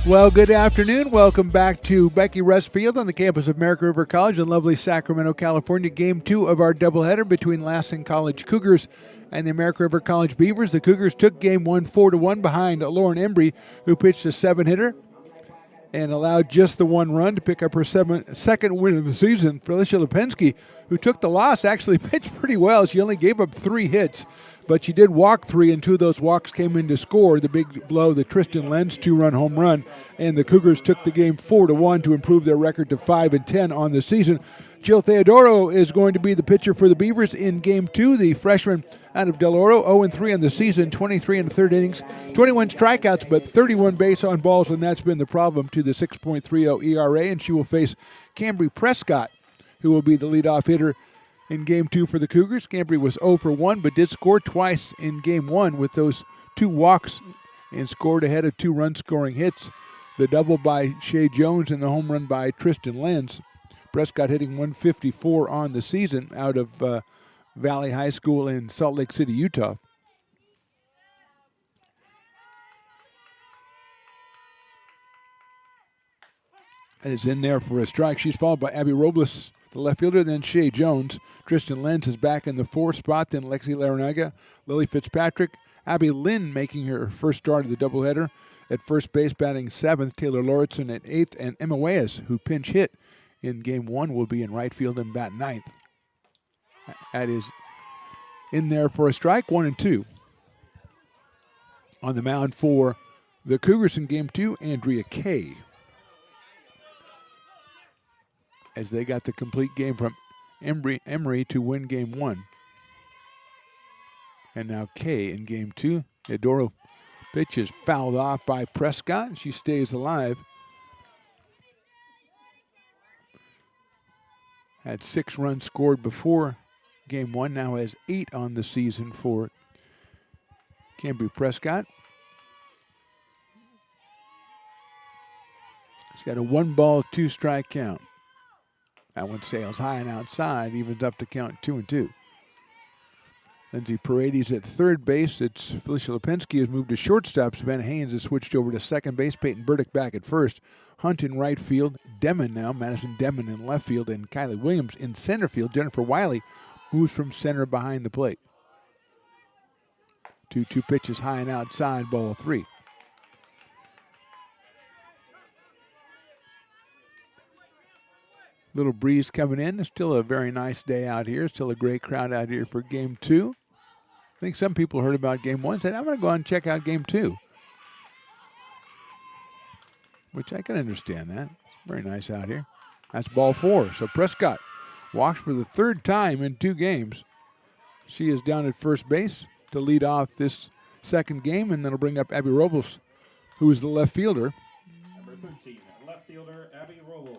Well, good afternoon. Welcome back to Becky Russ Field on the campus of American River College in lovely Sacramento, California. Game 2 of our doubleheader between Lassen College Cougars and the American River College Beavers. The Cougars took game 1 4-1 behind Lauren Embry, who pitched a 7-hitter and allowed just the 1 run to pick up her second win of the season. Felicia Lipinski, who took the loss, actually pitched pretty well. She only gave up 3 hits, but she did walk 3, and 2 of those walks came in to score the big blow, the Tristan Lenz 2-run home run, and the Cougars took the game 4-1 to improve their record to 5-10 on the season. Jill Theodoro is going to be the pitcher for the Beavers in Game 2. The freshman out of Del Oro, 0-3 on the season, 23 in the third innings, 21 strikeouts, but 31 base on balls, and that's been the problem to the 6.30 ERA, and she will face Cambry Prescott, who will be the leadoff hitter in Game 2 for the Cougars. Cambry was 0-1, but did score twice in Game 1 with those 2 walks and scored ahead of 2 run-scoring hits, the double by Shea Jones and the home run by Tristan Lenz. Prescott hitting 154 on the season out of Valley High School in Salt Lake City, Utah. And is in there for a strike. She's followed by Abby Robles, the left fielder, then Shea Jones. Tristan Lenz is back in the 4th spot, then Lexi Larinaga, Lily Fitzpatrick, Abby Lynn making her first start of the doubleheader at first base, batting 7th, Taylor Lauritsen at 8th, and Emma Weyes, who pinch hit in Game 1, will be in right field and bat 9th. That is in there for a strike, 1-2. On the mound for the Cougars in Game 2, Andrea Kay, as they got the complete game from Emory to win Game 1. And now Kay in Game 2. Adoro pitch is fouled off by Prescott. She stays alive. Had 6 runs scored before Game 1. Now has 8 on the season for Cambry Prescott. She's got a 1-ball, 2-strike count. That one sails high and outside, evens up to count 2-2. Lindsay Paredes at third base. It's Felicia Lipinski has moved to shortstop. Savannah Haynes has switched over to second base. Peyton Burdick back at first. Hunt in right field. Demon now. Madison Demon in left field. And Kylie Williams in center field. Jennifer Wiley moves from center behind the plate. 2-2 pitches high and outside, ball 3. Little breeze coming in. It's still a very nice day out here. Still a great crowd out here for Game 2. I think some people heard about Game 1 and said, I'm going to go out and check out Game 2. Which I can understand that. Very nice out here. That's ball 4. So Prescott walks for the 3rd time in 2 games. She is down at first base to lead off this second game, and that'll bring up Abby Robles, who is the left fielder. Number 13, left fielder Abby Robles.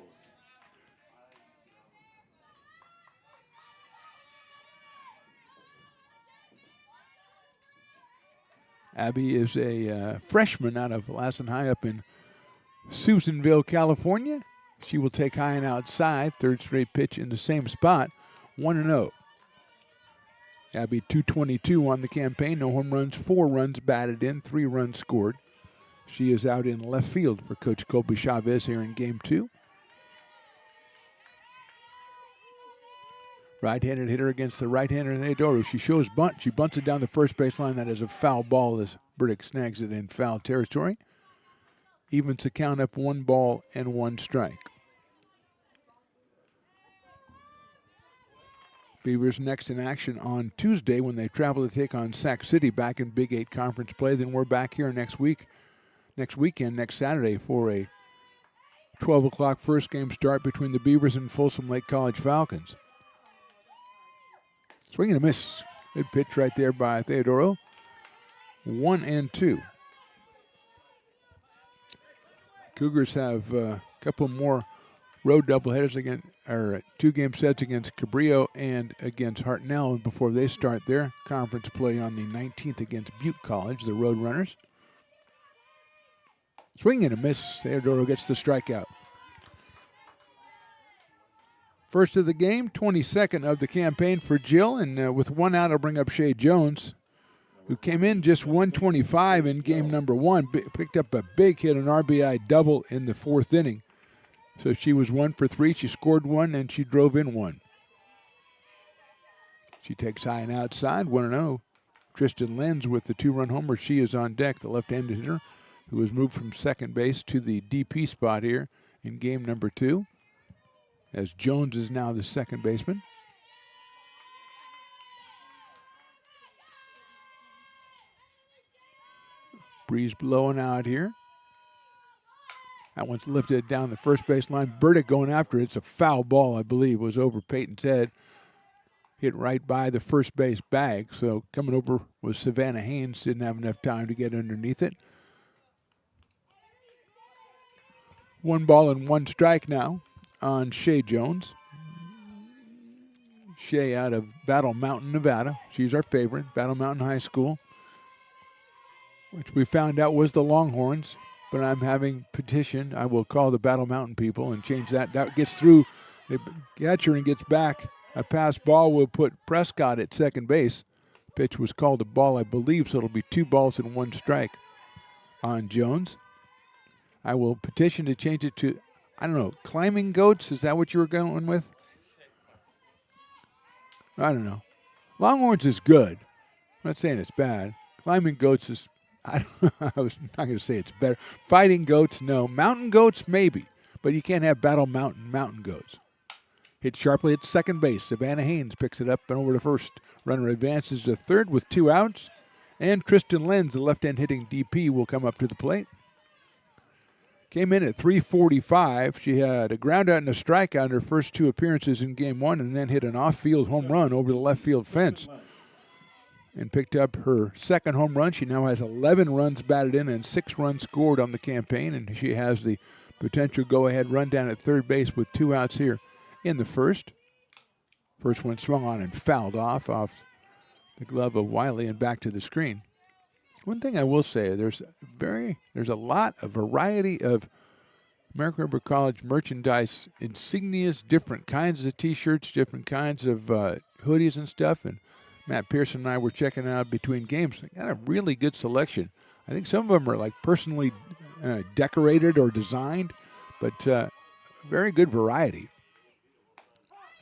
Abby is a freshman out of Lassen High up in Susanville, California. She will take high and outside, 3rd straight pitch in the same spot, 1-0. Abby 222 on the campaign, no home runs, 4 runs batted in, 3 runs scored. She is out in left field for Coach Colby Chavez here in Game 2. Right-handed hitter against the right-hander Theodoro. She shows bunt. She bunts it down the first baseline. That is a foul ball as Burdick snags it in foul territory. Evens the count up, 1 ball and 1 strike. Beavers next in action on Tuesday when they travel to take on Sac City back in Big 8 conference play. Then we're back here next weekend, next Saturday for a 12 o'clock first game start between the Beavers and Folsom Lake College Falcons. Swing and a miss. Good pitch right there by Theodoro. 1-2. Cougars have a couple more road doubleheaders against, or 2-game sets against Cabrillo and against Hartnell before they start their conference play on the 19th against Butte College, the Road Runners. Swing and a miss. Theodoro gets the strikeout. First of the game, 22nd of the campaign for Jill, and with 1 out, I'll bring up Shea Jones. who came in just 125 in game number 1, picked up a big hit, an RBI double in the 4th inning. So she was 1 for 3. She scored 1, and she drove in 1. She takes high and outside, 1-0. Tristan Lenz with the 2-run homer. She is on deck, the left-handed hitter, who was moved from second base to the DP spot here in game number 2, as Jones is now the second baseman. Breeze blowing out here. That one's lifted down the first base line. Burdick going after it. It's a foul ball, I believe. It was over Peyton's head. Hit right by the first base bag. So coming over was Savannah Haynes. Didn't have enough time to get underneath it. 1 ball and 1 strike now on Shea Jones. Shea out of Battle Mountain, Nevada. She's our favorite, Battle Mountain High School, which we found out was the Longhorns. But I'm having petition. I will call the Battle Mountain people and change that. That gets through the catcher and gets back. A pass ball will put Prescott at second base. Pitch was called a ball, I believe, so it'll be 2 balls and 1 strike on Jones. I will petition to change it to, I don't know, climbing goats? Is that what you were going with? I don't know. Longhorns is good. I'm not saying it's bad. Climbing goats is, I was not going to say it's better. Fighting goats, no. Mountain goats, maybe. But you can't have Battle Mountain goats. Hit sharply at second base. Savannah Haynes picks it up and over to first. Runner advances to third with 2 outs. And Tristan Lenz, the left-hand hitting DP, will come up to the plate. Came in at 345. She had a ground out and a strikeout in her first 2 appearances in game 1, and then hit an off-field home run over the left field fence and picked up her second home run. She now has 11 runs batted in and 6 runs scored on the campaign, and she has the potential go-ahead run down at third base with 2 outs here in the first. First one swung on and fouled off the glove of Wiley and back to the screen. One thing I will say, there's a lot of variety of American River College merchandise, insignias, different kinds of T-shirts, different kinds of hoodies and stuff. And Matt Pearson and I were checking out between games. They got a really good selection. I think some of them are like personally decorated or designed, but very good variety.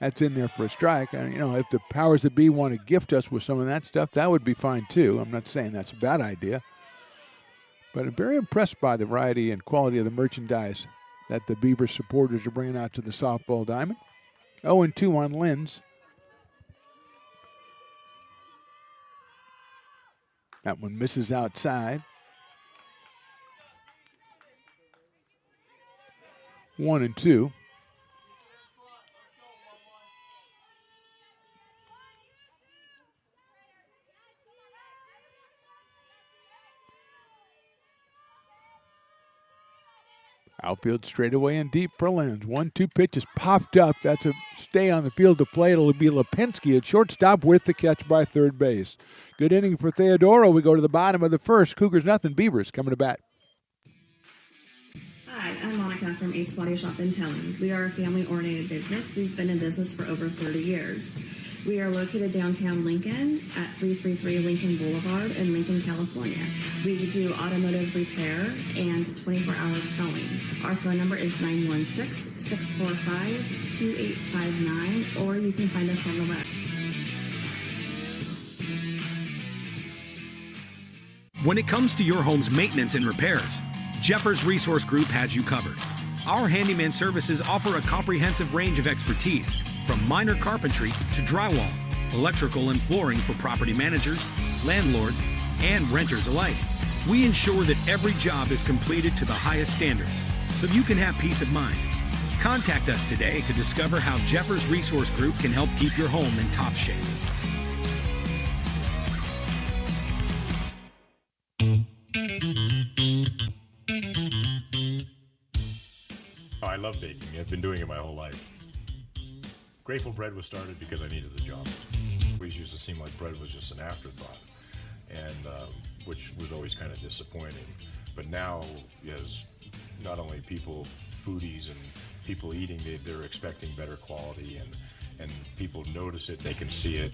That's in there for a strike. And, you know, if the powers that be want to gift us with some of that stuff, that would be fine too. I'm not saying that's a bad idea. But I'm very impressed by the variety and quality of the merchandise that the Beaver supporters are bringing out to the softball diamond. 0-2 on Lenz. That one misses outside. 1-2. Outfield straightaway and deep for Lenz. 1-2 pitches popped up. That's a stay on the field to play. It'll be Lipinski at shortstop with the catch by third base. Good inning for Theodoro. We go to the bottom of the first. Cougars nothing. Beavers coming to bat. Hi, I'm Monica from Ace Body Shop in town. We are a family-oriented business. We've been in business for over 30 years. We are located downtown Lincoln at 333 Lincoln Boulevard in Lincoln, California. We do automotive repair and 24-hour towing. Our phone number is 916-645-2859, or you can find us on the web. When it comes to your home's maintenance and repairs, Jeffers Resource Group has you covered. Our handyman services offer a comprehensive range of expertise, from minor carpentry to drywall, electrical and flooring for property managers, landlords, and renters alike. We ensure that every job is completed to the highest standards, so you can have peace of mind. Contact us today to discover how Jeffers Resource Group can help keep your home in top shape. I love baking. I've been doing it my whole life. Grateful Bread was started because I needed the job. It always used to seem like bread was just an afterthought, and which was always kind of disappointing. But now, as not only people, foodies and people eating, they're expecting better quality, and people notice it, they can see it.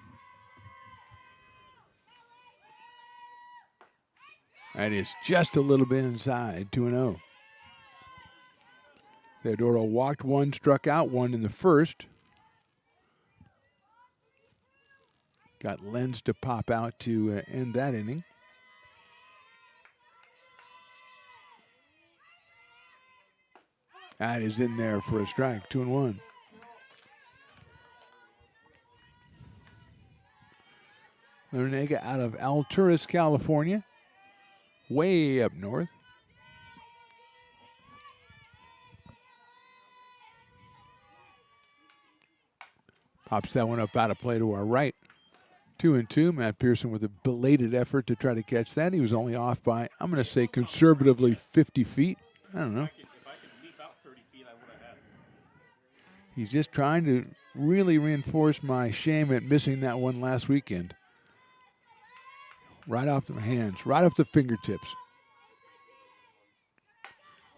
That is just a little bit inside, 2-0. Theodoro walked one, struck out one in the first. Got Lenz to pop out to end that inning. That is in there for a strike, 2-1. Larinaga out of Alturas, California, way up north. Pops that one up out of play to our right. 2-2. Matt Pearson with a belated effort to try to catch that. He was only off by, I'm going to say conservatively 50 feet. I don't know. If I could leap out 30 feet, I would have had it. He's just trying to really reinforce my shame at missing that one last weekend. Right off the hands, right off the fingertips.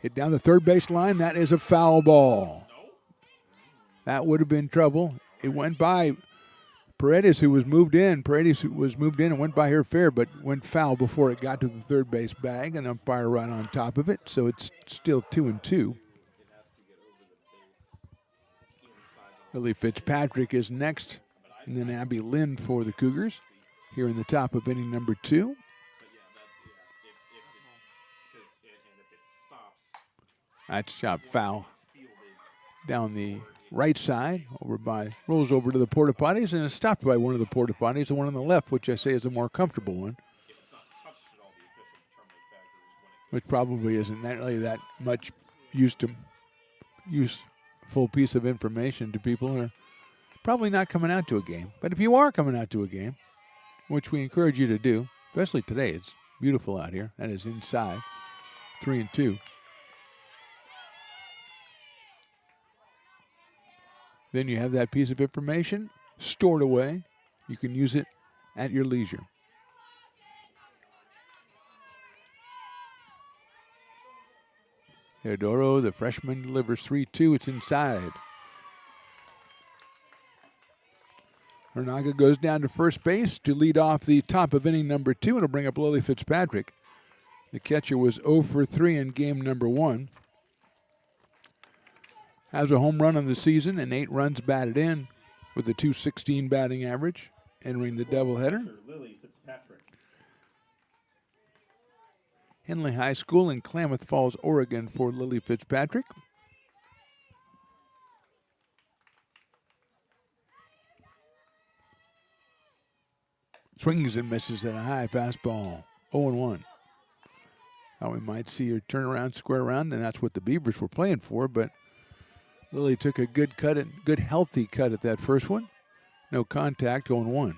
Hit down the third base line. That is a foul ball. That would have been trouble. It went by Paredes, who was moved in. Paredes was moved in and went by her fair, but went foul before it got to the third base bag, and umpire right on top of it. So it's still 2-2. Lily Fitzpatrick is next, and then Abby Lynn for the Cougars here in the top of inning number 2. That's shot foul down the right side, rolls over to the porta potties, and is stopped by one of the porta potties, the one on the left, which I say is a more comfortable one, which probably isn't really that much useful piece of information to people who are probably not coming out to a game. But if you are coming out to a game, which we encourage you to do, especially today, it's beautiful out here. That is inside, 3-2. Then you have that piece of information stored away. You can use it at your leisure. Teodoro, the freshman, delivers 3-2. It's inside. Larinaga goes down to first base to lead off the top of inning number 2, and it'll bring up Lily Fitzpatrick. The catcher was 0 for 3 in game number 1. Has a home run on the season and 8 runs batted in with a .216 batting average, entering the doubleheader. Lily Fitzpatrick. Henley High School in Klamath Falls, Oregon for Lily Fitzpatrick. Swings and misses at a high fastball, 0-1. Now we might see her turn around, square around, and that's what the Beavers were playing for, but Lily took a good healthy cut at that first one. No contact, 0-1.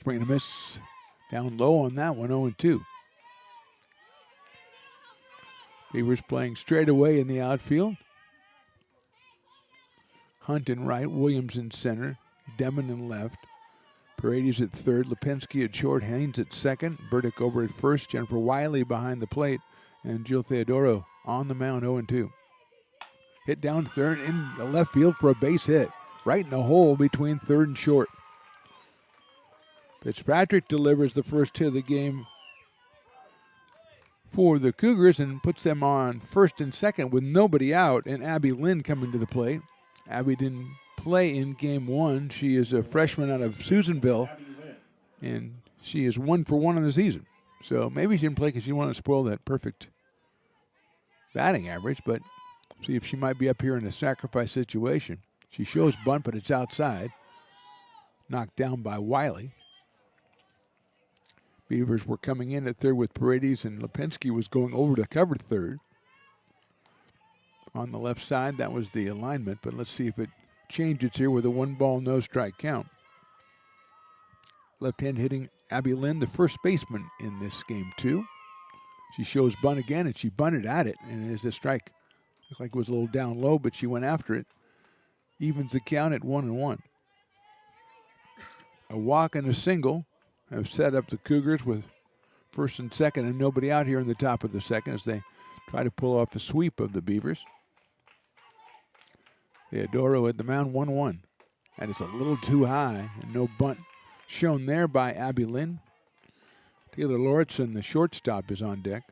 Swing and a miss down low on that one, 0-2. Beavers playing straight away in the outfield. Hunt in right, Williams in center, Demon in left. Paredes at third, Lipinski at short, Haynes at second, Burdick over at first, Jennifer Wiley behind the plate, and Jill Theodoro on the mound, 0-2. Hit down third in the left field for a base hit, right in the hole between third and short. Fitzpatrick delivers the first hit of the game for the Cougars and puts them on first and second with nobody out, and Abby Lynn coming to the plate. Abby didn't play in game 1. She is a freshman out of Susanville, and she is 1 for 1 in the season. So maybe she didn't play because she didn't want to spoil that perfect batting average, but see if she might be up here in a sacrifice situation. She shows bunt, but it's outside. Knocked down by Wiley. Beavers were coming in at third with Paredes, and Lipinski was going over to cover third. On the left side, that was the alignment, but let's see if it changes here with a 1-ball, no-strike count. Left hand hitting Abby Lynn, the first baseman in this game, too. She shows bunt again, and she bunted at it, and it is a strike. Looks like it was a little down low, but she went after it. Evens the count at 1-1. A walk and a single have set up the Cougars with first and second, and nobody out here in the top of the second as they try to pull off the sweep of the Beavers. Theodoro at the mound, 1-1. And it's a little too high. And no bunt shown there by Abby Lynn. Taylor Lauritsen, the shortstop, is on deck.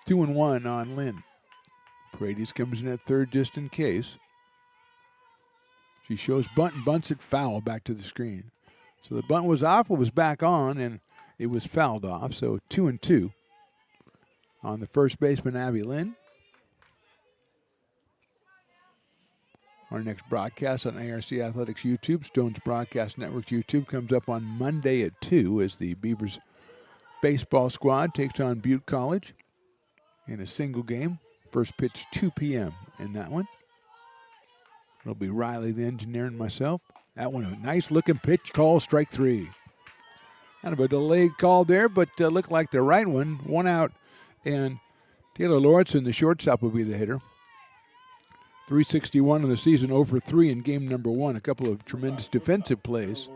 2-1 on Lynn. Paredes comes in at third just in case. She shows bunt and bunts it foul back to the screen. So the bunt was off, it was back on, and it was fouled off. So 2-2 on the first baseman, Abby Lynn. Our next broadcast on ARC Athletics YouTube, Stones Broadcast Network's YouTube, comes up on Monday at 2 as the Beavers baseball squad takes on Butte College in a single game. First pitch 2 p.m. in that one. It'll be Riley, the engineer, and myself. That one, a nice-looking pitch, call, strike 3. Kind of a delayed call there, but looked like the right one. 1 out, and Taylor Lauritsen, the shortstop, will be the hitter. 361 in the season, 0 for 3 in game number 1. A couple of tremendous defensive plays.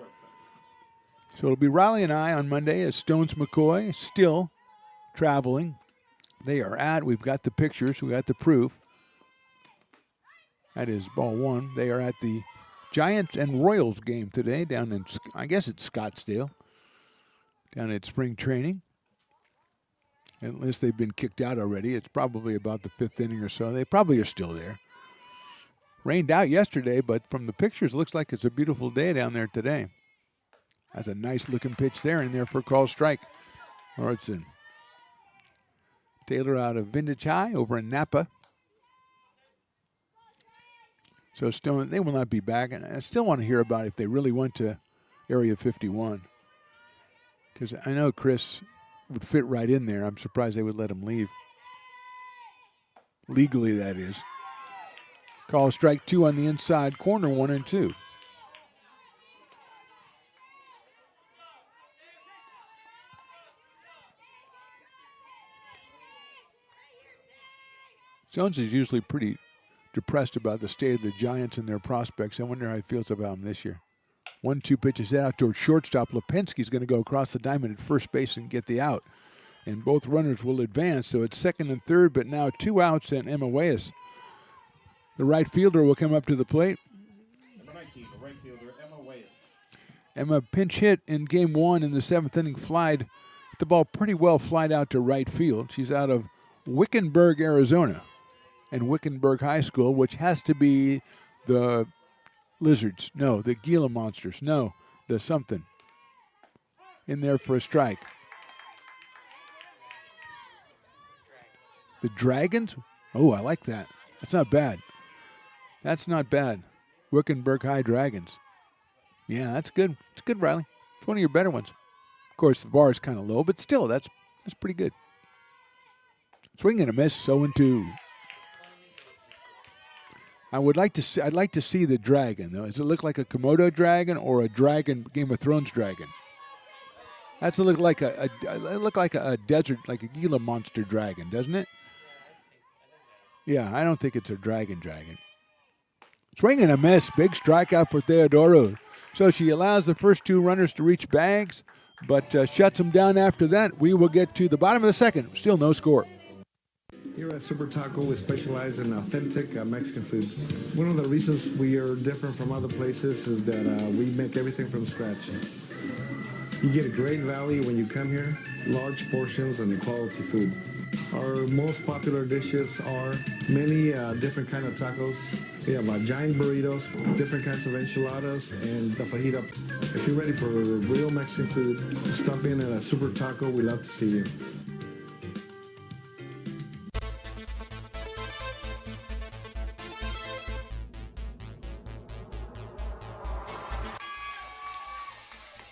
So it'll be Riley and I on Monday as Stones McCoy still traveling. We've got the pictures, we got the proof. That is ball 1. They are at the Giants and Royals game today down in, I guess it's Scottsdale, down at spring training. Unless they've been kicked out already. It's probably about the 5th inning or so. They probably are still there. Rained out yesterday, but from the pictures, looks like it's a beautiful day down there today. That's a nice-looking pitch there, in there for a call strike. Lauritsen. Taylor out of Vintage High over in Napa. So Stone, they will not be back. And I still want to hear about if they really went to Area 51. Because I know Chris would fit right in there. I'm surprised they would let him leave. Legally, that is. Call strike 2 on the inside corner, 1-2. Jones is usually pretty depressed about the state of the Giants and their prospects. I wonder how he feels about them this year. 1-2 pitches out towards shortstop. Lipinski's going to go across the diamond at first base and get the out. And both runners will advance, so it's second and third, but now 2 outs, and Emma Weyes, the right fielder, will come up to the plate. Number 19, the right fielder, Emma Weyes. Emma pinch hit in game 1 in the 7th inning, flied the ball pretty well, flied out to right field. She's out of Wickenburg, Arizona, and Wickenburg High School, which has to be the Lizards. No, the Gila Monsters. No, the something. In there for a strike. The Dragons? Oh, I like that. That's not bad. That's not bad. Wickenburg High Dragons. Yeah, that's good. It's good, Riley. It's one of your better ones. Of course, the bar is kind of low, but still, that's pretty good. Swing and a miss, 0-2. I'd like to see the dragon, though. Does it look like a Komodo dragon or a dragon, Game of Thrones dragon? That's look like a desert, like a Gila monster dragon, doesn't it? Yeah, I don't think it's a dragon. Swing and a miss. Big strikeout for Theodoro. So she allows the first 2 runners to reach bags, but shuts them down after that. We will get to the bottom of the second. Still no score. Here at Super Taco, we specialize in authentic Mexican food. One of the reasons we are different from other places is that we make everything from scratch. You get a great value when you come here, large portions and quality food. Our most popular dishes are many different kind of tacos. We have giant burritos, different kinds of enchiladas, and the fajita. If you're ready for real Mexican food, stop in at a Super Taco. We love to see you.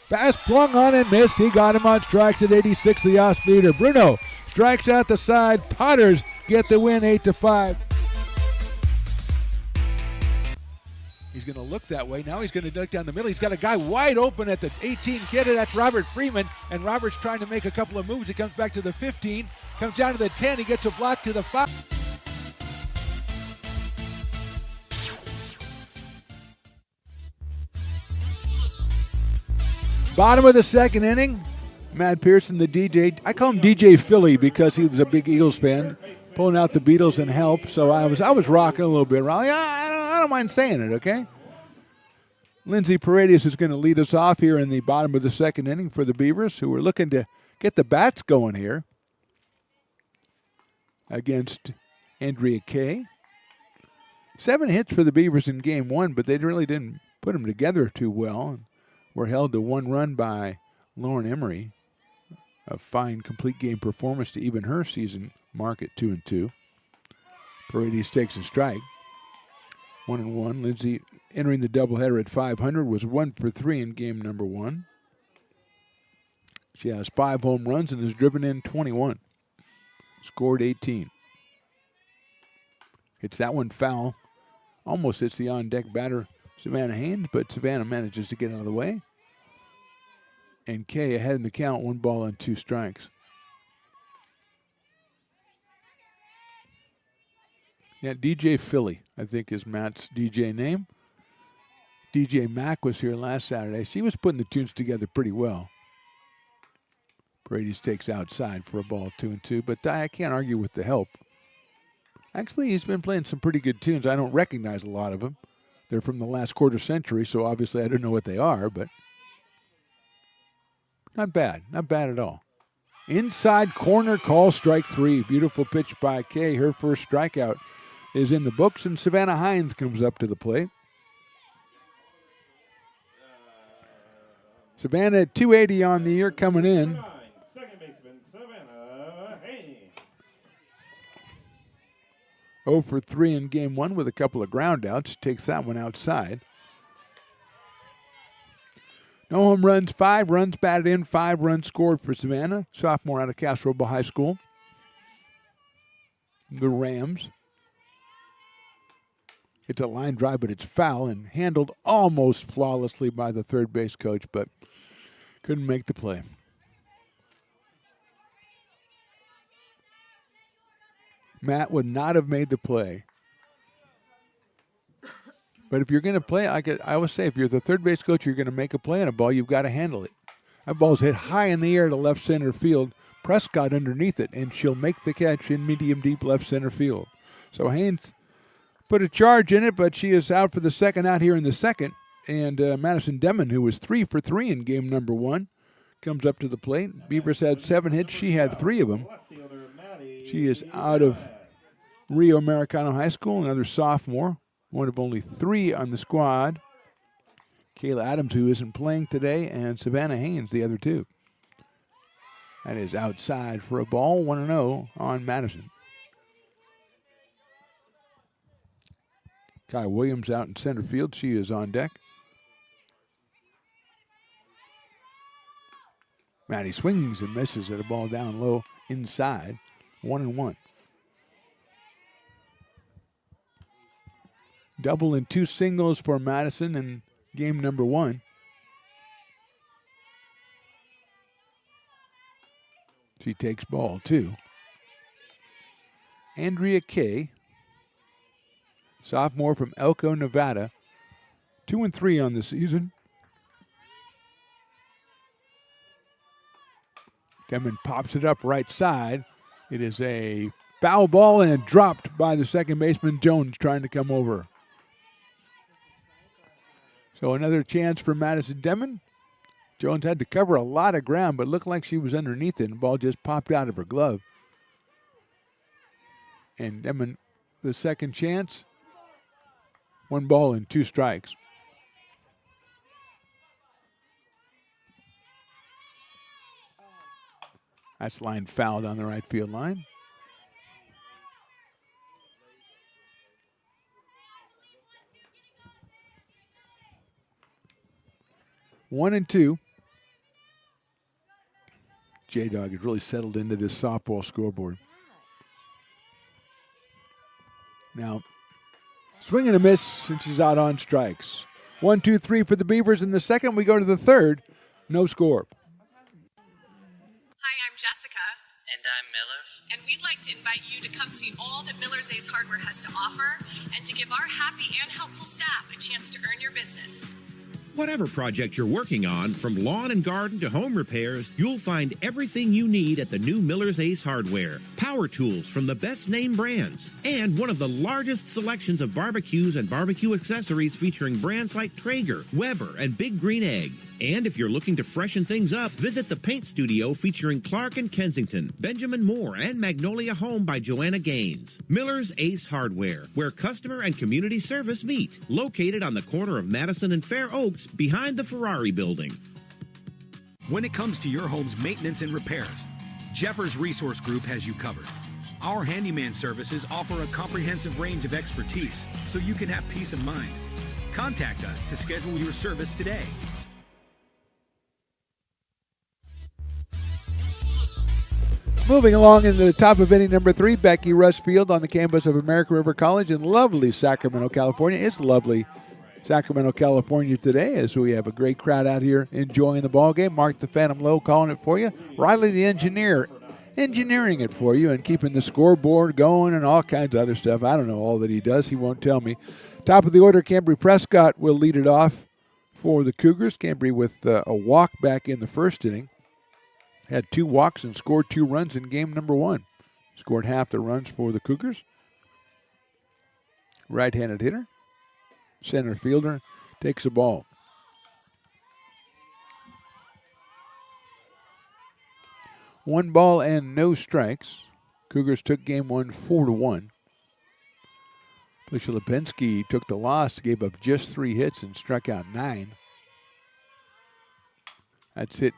Pass flung on and missed. He got him on strikes at 86, the off-speeder. Bruno strikes out the side. Potters get the win 8-5. He's going to look that way. Now he's going to duck down the middle. He's got a guy wide open at the 18 kid. That's Robert Freeman. And Robert's trying to make a couple of moves. He comes back to the 15, comes down to the 10. He gets a block to the 5. Bottom of the second inning. Matt Pearson, the DJ. I call him DJ Philly because he was a big Eagles fan, pulling out the Beatles and Help. So I was rocking a little bit. I don't mind saying it, okay? Lindsay Paredes is going to lead us off here in the bottom of the second inning for the Beavers, who are looking to get the bats going here against Andrea Kay. 7 hits for the Beavers in game one, but they really didn't put them together too well. And were held to 1 run by Lauren Emery. A fine complete game performance to even her season mark at 2-2. Paredes takes a strike. 1-1. Lindsay entering the doubleheader at 500 was 1 for 3 in game number 1. She has 5 home runs and has driven in 21. Scored 18. Hits that one foul. Almost hits the on-deck batter, Savannah Haynes, but Savannah manages to get out of the way. And Kay ahead in the count, 1 ball and 2 strikes. Yeah, DJ Philly, I think is Matt's DJ name. DJ Mack was here last Saturday. She was putting the tunes together pretty well. Paredes takes outside for a ball, 2-2, but I can't argue with the help. Actually, he's been playing some pretty good tunes. I don't recognize a lot of them. They're from the last quarter century, so obviously I don't know what they are, but not bad. Not bad at all. Inside corner call, strike 3. Beautiful pitch by Kay. Her first strikeout is in the books, and Savannah Hines comes up to the plate. Savannah at 280 on the year coming in. Second baseman, Savannah Haynes. 0 for 3 in game 1 with a couple of ground outs. Takes that one outside. No home runs, 5 runs batted in, 5 runs scored for Savannah. Sophomore out of Castro Roble High School. The Rams. It's a line drive, but it's foul and handled almost flawlessly by the third base coach, but couldn't make the play. Matt would not have made the play. But if you're going to play, I always say, if you're the third base coach, you're going to make a play on a ball, you've got to handle it. That ball's hit high in the air to left center field. Prescott underneath it, and she'll make the catch in medium deep left center field. So Haynes put a charge in it, but she is out for the second out here in the second. And Madison Demon, who was 3 for 3 in game number 1, comes up to the plate. Beavers had 7 hits. She had 3 of them. She is out of Rio Americano High School, another sophomore, one of only 3 on the squad. Kayla Adams, who isn't playing today, and Savannah Haynes, the other 2. That is outside for a ball, 1-0 on Madison. Kai Williams out in center field. She is on deck. Maddie swings and misses at a ball down low inside. 1-1. Double and 2 singles for Madison in game number 1. She takes ball 2. Andrea Kay, sophomore from Elko, Nevada, 2-3 on the season. Demon pops it up right side. It is a foul ball and dropped by the second baseman Jones trying to come over. So another chance for Madison Demon. Jones had to cover a lot of ground, but looked like she was underneath it, and the ball just popped out of her glove. And Demon, the second chance, 1 ball and 2 strikes. That's line fouled on the right field line. One and 2. J-Dog has really settled into this softball scoreboard. Now, swing and a miss since she's out on strikes. 1, 2, 3 for the Beavers in the second. We go to the third. No score. Hi, I'm Jessica. And I'm Miller. And we'd like to invite you to come see all that Miller's Ace Hardware has to offer and to give our happy and helpful staff a chance to earn your business. Whatever project you're working on, from lawn and garden to home repairs, you'll find everything you need at the new Miller's Ace Hardware. Power tools from the best name brands, and one of the largest selections of barbecues and barbecue accessories featuring brands like Traeger, Weber, and Big Green Egg. And if you're looking to freshen things up, visit the paint studio featuring Clark and Kensington, Benjamin Moore, and Magnolia Home by Joanna Gaines. Miller's Ace Hardware, where customer and community service meet. Located on the corner of Madison and Fair Oaks, behind the Ferrari building. When it comes to your home's maintenance and repairs, Jeffers Resource Group has you covered. Our handyman services offer a comprehensive range of expertise so you can have peace of mind. Contact us to schedule your service today. Moving along into the top of inning number 3, Becky Rustfield on the campus of American River College in lovely Sacramento, California. It's lovely Sacramento, California today as we have a great crowd out here enjoying the ball game. Mark the Phantom Low calling it for you. Riley the engineer engineering it for you and keeping the scoreboard going and all kinds of other stuff. I don't know all that he does. He won't tell me. Top of the order, Cambry Prescott will lead it off for the Cougars. Cambry with a walk back in the first inning. Had 2 walks and scored 2 runs in game number 1. Scored half the runs for the Cougars. Right-handed hitter. Center fielder takes the ball. One ball and no strikes. Cougars took game 1 4-1. Felicia Lipinski took the loss, gave up just 3 hits and struck out 9. That's it.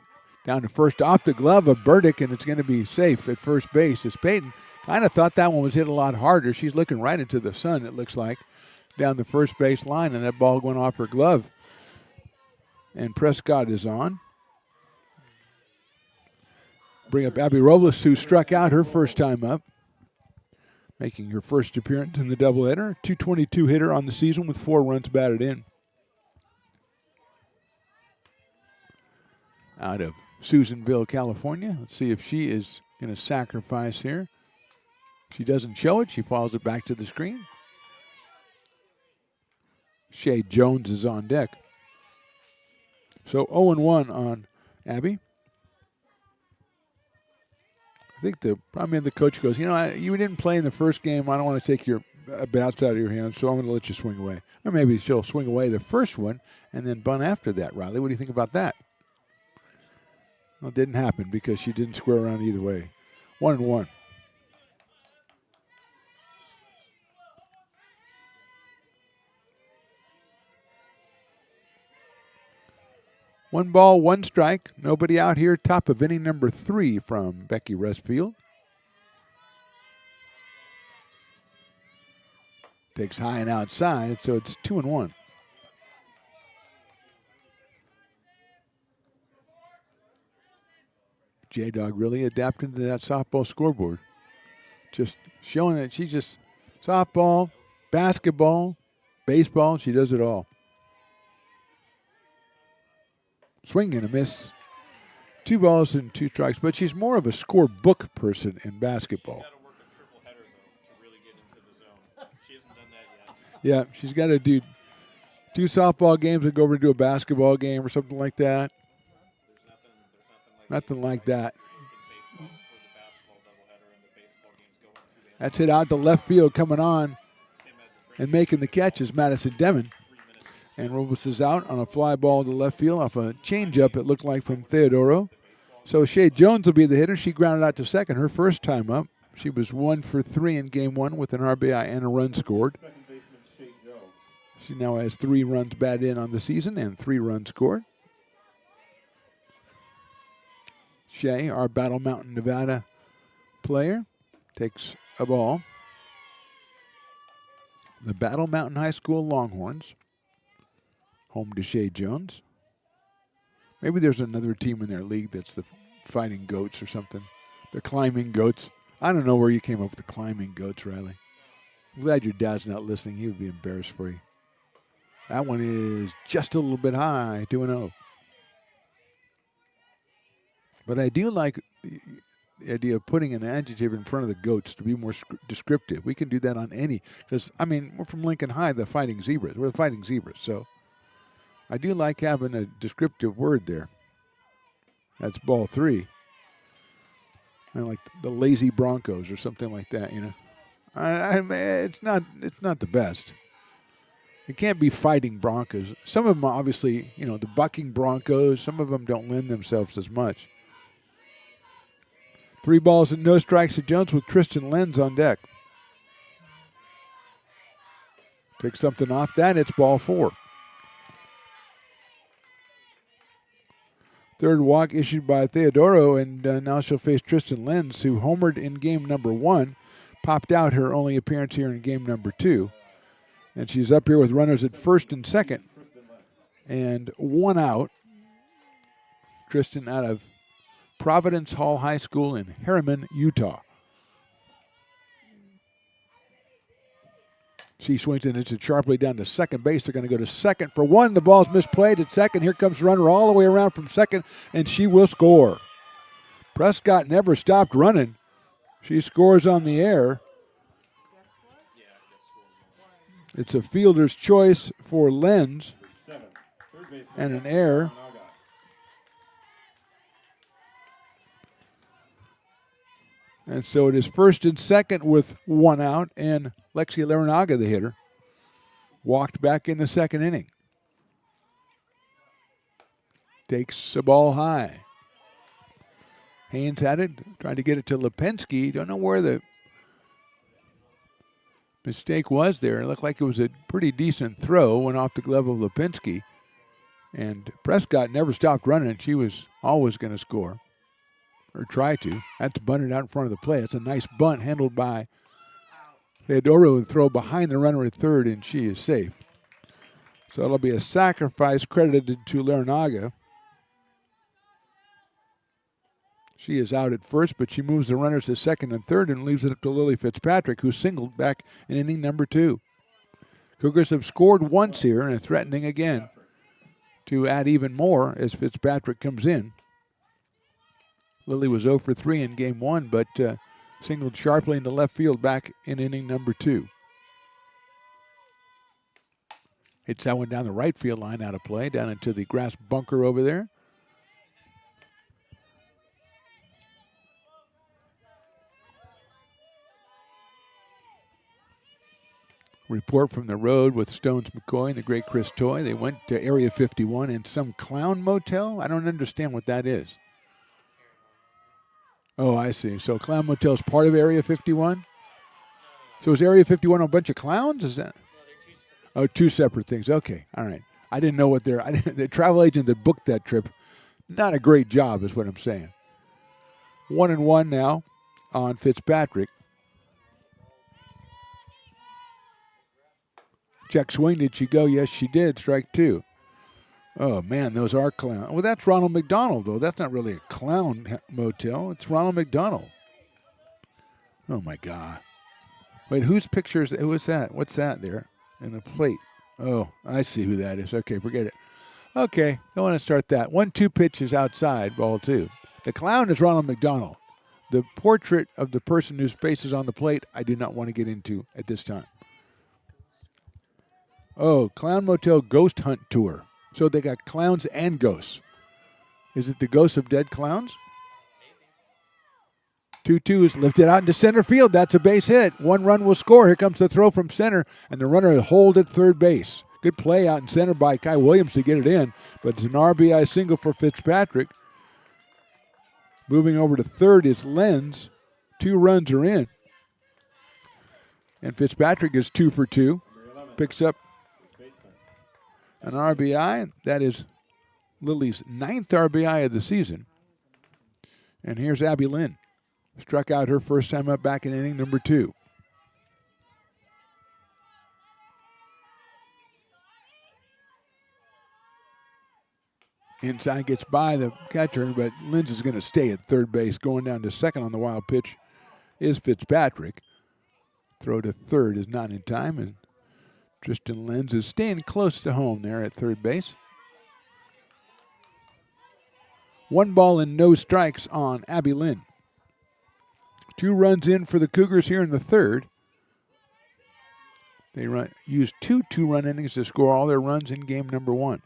Down to first off the glove of Burdick, and it's going to be safe at first base. As Peyton kind of thought that one was hit a lot harder. She's looking right into the sun, it looks like, down the first base line, and that ball went off her glove. And Prescott is on. Bring up Abby Robles, who struck out her first time up, making her first appearance in the doubleheader. 222 hitter on the season with 4 runs batted in. Out of Susanville, California. Let's see if she is going to sacrifice here. She doesn't show it. She follows it back to the screen. Shay Jones is on deck. So 0-1 on Abby. I think the coach goes, you didn't play in the first game. I don't want to take your bats out of your hands, so I'm going to let you swing away. Or maybe she'll swing away the first one and then bunt after that, Riley. What do you think about that? Well, it didn't happen because she didn't square around either way. 1-1. One ball, 1 strike. Nobody out here. Top of inning number 3 from Becky Rustfield. Takes high and outside, so it's 2-1. J-Dog really adapted to that softball scoreboard. Just showing that she's just softball, basketball, baseball. She does it all. Swing and a miss. 2 balls and 2 strikes, but she's more of a scorebook person in basketball. She's got to work a triple header, though, to really get into the zone. She hasn't done that Yeah, yet. she's got to do 2 softball games and go over to do a basketball game or something like that. Nothing like that. That's it out to left field, coming on and making the catch is Madison Demon. And Robles is out on a fly ball to left field off a changeup, it looked like, from Theodoro. So Shay Jones will be the hitter. She grounded out to second her first time up. She was 1 for 3 in game 1 with an RBI and a run scored. She now has 3 runs batted in on the season and 3 runs scored. Shay, our Battle Mountain, Nevada player, takes a ball. The Battle Mountain High School Longhorns, home to Shay Jones. Maybe there's another team in their league that's the Fighting Goats or something. The Climbing Goats. I don't know where you came up with the Climbing Goats, Riley. I'm glad your dad's not listening. He would be embarrassed for you. That one is just a little bit high, 2-0. But I do like the idea of putting an adjective in front of the goats to be more descriptive. We can do that on any, because, we're from Lincoln High, the Fighting Zebras. We're the Fighting Zebras, so I do like having a descriptive word there. That's ball 3. I like the lazy Broncos or something like that, you know. It's not the best. It can't be fighting Broncos. Some of them are obviously, you know, the bucking Broncos. Some of them don't lend themselves as much. 3 balls and no strikes to Jones with Tristan Lenz on deck. Take something off that, it's ball 4. Third walk issued by Theodoro, and now she'll face Tristan Lenz, who homered in game number 1, popped out her only appearance here in game number 2. And she's up here with runners at first and second. And 1 out. Tristan out of Providence Hall High School in Harriman, Utah. She swings and hits it sharply down to second base. They're going to go to second for 1. The ball's misplayed at second. Here comes the runner all the way around from second, and she will score. Prescott never stopped running. She scores on the air. It's a fielder's choice for Lenz and an error. And so it is first and second with 1 out, and Lexi Larinaga, the hitter, walked back in the second inning. Takes the ball high. Haynes had it, trying to get it to Lipinski. Don't know where the mistake was there. It looked like it was a pretty decent throw. Went off the glove of Lipinski. And Prescott never stopped running. She was always going to score. Or try to. That's bunted out in front of the plate. It's a nice bunt handled by Theodoro, and throw behind the runner at third, and she is safe. So it'll be a sacrifice credited to Larinaga. She is out at first, but she moves the runners to second and third and leaves it up to Lily Fitzpatrick, who singled back in inning number 2. Cougars have scored once here and are threatening again to add even more as Fitzpatrick comes in. Lily was 0 for 3 in game 1, but singled sharply into left field back in inning number 2. Hits that one down the right field line, out of play, down into the grass bunker over there. Report from the road with Stones McCoy and the great Chris Toy. They went to Area 51 in some clown motel. I don't understand what that is. Oh, I see. So Clown Motel is part of Area 51? So is Area 51 a bunch of clowns? Is that? Oh, 2 separate things. Okay, all right. I didn't know what the travel agent that booked that trip, not a great job is what I'm saying. 1-1 now on Fitzpatrick. Check swing, did she go? Yes, she did. Strike 2. Oh, man, those are clowns. Well, that's Ronald McDonald, though. That's not really a clown motel. It's Ronald McDonald. Oh, my God. Wait, whose pictures? Who was that? What's that there in the plate? Oh, I see who that is. Okay, forget it. Okay, don't want to start that. 1-2 pitches outside, ball 2. The clown is Ronald McDonald. The portrait of the person whose face is on the plate, I do not want to get into at this time. Oh, Clown Motel Ghost Hunt Tour. So they got clowns and ghosts. Is it the ghosts of dead clowns? 2-2 is lifted out into center field. That's a base hit. 1 run will score. Here comes the throw from center, and the runner will hold at third base. Good play out in center by Kai Williams to get it in, but it's an RBI single for Fitzpatrick. Moving over to third is Lenz. 2 runs are in. And Fitzpatrick is 2 for 2. Picks up an RBI. That is Lily's 9th RBI of the season. And here's Abby Lynn. Struck out her first time up back in inning number 2. Inside gets by the catcher, but Lynn's is going to stay at third base. Going down to second on the wild pitch is Fitzpatrick. Throw to third is not in time, and Tristan Lenz is staying close to home there at third base. 1 ball and no strikes on Abby Lynn. 2 runs in for the Cougars here in the third. They used 2 2-run innings to score all their runs in game number 1.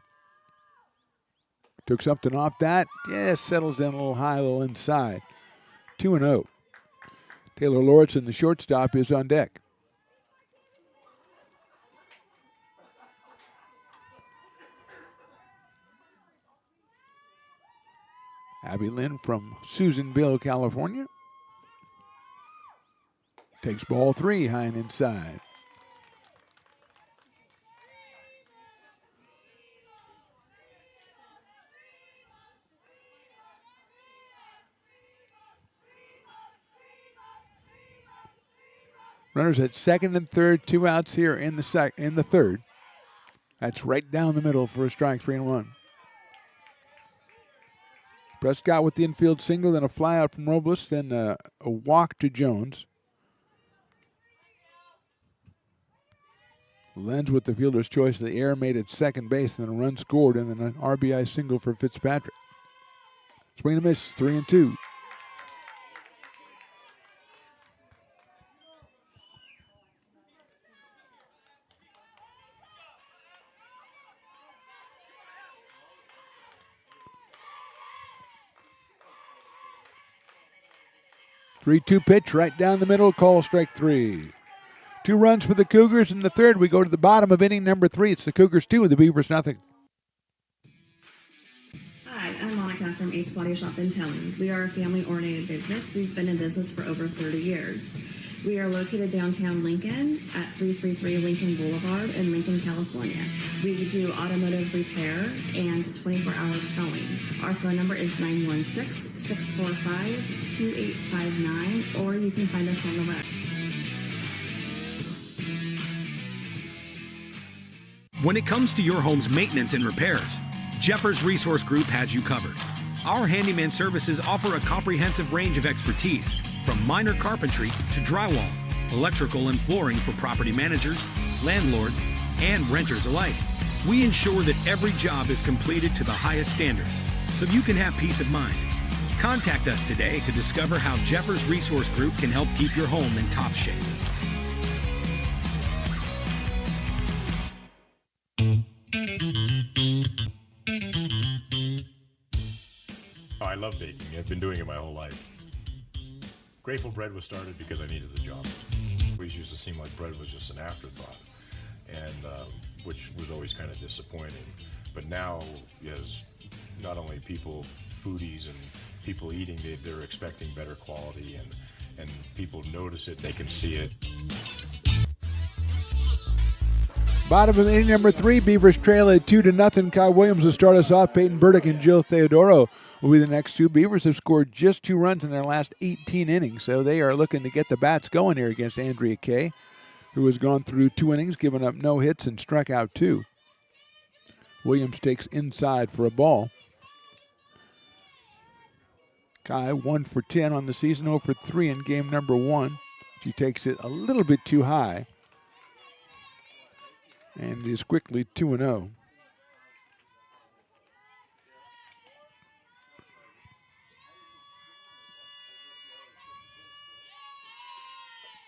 Took something off that. Yeah, settles in a little high, a little inside. 2-0. Taylor Lauritsen, the shortstop, is on deck. Abby Lynn from Susanville, California. Takes ball 3 high and inside. Runners at second and third, 2 outs here in the third. That's right down the middle for a strike, 3-1. Prescott with the infield single, then a fly out from Robles, then a walk to Jones. Lenz with the fielder's choice of the air made at second base, then a run scored, and then an RBI single for Fitzpatrick. Swing and a miss, 3-2. Three-two pitch right down the middle, call strike 3. 2 runs for the Cougars in the third. We go to the bottom of inning number 3. It's the Cougars 2 the Beavers nothing. Hi, I'm Monica from Ace Body Shop and Towing. We are a family-oriented business. We've been in business for over 30 years. We are located downtown Lincoln at 333 Lincoln Boulevard in Lincoln, California. We do automotive repair and 24-hour towing. Our phone number is 916-645-2859, or you can find us on the web. When it comes to your home's maintenance and repairs, Jeffers Resource Group has you covered. Our handyman services offer a comprehensive range of expertise, from minor carpentry to drywall, electrical and flooring for property managers, landlords, and renters alike. We ensure that every job is completed to the highest standards, so you can have peace of mind. Contact us today to discover how Jeffers Resource Group can help keep your home in top shape. I love baking. I've been doing it my whole life. Grateful Bread was started because I needed the job. It always used to seem like bread was just an afterthought, and which was always kind of disappointing. But now, as not only people, foodies, and people eating, they're expecting better quality, and people notice it, they can see it. Bottom of inning number 3, Beavers trail at 2-0. Kyle Williams will start us off. Peyton Burdick and Jill Theodoro will be the next two. Beavers have scored just 2 runs in their last 18 innings, so they are looking to get the bats going here against Andrea Kay, who has gone through 2 innings, given up no hits and struck out 2. Williams takes inside for a ball. Kai 1 for 10 on the season, 0 for 3 in game number 1. She takes it a little bit too high and is quickly 2-0.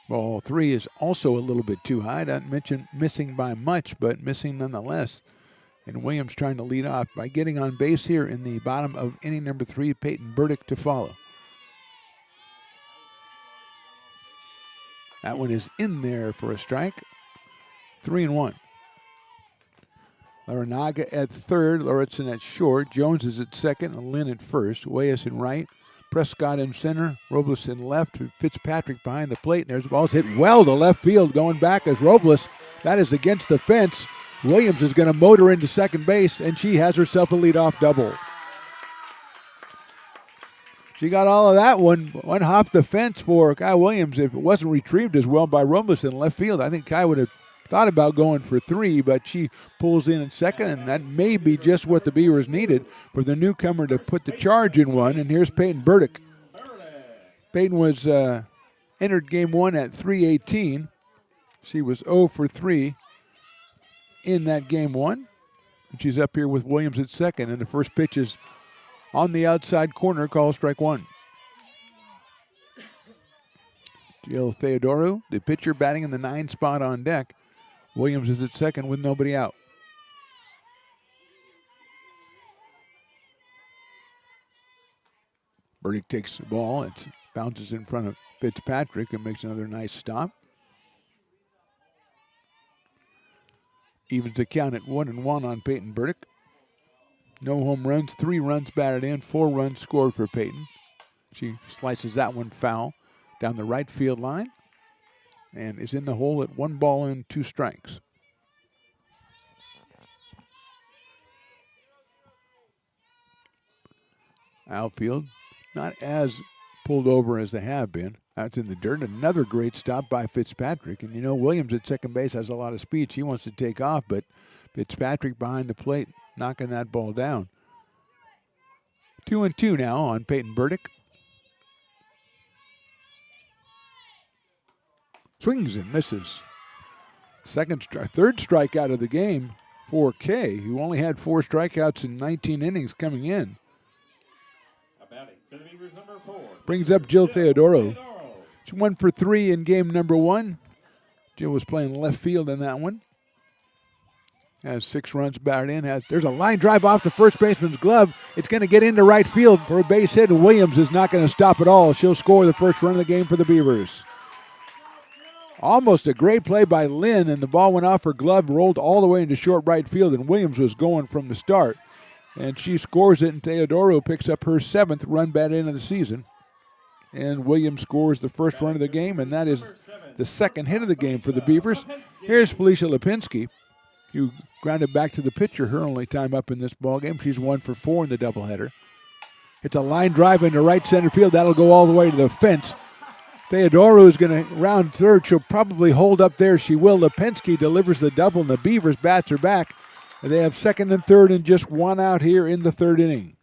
Ball 3 is also a little bit too high. Not mention missing by much, but missing nonetheless. And Williams trying to lead off by getting on base here in the bottom of inning number 3. Peyton Burdick to follow. That one is in there for a strike. 3-1. Larinaga at third, Lauritsen at short, Jones is at second, and Lynn at first, Weyes in right, Prescott in center, Robles in left, Fitzpatrick behind the plate, and there's the ball's hit well to left field, going back as Robles. That is against the fence. Williams is going to motor into second base, and she has herself a leadoff double. She got all of that one off the fence for Kai Williams. If it wasn't retrieved as well by Robles in left field, I think Kai would have thought about going for 3, but she pulls in second, and that may be just what the Beavers needed for the newcomer to put the charge in 1. And here's Peyton Burdick. Peyton was entered game 1 at 318. She was 0 for 3 in that game 1. And she's up here with Williams at second, and the first pitch is on the outside corner, call strike 1. Jill Theodoro, the pitcher, batting in the 9 spot on deck. Williams is at second with nobody out. Burdick takes the ball. It bounces in front of Fitzpatrick and makes another nice stop. Evens the count at 1-1 on Peyton Burdick. No home runs, 3 runs batted in, 4 runs scored for Peyton. She slices that one foul down the right field line and is in the hole at 1 ball and 2 strikes. Outfield, not as pulled over as they have been. That's in the dirt. Another great stop by Fitzpatrick. And you know, Williams at second base has a lot of speed. She wants to take off, but Fitzpatrick behind the plate knocking that ball down. 2-2 now on Peyton Burdick. Swings and misses. Third strikeout of the game for Kay, who only had 4 strikeouts in 19 innings coming in. Brings up Jill Theodoro. She 1 for 3 in game number 1. Jill was playing left field in that one. Has 6 runs batted in. There's a line drive off the first baseman's glove. It's going to get into right field for a base hit, and Williams is not going to stop at all. She'll score the first run of the game for the Beavers. Almost a great play by Lynn, and the ball went off her glove, rolled all the way into short right field, and Williams was going from the start. And she scores it, and Teodoro picks up her 7th run batted in of the season. And Williams scores the first run of the game, and that is the 2nd hit of the game for the Beavers. Here's Felicia Lipinski, who grounded back to the pitcher, her only time up in this ballgame. She's 1 for 4 in the doubleheader. It's a line drive into right center field. That'll go all the way to the fence. Theodoro is going to round third. She'll probably hold up there. She will. Lipinski delivers the double, and the Beavers bats her back. They have 2nd and 3rd and just 1 out here in the 3rd inning.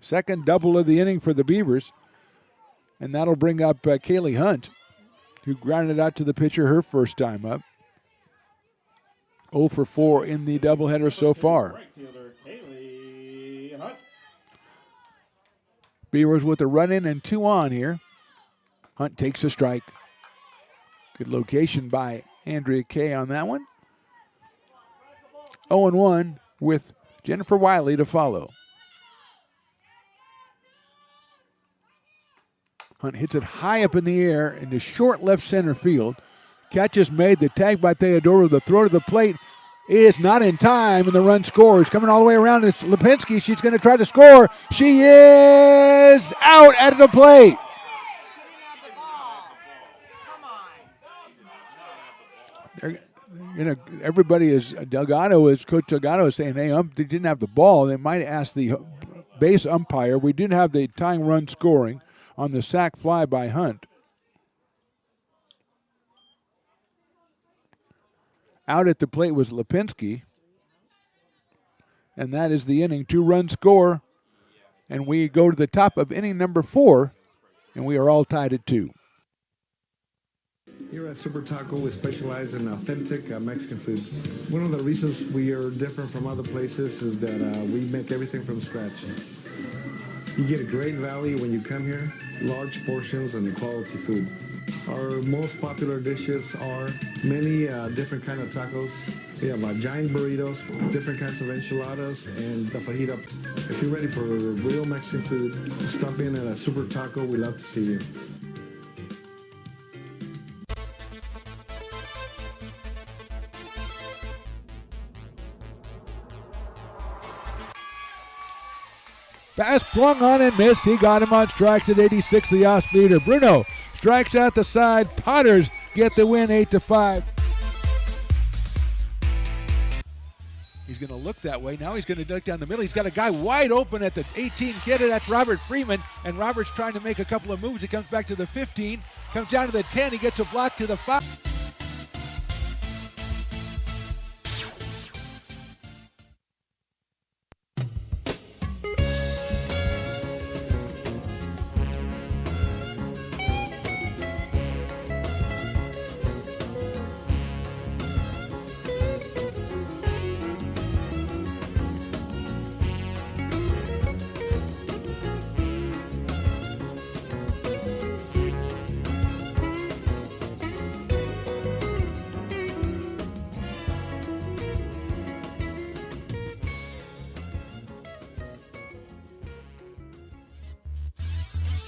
2nd double of the inning for the Beavers. And that'll bring up Kaylee Hunt, who grounded out to the pitcher her first time up. 0 for 4 in the doubleheader so far. Beavers with a run in and 2 on here. Hunt takes a strike. Good location by Andrea Kay on that one. 0-1 with Jennifer Wiley to follow. Hunt hits it high up in the air into short left center field. Catch is made. The tag by Theodoro. The throw to the plate is not in time, and the run scores. Coming all the way around, it's Lipinski. She's going to try to score. She is out at the plate. Everybody is, Coach Delgado is saying, hey, they didn't have the ball. They might ask the base umpire. We didn't have the tying run scoring on the sac fly by Hunt. Out at the plate was Lipinski. And that is the inning. 2-run score. And we go to the top of inning number 4. And we are all tied at 2. Here at Super Taco, we specialize in authentic Mexican food. One of the reasons we are different from other places is that we make everything from scratch. You get a great value when you come here, large portions and quality food. Our most popular dishes are many different kind of tacos. We have giant burritos, different kinds of enchiladas, and the fajita. If you're ready for real Mexican food, stop in at a Super Taco. We love to see you. Pass flung on and missed. He got him on strikes at 86, the off-speeder. Bruno strikes out the side. Potters get the win 8-5. He's going to look that way. Now he's going to duck down the middle. He's got a guy wide open at the 18 kid. That's Robert Freeman. And Robert's trying to make a couple of moves. He comes back to the 15. Comes down to the 10. He gets a block to the 5.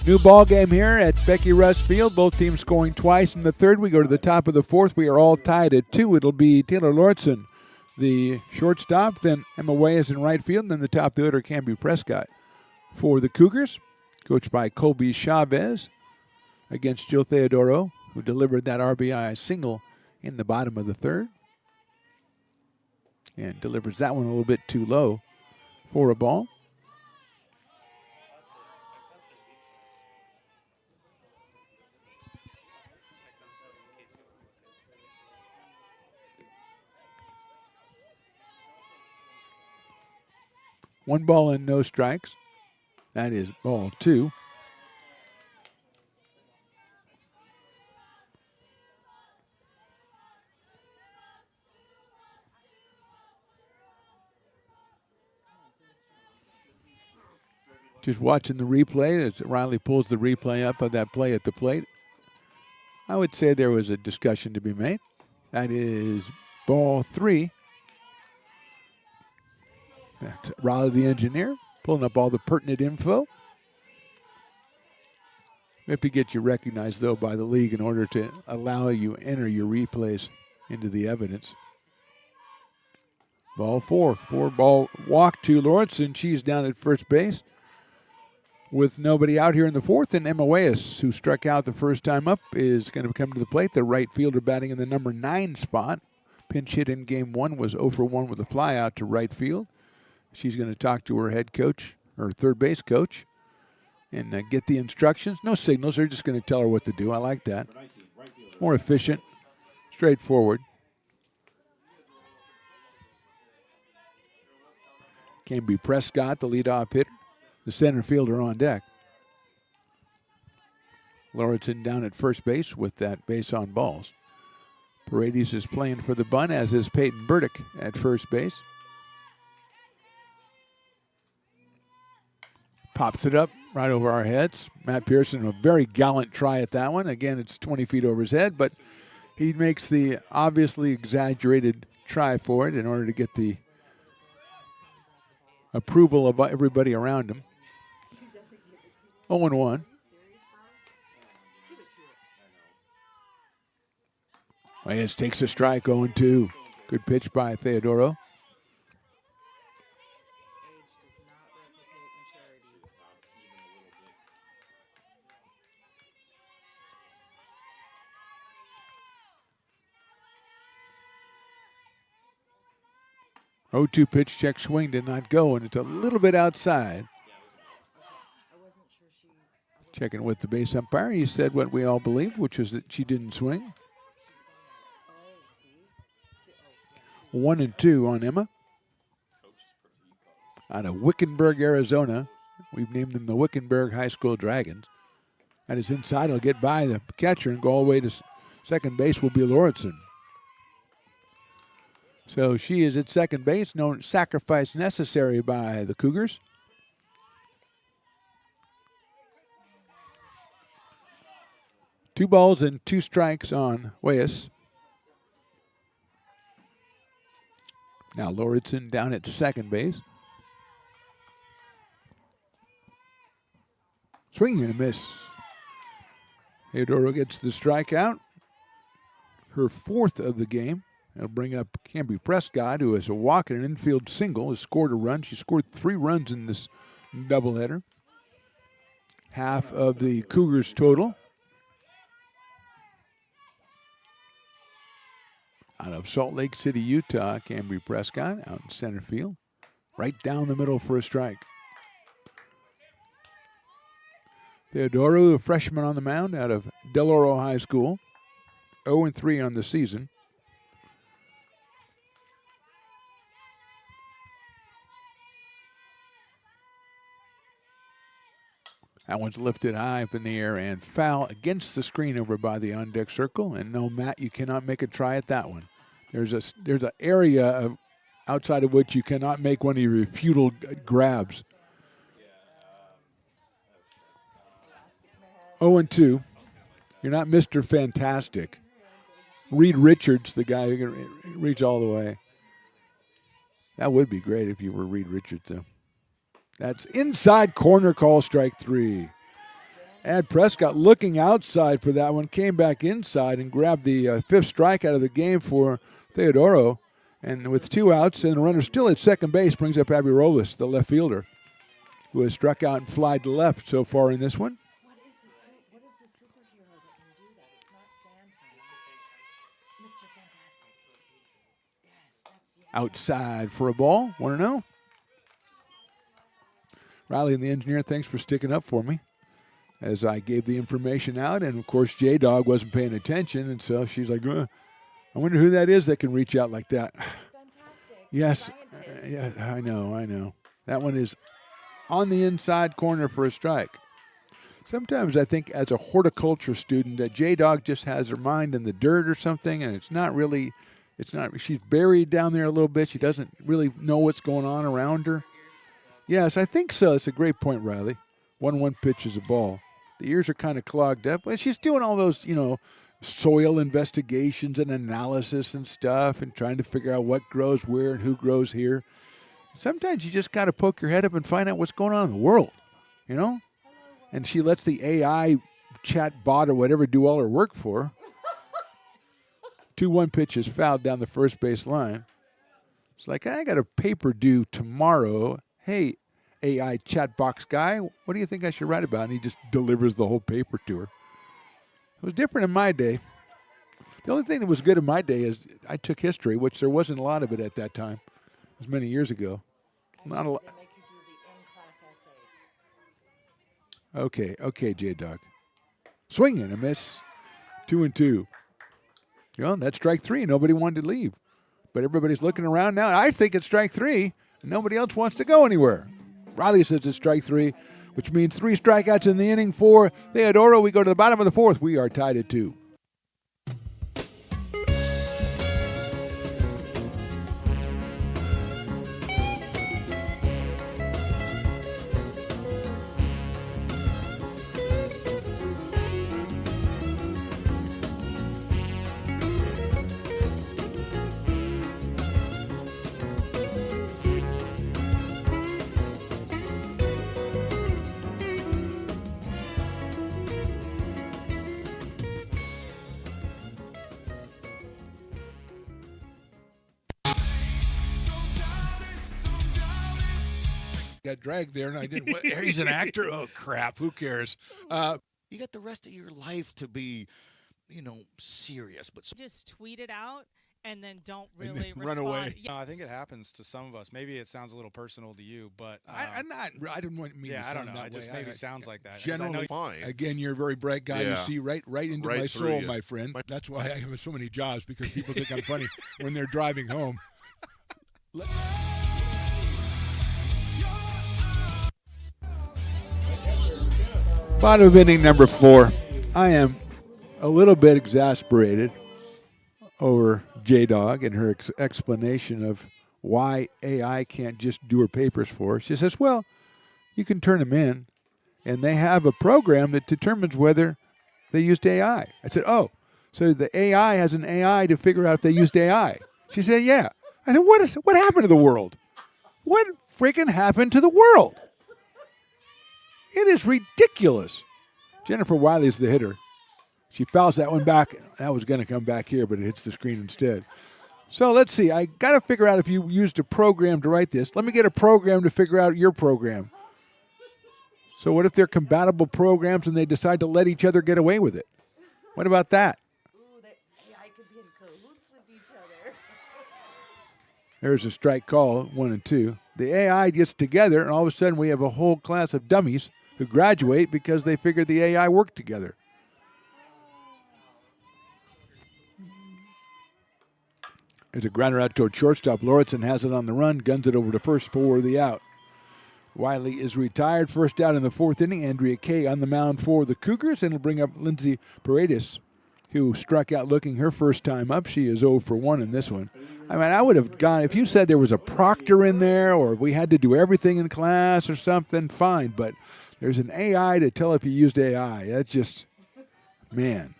New ball game here at Becky Russ Field. Both teams scoring twice in the third. We go to the top of the fourth. We are all tied at 2. It'll be Taylor Lawrenson, the shortstop, then Emma Wayes in right field, and then the top of the order, Camby Prescott. For the Cougars, coached by Colby Chavez, against Jill Theodoro, who delivered that RBI single in the bottom of the third. And delivers that one a little bit too low for a ball. One ball and no strikes. That is ball 2. Just watching the replay as Riley pulls the replay up of that play at the plate. I would say there was a discussion to be made. That is ball 3. That's Riley the engineer pulling up all the pertinent info. We have to get you recognized, though, by the league in order to allow you enter your replays into the evidence. Ball 4. 4-ball walk to Lawrenson. She's down at first base with nobody out here in the fourth. And Emma Wayes, who struck out the first time up, is going to come to the plate. The right fielder batting in the number 9 spot. Pinch hit in game 1 was 0 for 1 with a fly out to right field. She's going to talk to her head coach, or third base coach, and get the instructions. No signals. They're just going to tell her what to do. I like that. More efficient, straightforward. Camby Prescott, the leadoff hitter, the center fielder on deck. Lawrenson down at first base with that base on balls. Paredes is playing for the bunt, as is Peyton Burdick at first base. Pops it up right over our heads. Matt Pearson, a very gallant try at that one. Again, it's 20 feet over his head, but he makes the obviously exaggerated try for it in order to get the approval of everybody around him. 0-1. Reyes takes a strike, 0-2. Good pitch by Theodoro. Oh, 2 pitch check swing did not go, and it's a little bit outside. Checking with the base umpire, he said what we all believed, which was that she didn't swing. 1-2 on Emma. Out of Wickenburg, Arizona. We've named them the Wickenburg High School Dragons. And his inside will get by the catcher and go all the way to second base will be Lawrenson. So she is at second base. No sacrifice necessary by the Cougars. Two balls and 2 strikes on Weyes. Now Lawrenson down at second base. Swing and a miss. Theodoro gets the strikeout. Her 4th of the game. That'll bring up Camby Prescott, who has a walk and an infield single, has scored a run. She scored 3 runs in this doubleheader. Half of the Cougars total. Out of Salt Lake City, Utah, Camby Prescott out in center field. Right down the middle for a strike. Theodoro, a freshman on the mound out of Del Oro High School. 0-3 on the season. That one's lifted high up in the air and foul against the screen over by the on-deck circle. And no, Matt, you cannot make a try at that one. There's an area of outside of which you cannot make one of your futile grabs. 0-2. You're not Mr. Fantastic. Reed Richards, the guy who can reach all the way. That would be great if you were Reed Richards, though. That's inside corner, call strike 3. Ad Prescott looking outside for that one, came back inside and grabbed the fifth strike out of the game for Theodoro. And with 2 outs and the runner still at second base, brings up Abby Robles, the left fielder, who has struck out and flied to left so far in this one. What is the superhero that can do that? It's not Sandman. Mr. Fantastic. Yes, that's Outside for a ball. Want to know? Riley and the engineer, thanks for sticking up for me as I gave the information out. And, of course, J-Dog wasn't paying attention, and so she's like, I wonder who that is that can reach out like that. Fantastic. Yes. Yeah, I know. That one is on the inside corner for a strike. Sometimes I think as a horticulture student that J-Dog just has her mind in the dirt or something, and she's buried down there a little bit. She doesn't really know what's going on around her. Yes, I think so. It's a great point, Riley. 1-1 pitch is a ball. The ears are kind of clogged up, but she's doing all those, soil investigations and analysis and stuff and trying to figure out what grows where and who grows here. Sometimes you just got to poke your head up and find out what's going on in the world, And she lets the AI chat bot or whatever do all her work for her. 2-1 pitch is fouled down the first base line. It's like, I got a paper due tomorrow. Hey, AI chat box guy, what do you think I should write about? And he just delivers the whole paper to her. It was different in my day. The only thing that was good in my day is I took history, which there wasn't a lot of it at that time. It was many years ago. Not a lot. They make you do the in-class essays. Okay, J-Dog. Swing and a miss. 2-2. That's strike 3. Nobody wanted to leave. But everybody's looking around now. I think it's strike 3, and nobody else wants to go anywhere. Riley says it's strike 3, which means 3 strikeouts in the inning for Theodoro. We go to the bottom of the 4th. We are tied at 2. Got dragged there, and I didn't. He's an actor? Oh, crap. Who cares? You got the rest of your life to be, serious. But just tweet it out and then don't And really then run respond. away. Yeah. I think it happens to some of us. Maybe it sounds a little personal to you, but I didn't want me to I sound don't know. that It just way. maybe sounds like that. 'Cause Generally, fine. Again, you're a very bright guy. You Yeah. see right into Right my through soul, you. my friend. That's why I have so many jobs, because people think I'm funny when they're driving home. Bottom of inning number 4. I am a little bit exasperated over J-Dog and her explanation of why AI can't just do her papers for her. She says, well, you can turn them in, and they have a program that determines whether they used AI. I said, oh, so the AI has an AI to figure out if they used AI. She said, yeah. I said, what happened to the world? What freaking happened to the world? It is ridiculous. Jennifer Wiley's the hitter. She fouls that one back. That was going to come back here, but it hits the screen instead. So let's see. I got to figure out if you used a program to write this. Let me get a program to figure out your program. So what if they're compatible programs and they decide to let each other get away with it? What about that? Ooh, that AI could be in cahoots with each other. There's a strike call, 1-2. The AI gets together, and all of a sudden we have a whole class of dummies who graduate because they figured the AI worked together. There's a grounder out toward shortstop. Lauritsen has it on the run, guns it over to first for the out. Wiley is retired. First out in the 4th inning. Andrea Kay on the mound for the Cougars, and it'll bring up Lindsay Paredes, who struck out looking her first time up. She is 0 for 1 in this one. I mean, I would have gone, if you said there was a proctor in there or we had to do everything in class or something, fine. But there's an AI to tell if you used AI. That's just, man.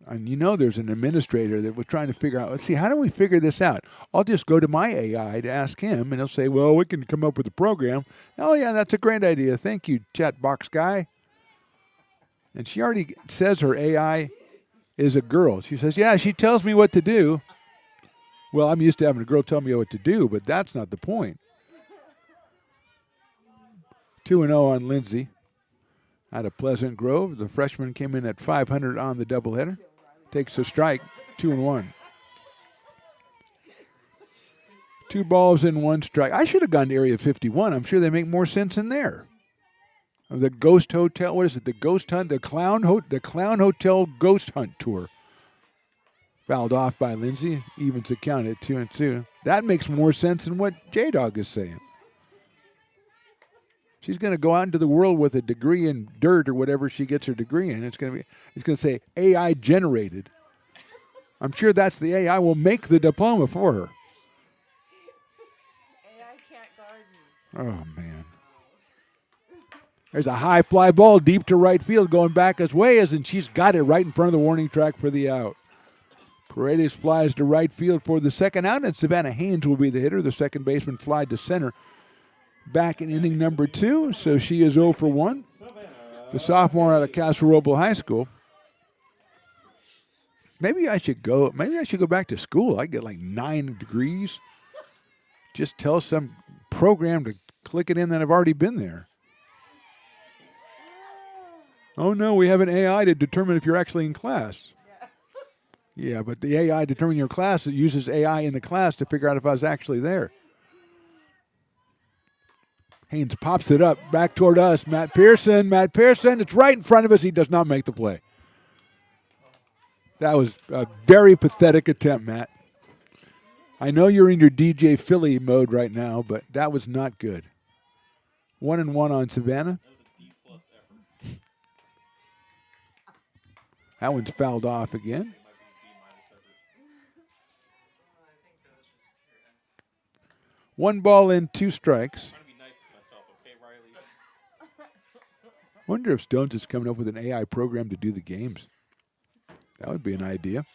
And there's an administrator that was trying to figure out, let's see, how do we figure this out? I'll just go to my AI to ask him, and he'll say, well, we can come up with a program. Oh, yeah, that's a great idea. Thank you, chat box guy. And she already says her AI is a girl. She says, yeah, she tells me what to do. Well, I'm used to having a girl tell me what to do, but that's not the point. 2-0 on Lindsay out of Pleasant Grove. The freshman came in at 500 on the doubleheader. Takes a strike, 2-1. 2 balls and 1 strike. I should have gone to Area 51. I'm sure they make more sense in there. The Ghost Hotel, what is it? The Ghost Hunt, the Clown Hotel Ghost Hunt Tour. Fouled off by Lindsay, evens the count at 2-2. That makes more sense than what J-Dog is saying. She's going to go out into the world with a degree in dirt or whatever she gets her degree in. It's going to say AI generated. I'm sure that's the AI will make the diploma for her. AI can't garden. Oh, man. There's a high fly ball deep to right field going back as way as, and she's got it right in front of the warning track for the out. Paredes flies to right field for the second out, and Savannah Haynes will be the hitter. The second baseman flied to center back in inning number 2, so she is 0 for 1. The sophomore out of Castle Roble High School. Maybe I should go back to school. I get like 9 degrees. Just tell some program to click it in that I've already been there. Oh no, we have an AI to determine if you're actually in class. Yeah, but the AI determining your class, it uses AI in the class to figure out if I was actually there. Haynes pops it up back toward us. Matt Pearson, it's right in front of us. He does not make the play. That was a very pathetic attempt, Matt. I know you're in your DJ Philly mode right now, but that was not good. 1-1 on Savannah. That one's fouled off again. One ball and 2 strikes. Wonder if Stones is coming up with an AI program to do the games. That would be an idea.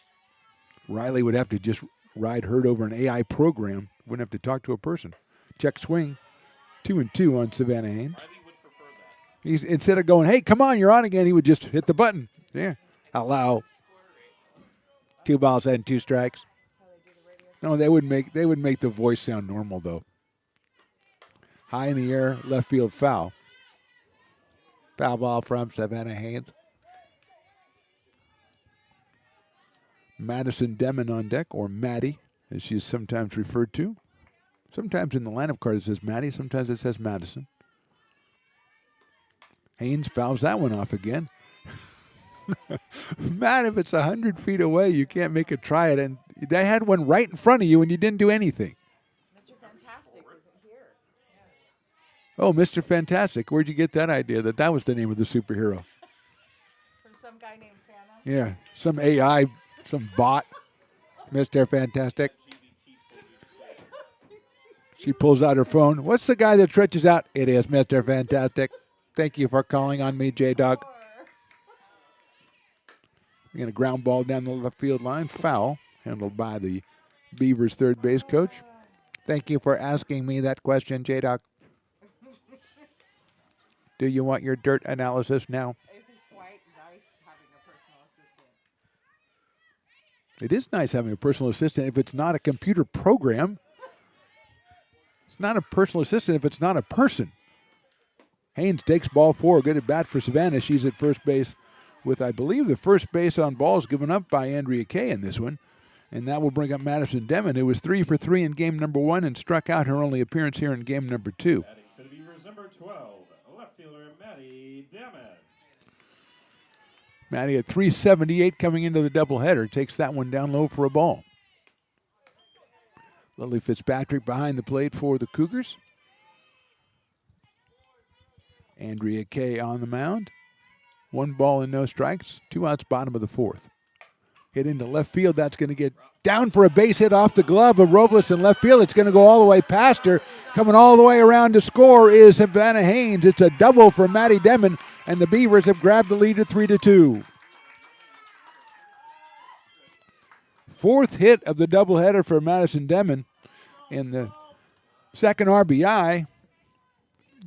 Riley would have to just ride herd over an AI program. Wouldn't have to talk to a person. Check swing. 2-2 on Savannah Haynes. He's instead of going, hey, come on, you're on again, he would just hit the button. Yeah. Allow. 2 balls and 2 strikes. No, they would make the voice sound normal though. High in the air, left field foul. Foul ball from Savannah Haynes. Madison Demon on deck, or Maddie, as she is sometimes referred to. Sometimes in the lineup card it says Maddie, sometimes it says Madison. Haynes fouls that one off again. Matt, if it's 100 feet away, you can't make a try it. And they had one right in front of you and you didn't do anything. Mr. Fantastic wasn't here. Oh, Mr. Fantastic. Where'd you get that idea that was the name of the superhero? From some guy named Fana? Yeah, some AI, some bot. Mr. Fantastic. She pulls out her phone. What's the guy that stretches out? It is Mr. Fantastic. Thank you for calling on me, J-Dog. We're going to ground ball down the left field line. Foul, handled by the Beavers' third base coach. Thank you for asking me that question, J-Dog. Do you want your dirt analysis now? It's quite nice having a personal assistant. It is nice having a personal assistant if it's not a computer program. It's not a personal assistant if it's not a person. Haynes takes ball 4. Good at bat for Savannah. She's at first base with, I believe, the first base on balls given up by Andrea Kay in this one. And that will bring up Madison Demon, who was 3 for 3 in game number 1 and struck out her only appearance here in game number 2. Batting for the Beavers, number 12, left fielder Maddie Demon. Maddie at 378 coming into the doubleheader. Takes that one down low for a ball. Lily Fitzpatrick behind the plate for the Cougars. Andrea Kay on the mound. 1 ball and no strikes. 2 outs, bottom of the 4th. Hit into left field. That's going to get down for a base hit off the glove of Robles in left field. It's going to go all the way past her. Coming all the way around to score is Savannah Haynes. It's a double for Maddie Demon, and the Beavers have grabbed the lead at 3-2. fourth hit of the doubleheader for Madison Demon. And the second RBI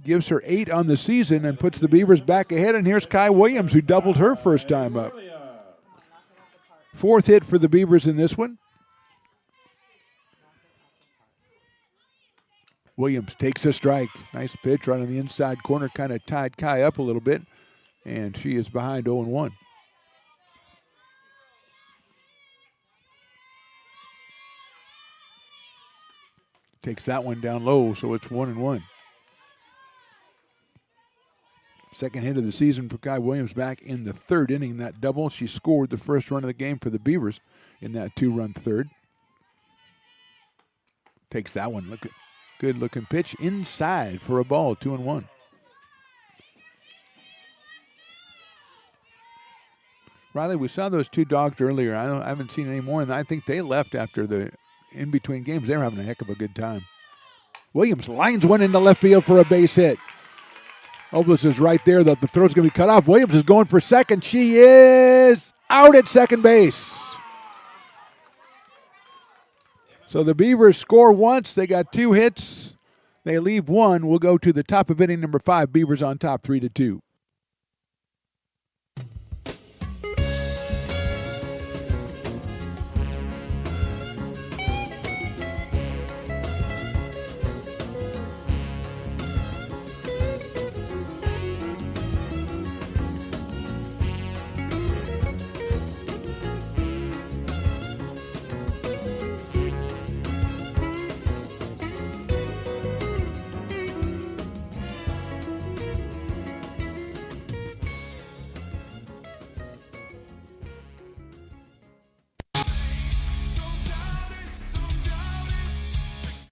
gives her 8 on the season and puts the Beavers back ahead. And here's Kai Williams, who doubled her first time up. Fourth hit for the Beavers in this one. Williams takes a strike. Nice pitch right on the inside corner, kind of tied Kai up a little bit. And she is behind 0-1. Takes that one down low, so it's 1-1. Second hit of the season for Kai Williams back in the third inning. That double, she scored the first run of the game for the Beavers in that 2-run third. Takes that one. Look at good looking pitch inside for a ball. 2-1. Riley, we saw those two dogs earlier. I haven't seen any more, and I think they left after the in between games. They were having a heck of a good time. Williams lines one into left field for a base hit. Oblis is right there. The throw's going to be cut off. Williams is going for second. She is out at second base. So the Beavers score once. They got 2 hits. They leave 1. We'll go to the top of inning number 5. Beavers on top 3-2.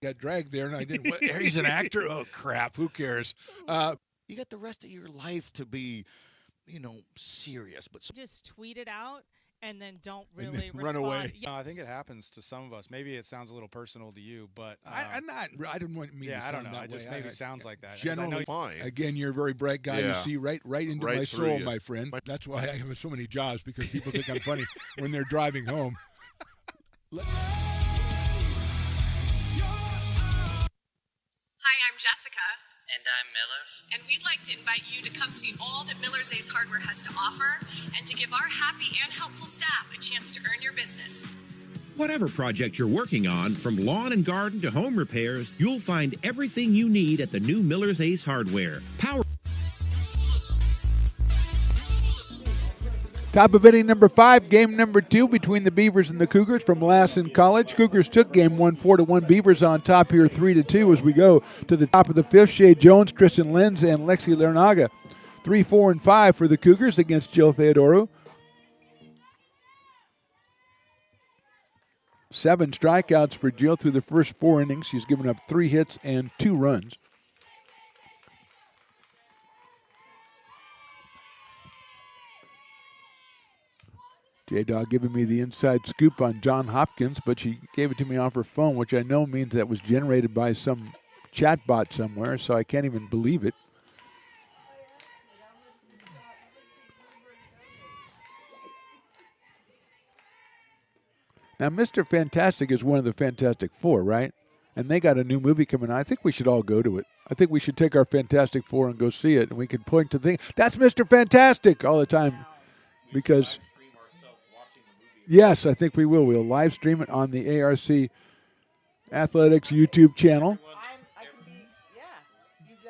Got dragged there, and I didn't. He's an actor. Oh crap! Who cares? You got the rest of your life to be, serious. But just tweet it out and then don't really run away. Yeah. I think it happens to some of us. Maybe it sounds a little personal to you, but I didn't want me. Yeah, to I don't sound know. that It just way. maybe sounds like that. Generally, fine. Again, you're a very bright guy. You Yeah. see right into Right my through soul, you. my friend. That's why I have so many jobs, because people think I'm funny when they're driving home. Hi, I'm Jessica. And I'm Miller. And we'd like to invite you to come see all that Miller's Ace Hardware has to offer and to give our happy and helpful staff a chance to earn your business. Whatever project you're working on, from lawn and garden to home repairs, you'll find everything you need at the new Miller's Ace Hardware. Top of inning number 5, game number 2 between the Beavers and the Cougars from Lassen College. Cougars took game 1 4-1. Beavers on top here 3-2 as we go to the top of the 5th. Shay Jones, Tristan Lenz, and Lexi Lernaga. 3, 4, and 5 for the Cougars against Jill Theodoro. 7 strikeouts for Jill through the first 4 innings. She's given up 3 hits and 2 runs. J-Dog giving me the inside scoop on John Hopkins, but she gave it to me off her phone, which I know means that was generated by some chatbot somewhere, so I can't even believe it. Now, Mr. Fantastic is one of the Fantastic Four, right? And they got a new movie coming out. I think we should all go to it. I think we should take our Fantastic Four and go see it, and we can point to things. That's Mr. Fantastic all the time. Because, yes, I think we will. We'll live stream it on the ARC Athletics YouTube channel.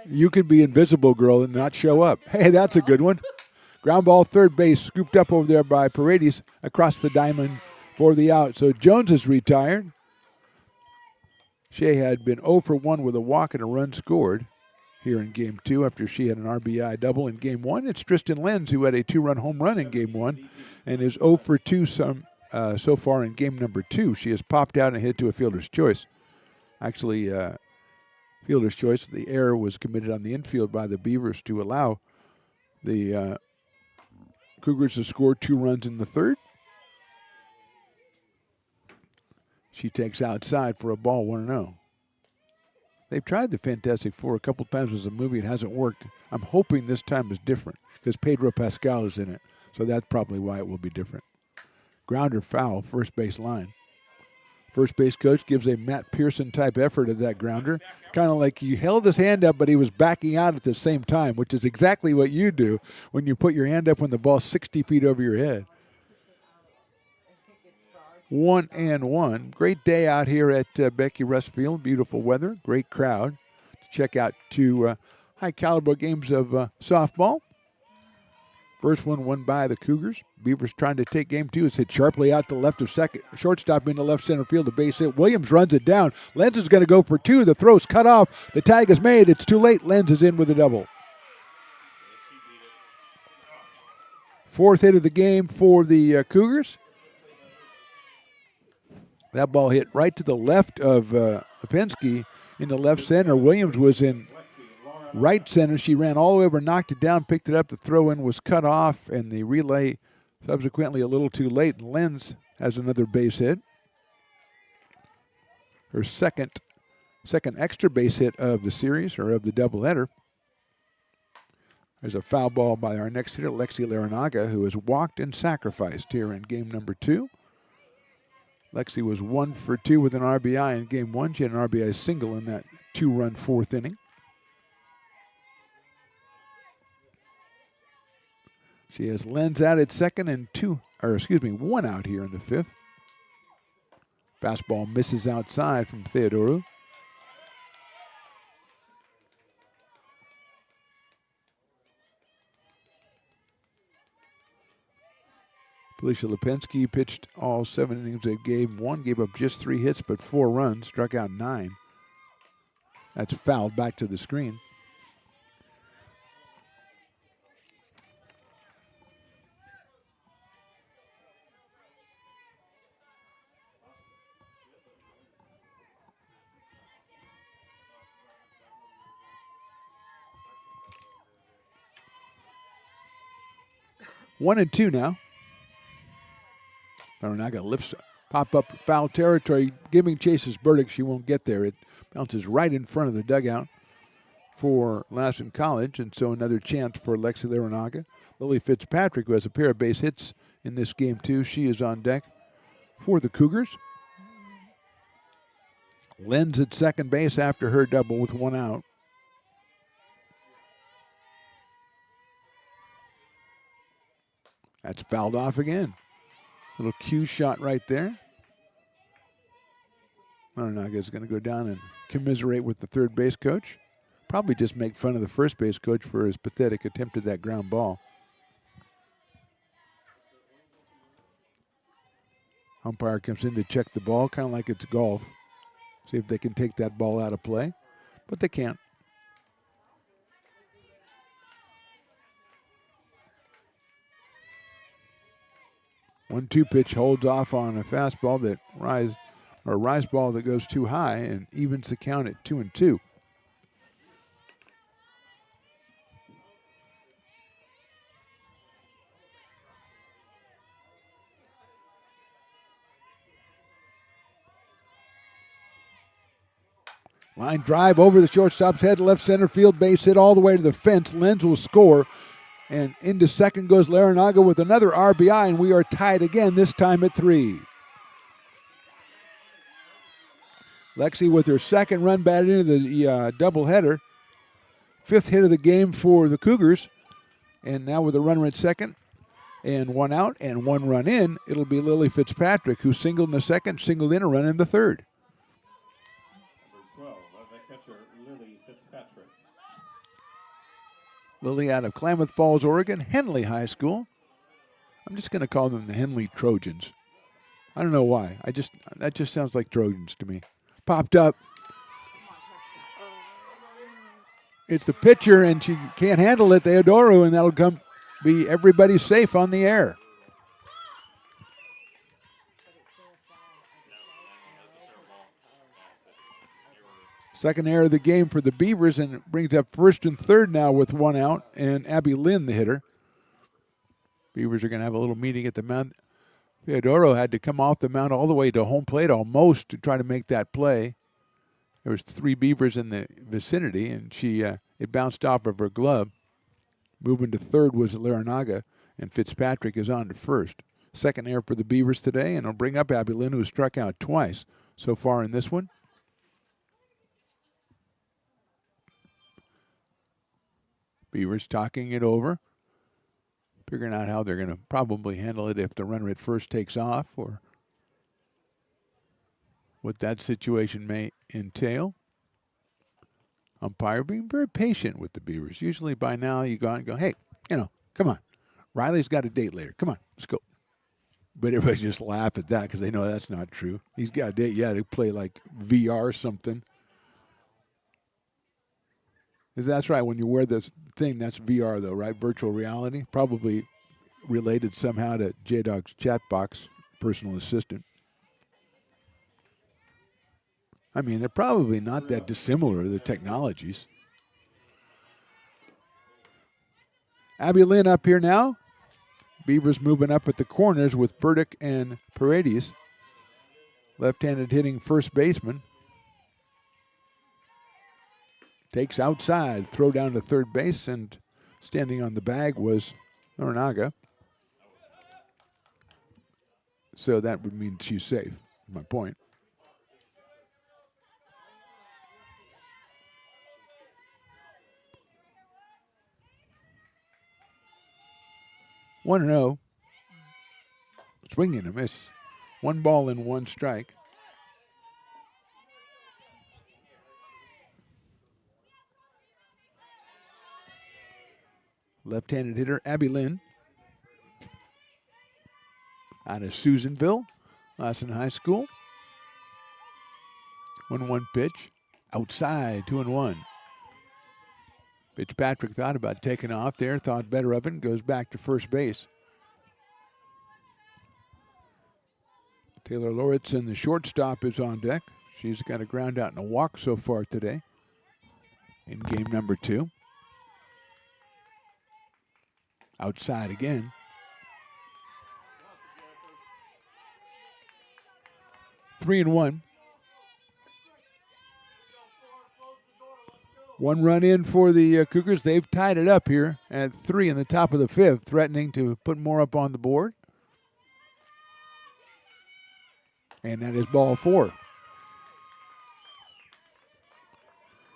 You could be Invisible Girl and not show up. Hey, that's a good one. Ground ball, third base, scooped up over there by Paredes across the diamond for the out. So Jones is retired. Shea had been 0 for 1 with a walk and a run scored here in Game 2 after she had an RBI double in Game 1. It's Tristan Lenz who had a 2-run home run in Game 1 and is 0 for 2 so far in Game number 2. She has popped out and hit to a fielder's choice. Actually, fielder's choice, the error was committed on the infield by the Beavers to allow the Cougars to score 2 runs in the third. She takes outside for a ball, 1-0. They've tried the Fantastic Four a couple times as a movie. It hasn't worked. I'm hoping this time is different because Pedro Pascal is in it. So that's probably why it will be different. Grounder foul, first base line. First base coach gives a Matt Pearson type effort at that grounder. Kind of like he held his hand up, but he was backing out at the same time, which is exactly what you do when you put your hand up when the ball's 60 feet over your head. 1-1. Great day out here at Becky Russ Field. Beautiful weather, great crowd. Check out two high caliber games of softball. First one won by the Cougars. Beavers trying to take game two. It's hit sharply out to left of second. Shortstop into left center field. A base hit. Williams runs it down. Lenz is going to go for two. The throw's cut off. The tag is made. It's too late. Lenz is in with a double. Fourth hit of the game for the Cougars. That ball hit right to the left of Lipinski into left center. Williams was in right center. She ran all the way over, knocked it down, picked it up. The throw-in was cut off, and the relay subsequently a little too late. And Lenz has another base hit. Her second extra base hit of the series, or of the doubleheader. There's a foul ball by our next hitter, Lexi Larinaga, who has walked and sacrificed here in game number 2. Lexi was 1 for 2 with an RBI in game 1. She had an RBI single in that 2-run fourth inning. She has Lenz out at second and 1 out here in the 5th. Fastball misses outside from Theodorou. Felicia Lipinski pitched all 7 innings of game 1, gave up just 3 hits but 4 runs, struck out 9. That's fouled back to the screen. One and two now. Larinaga lifts pop up foul territory, giving Chase's verdict. She won't get there. It bounces right in front of the dugout for Lassen College, and so another chance for Lexi Larinaga. Lily Fitzpatrick, who has a pair of base hits in this game too, she is on deck for the Cougars. Lenz at second base after her double with 1 out. That's fouled off again. Little cue shot right there. Larinaga is going to go down and commiserate with the third base coach. Probably just make fun of the first base coach for his pathetic attempt at that ground ball. Umpire comes in to check the ball, kind of like it's golf. See if they can take that ball out of play, but they can't. 1-2 pitch holds off on a fastball that rise ball that goes too high and evens the count at 2-2. Line drive over the shortstop's head, left center field, base hit all the way to the fence. Lenz will score. And into second goes Larinaga with another RBI, and we are tied again, this time at 3. Lexi with her second run batted into the doubleheader. 5th hit of the game for the Cougars. And now with a runner at second and 1 out and 1 run in, it'll be Lily Fitzpatrick, who singled in the second, singled in a run in the third. Number 12, the catcher, Lily Fitzpatrick. Lily out of Klamath Falls, Oregon, Henley High School. I'm just going to call them the Henley Trojans. I don't know why. That just sounds like Trojans to me. Popped up. It's the pitcher, and she can't handle it, Theodorou, and that'll be everybody safe on the air. Second error of the game for the Beavers, and it brings up first and third now with 1 out, and Abby Lynn, the hitter. Beavers are going to have a little meeting at the mound. Theodorou had to come off the mound all the way to home plate almost to try to make that play. There was 3 Beavers in the vicinity, and it bounced off of her glove. Moving to third was Larinaga, and Fitzpatrick is on to first. Second error for the Beavers today, and it'll bring up Abby Lynn, who struck out twice. so far in this one. Beavers talking it over, figuring out how they're going to probably handle it if the runner at first takes off or what that situation may entail. Umpire being very patient with the Beavers. Usually by now you go out and go, hey, come on. Riley's got a date later. Come on, let's go. But everybody just laugh at that because they know that's not true. He's got a date, to play like VR something. That's right, when you wear the thing, that's VR though, right? Virtual reality. Probably related somehow to J-Dog's chat box, personal assistant. I mean, they're probably not that dissimilar, the technologies. Abby Lynn up here now. Beavers moving up at the corners with Burdick and Paredes. Left-handed hitting first baseman. Takes outside, throw down to third base, and standing on the bag was Noranaga. So that would mean she's safe, my point. One 1-0. Swing and a miss. 1 ball and 1 strike. Left-handed hitter Abby Lynn out of Susanville, Lassen High School. 1-1 pitch. Outside, 2-1. Fitzpatrick thought about taking off there, thought better of it, and goes back to first base. Taylor Lauritsen, the shortstop, is on deck. She's got a ground out and a walk so far today in game number 2. Outside again. Three and one. 1 run in for the Cougars. They've tied it up here at 3 in the top of the 5th, threatening to put more up on the board. And that is ball 4.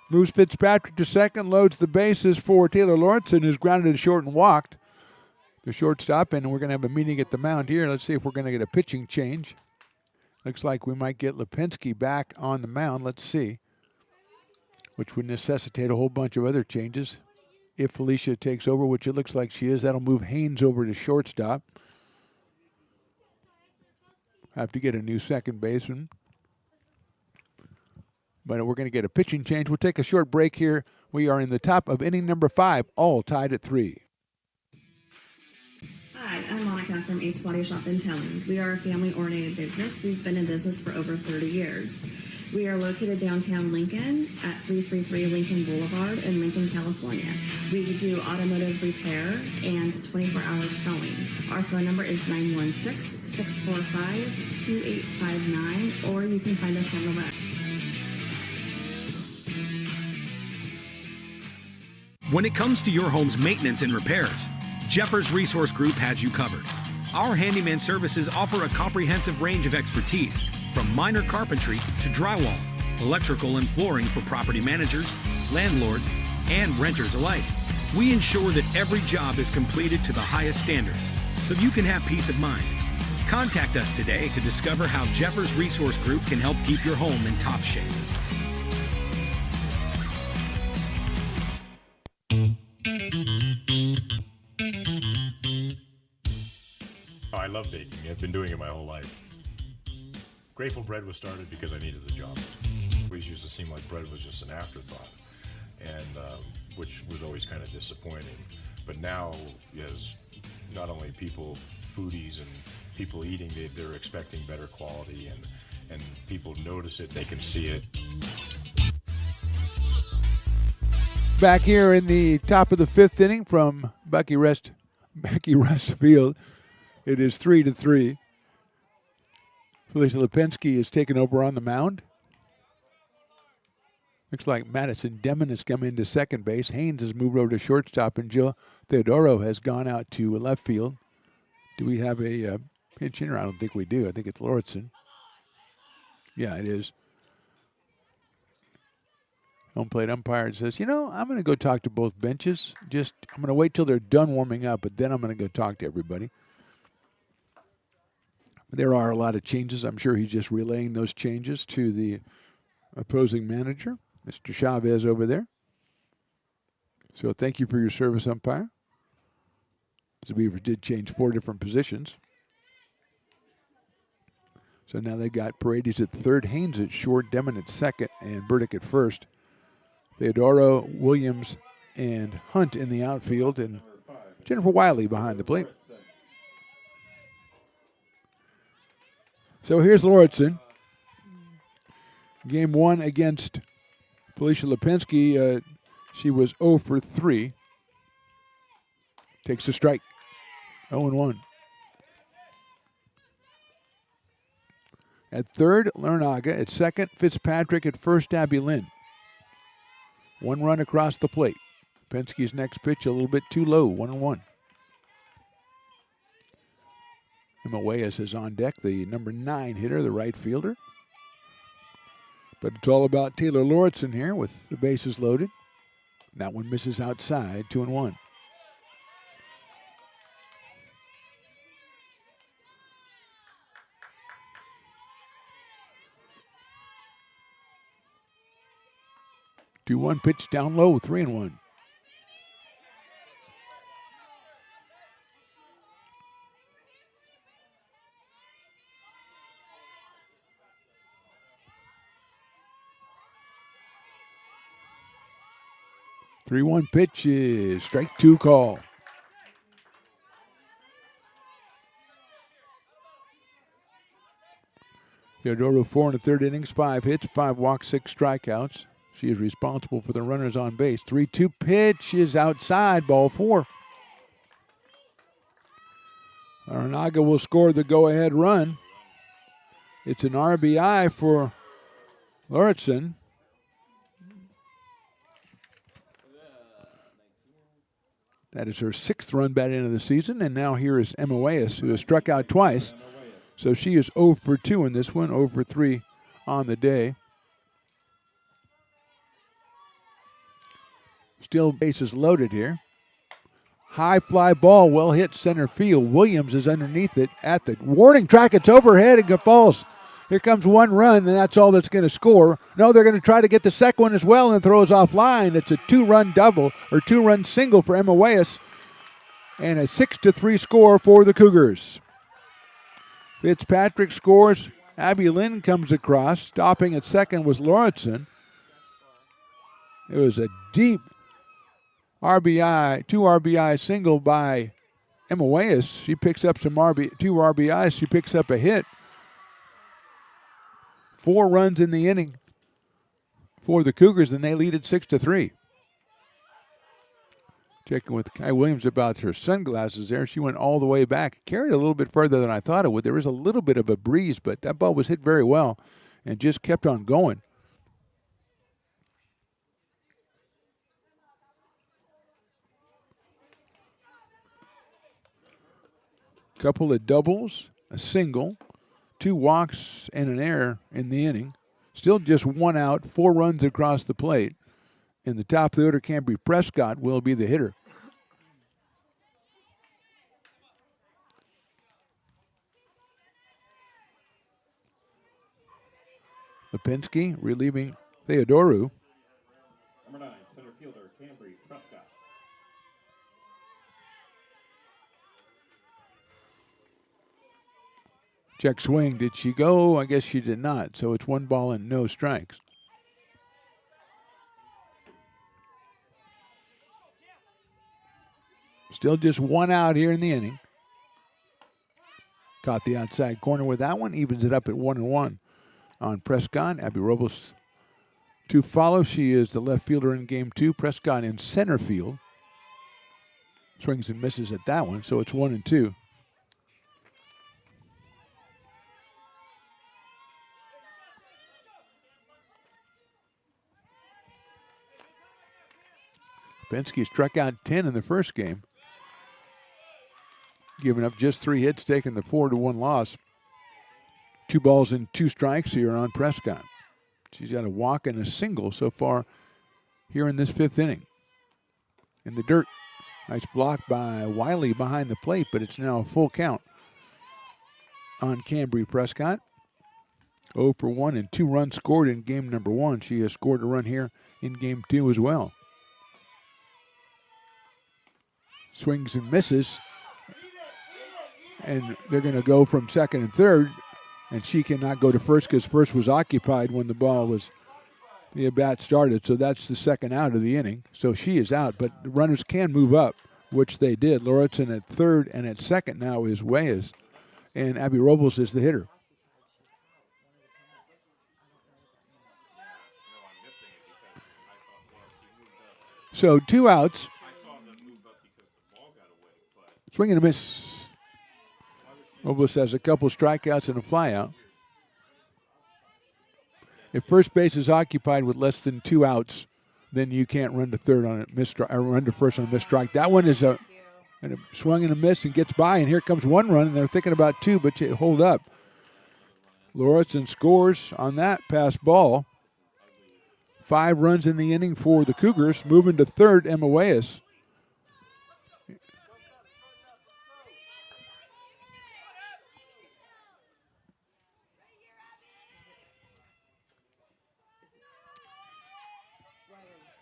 Moves Fitzpatrick to second, loads the bases for Taylor Lawrenson, who's grounded to short and walked. The shortstop, and we're going to have a meeting at the mound here. Let's see if we're going to get a pitching change. Looks like we might get Lipinski back on the mound. Let's see. Which would necessitate a whole bunch of other changes. If Felicia takes over, which it looks like she is, that'll move Haynes over to shortstop. Have to get a new second baseman. But we're going to get a pitching change. We'll take a short break here. We are in the top of inning number 5, all tied at 3. Hi, I'm Monica from Ace Body Shop in Towing. We are a family-oriented business. We've been in business for over 30 years. We are located downtown Lincoln at 333 Lincoln Boulevard in Lincoln, California. We do automotive repair and 24-hour towing. Our phone number is 916-645-2859, or you can find us on the web. When it comes to your home's maintenance and repairs, Jeffers Resource Group has you covered. Our handyman services offer a comprehensive range of expertise, from minor carpentry to drywall, electrical and flooring for property managers, landlords, and renters alike. We ensure that every job is completed to the highest standards, so you can have peace of mind. Contact us today to discover how Jeffers Resource Group can help keep your home in top shape. I love baking. I've been doing it my whole life. Grateful Bread was started because I needed the job. It always used to seem like bread was just an afterthought, and which was always kind of disappointing. But now, as not only people, foodies and people eating, they're expecting better quality, and people notice it, they can see it. Back here in the top of the 5th inning from Becky Rest Field, it is 3-3. Felicia Lipinski is taken over on the mound. Looks like Madison Demon has come into second base. Haynes has moved over to shortstop, and Jill Theodoro has gone out to left field. Do we have a pinch hitter? I don't think we do. I think it's Lauritsen. Yeah, it is. Home plate umpire says, I'm going to go talk to both benches. I'm going to wait till they're done warming up, but then I'm going to go talk to everybody. There are a lot of changes. I'm sure he's just relaying those changes to the opposing manager, Mr. Chavez over there. So thank you for your service, umpire. The Beavers did change 4 different positions. So now they got Paredes at third, Haynes at short, Demon at second, and Burdick at first. Theodoro, Williams, and Hunt in the outfield, and Jennifer Wiley behind the plate. So here's Lauritsen. Game 1 against Felicia Lipinski. She was 0 for 3. Takes a strike. 0-1. At third, Larnaga. At second, Fitzpatrick. At first, Abby Lynn. 1 run across the plate. Lipinski's next pitch a little bit too low. 1-1. Emma Weyes is on deck, the number 9 hitter, the right fielder. But it's all about Taylor Lauritsen here with the bases loaded. That one misses outside, 2-1. Two-one pitch down low, 3-1. Three-one pitch is strike 2 call. Theodoro 4 in the third innings, 5 hits, 5 walks, 6 strikeouts. She is responsible for the runners on base. 3-2 pitch is outside, ball 4. Aranaga will score the go-ahead run. It's an RBI for Lauritsen. That is her 6th run batted into the season, and now here is Emma Weyes, who has struck out twice. So she is 0 for 2 in this one, 0 for 3 on the day. Still bases loaded here. High fly ball, well hit center field. Williams is underneath it at the warning track. It's overhead and it falls. Here comes 1 run, and that's all that's going to score. No, they're going to try to get the second one as well and throws offline. It's a 2-run double or 2-run single for Emma Weyes and a 6-3 score for the Cougars. Fitzpatrick scores. Abby Lynn comes across. Stopping at second was Lauritsen. It was a deep RBI, 2 RBI single by Emma Weyes. She picks up 2 RBIs. She picks up a hit. 4 runs in the inning for the Cougars, and they lead at 6-3. Checking with Kai Williams about her sunglasses there. She went all the way back. Carried a little bit further than I thought it would. There was a little bit of a breeze, but that ball was hit very well and just kept on going. Couple of doubles, a single, 2 walks, and an error in the inning. Still just 1 out, 4 runs across the plate. In the top of the order, Cambry Prescott will be the hitter. Lipinski relieving Theodoro. Number 9, center fielder, Cambry Prescott. Check swing. Did she go? I guess she did not. So it's 1 ball and no strikes. Still just 1 out here in the inning. Caught the outside corner with that one. Evens it up at 1-1 on Prescott. Abby Robles to follow. She is the left fielder in game 2. Prescott in center field. Swings and misses at that one. So it's 1-2. Lipinski struck out 10 in the first game. Giving up just 3 hits, taking the 4-1 loss. 2 balls and 2 strikes here on Prescott. She's got a walk and a single so far here in this 5th inning. In the dirt. Nice block by Wiley behind the plate, but it's now a full count on Cambry Prescott. 0 for 1 and 2 runs scored in game number 1. She has scored a run here in game 2 as well. Swings and misses. And they're going to go from second and third. And she cannot go to first because first was occupied when the at-bat started. So that's the second out of the inning. So she is out, but the runners can move up, which they did. Lauritsen at third, and at second now is Weyes. And Abby Robles is the hitter. So 2 outs. Swing and a miss. Robles has a couple strikeouts and a flyout. If first base is occupied with less than 2 outs, then you can't run to third on a missed or run to first on a missed strike. That one is a swung and a miss and gets by, and here comes 1 run, and they're thinking about 2, but you hold up. Lauritsen scores on that pass ball. 5 runs in the inning for the Cougars. Moving to third, Emma Weyes.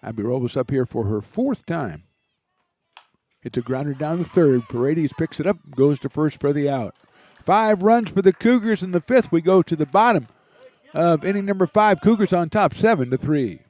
Abby Robles up here for her 4th time. It's a grounder down the third. Paredes picks it up, goes to first for the out. 5 runs for the Cougars in the 5th. We go to the bottom of inning number 5. Cougars on top, 7-3.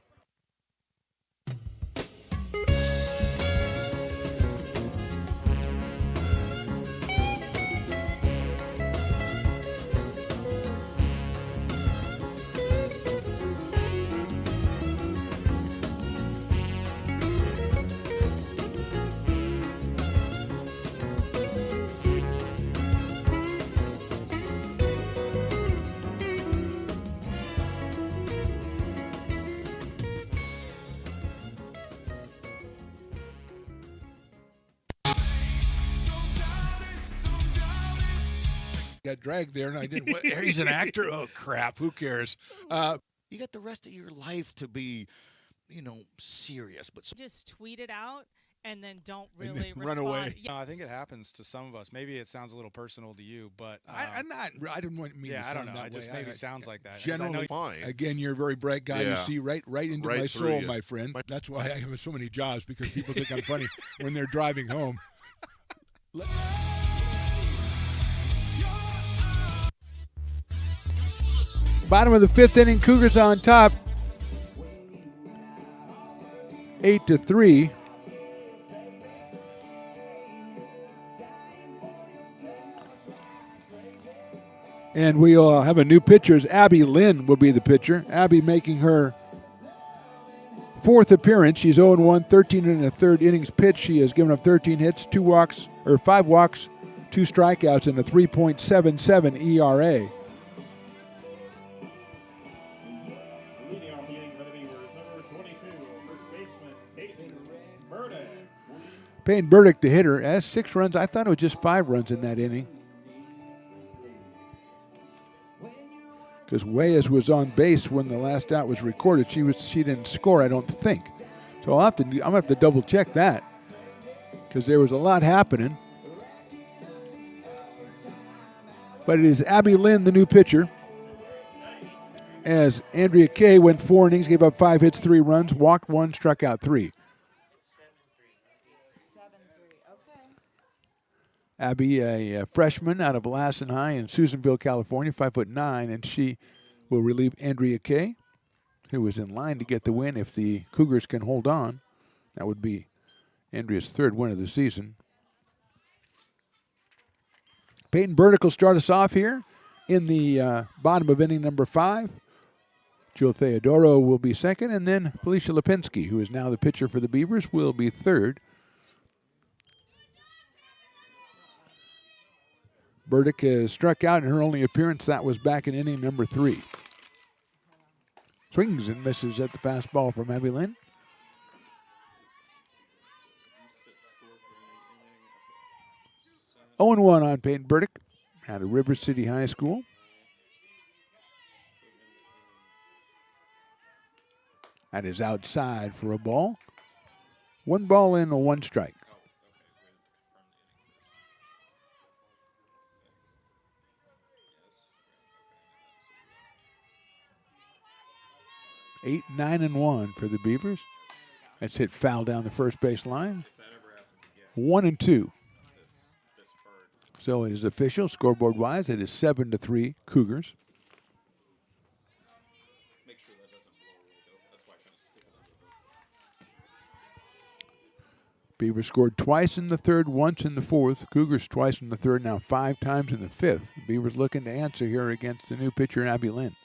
Got dragged there, and I didn't. He's an actor. Oh crap! Who cares? You got the rest of your life to be, serious. But just tweet it out and then don't really run respond. away. No, I think it happens to some of us. Maybe it sounds a little personal to you, but I'm not. I didn't want me. Yeah, to I don't sound know. that It just way. maybe sounds like that. Generally, fine. Again, you're a very bright guy. You Yeah. see right into Right my through soul, you. my friend. That's why I have so many jobs, because people think I'm funny when they're driving home. Bottom of the 5th inning, Cougars on top, 8-3. And we'll have a new pitcher. Abby Lynn will be the pitcher. Abby making her 4th appearance. She's 0-1, 13 1/3 innings pitched. She has given up 13 hits, 5 walks, 2 strikeouts, and a 3.77 ERA. leading off the inning for the Beavers, number 22, first baseman Peyton Burdick. Payne Burdick, the hitter, has 6 runs. I thought it was just 5 runs in that inning, because Weyes was on base when the last out was recorded. She didn't score, I don't think. So I'm gonna have to double check that, because there was a lot happening. But it is Abby Lynn, the new pitcher, as Andrea Kay went 4 innings, gave up 5 hits, 3 runs, walked 1, struck out 3. Abby, a freshman out of Lassen High in Susanville, California, 5'9", and she will relieve Andrea Kay, who is in line to get the win if the Cougars can hold on. That would be Andrea's 3rd win of the season. Peyton Burdick will start us off here in the bottom of inning number 5. Jill Theodoro will be second, and then Felicia Lipinski, who is now the pitcher for the Beavers, will be third. Burdick has struck out in her only appearance. That was back in inning number 3. Swings and misses at the fastball from Abby Lynn. Oh, 0-1 on Peyton Burdick out of River City High School. That is outside for a ball. 1 ball and a 1 strike. Eight, 9, and 1 for the Beavers. That's hit foul down the first base line. 1 and 2. So it is official, scoreboard wise. It is 7-3 Cougars. Beavers scored twice in the third, once in the fourth. Cougars twice in the third, now 5 times in the fifth. The Beavers looking to answer here against the new pitcher, Abby Lynn.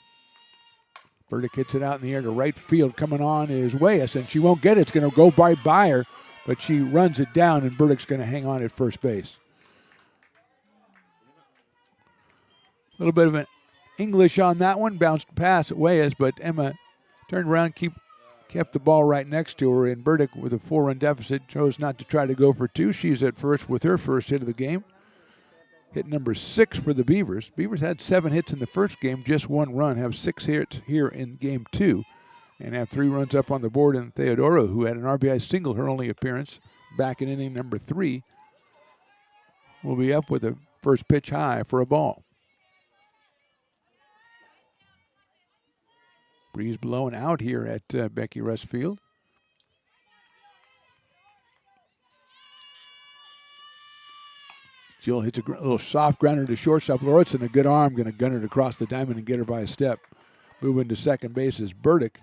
Burdick hits it out in the air to right field. Coming on is Weyes, and she won't get it. It's going to go by her, but she runs it down, and Burdick's going to hang on at first base. A little bit of an English on that one. Bounced past Weyes, but Emma turned around, kept the ball right next to her, and Burdick, with a 4-run deficit, chose not to try to go for 2. She's at first with her first hit of the game. Hit number 6 for the Beavers. Beavers had 7 hits in the first game, just 1 run, have 6 hits here in game 2, and have 3 runs up on the board. And Theodora, who had an RBI single, her only appearance, back in inning number 3, will be up with a first pitch high for a ball. Breeze blowing out here at Becky Russ Field. Jill hits a little soft grounder to shortstop. Lauritsen, a good arm, going to gun it across the diamond and get her by a step. Moving to second base is Burdick.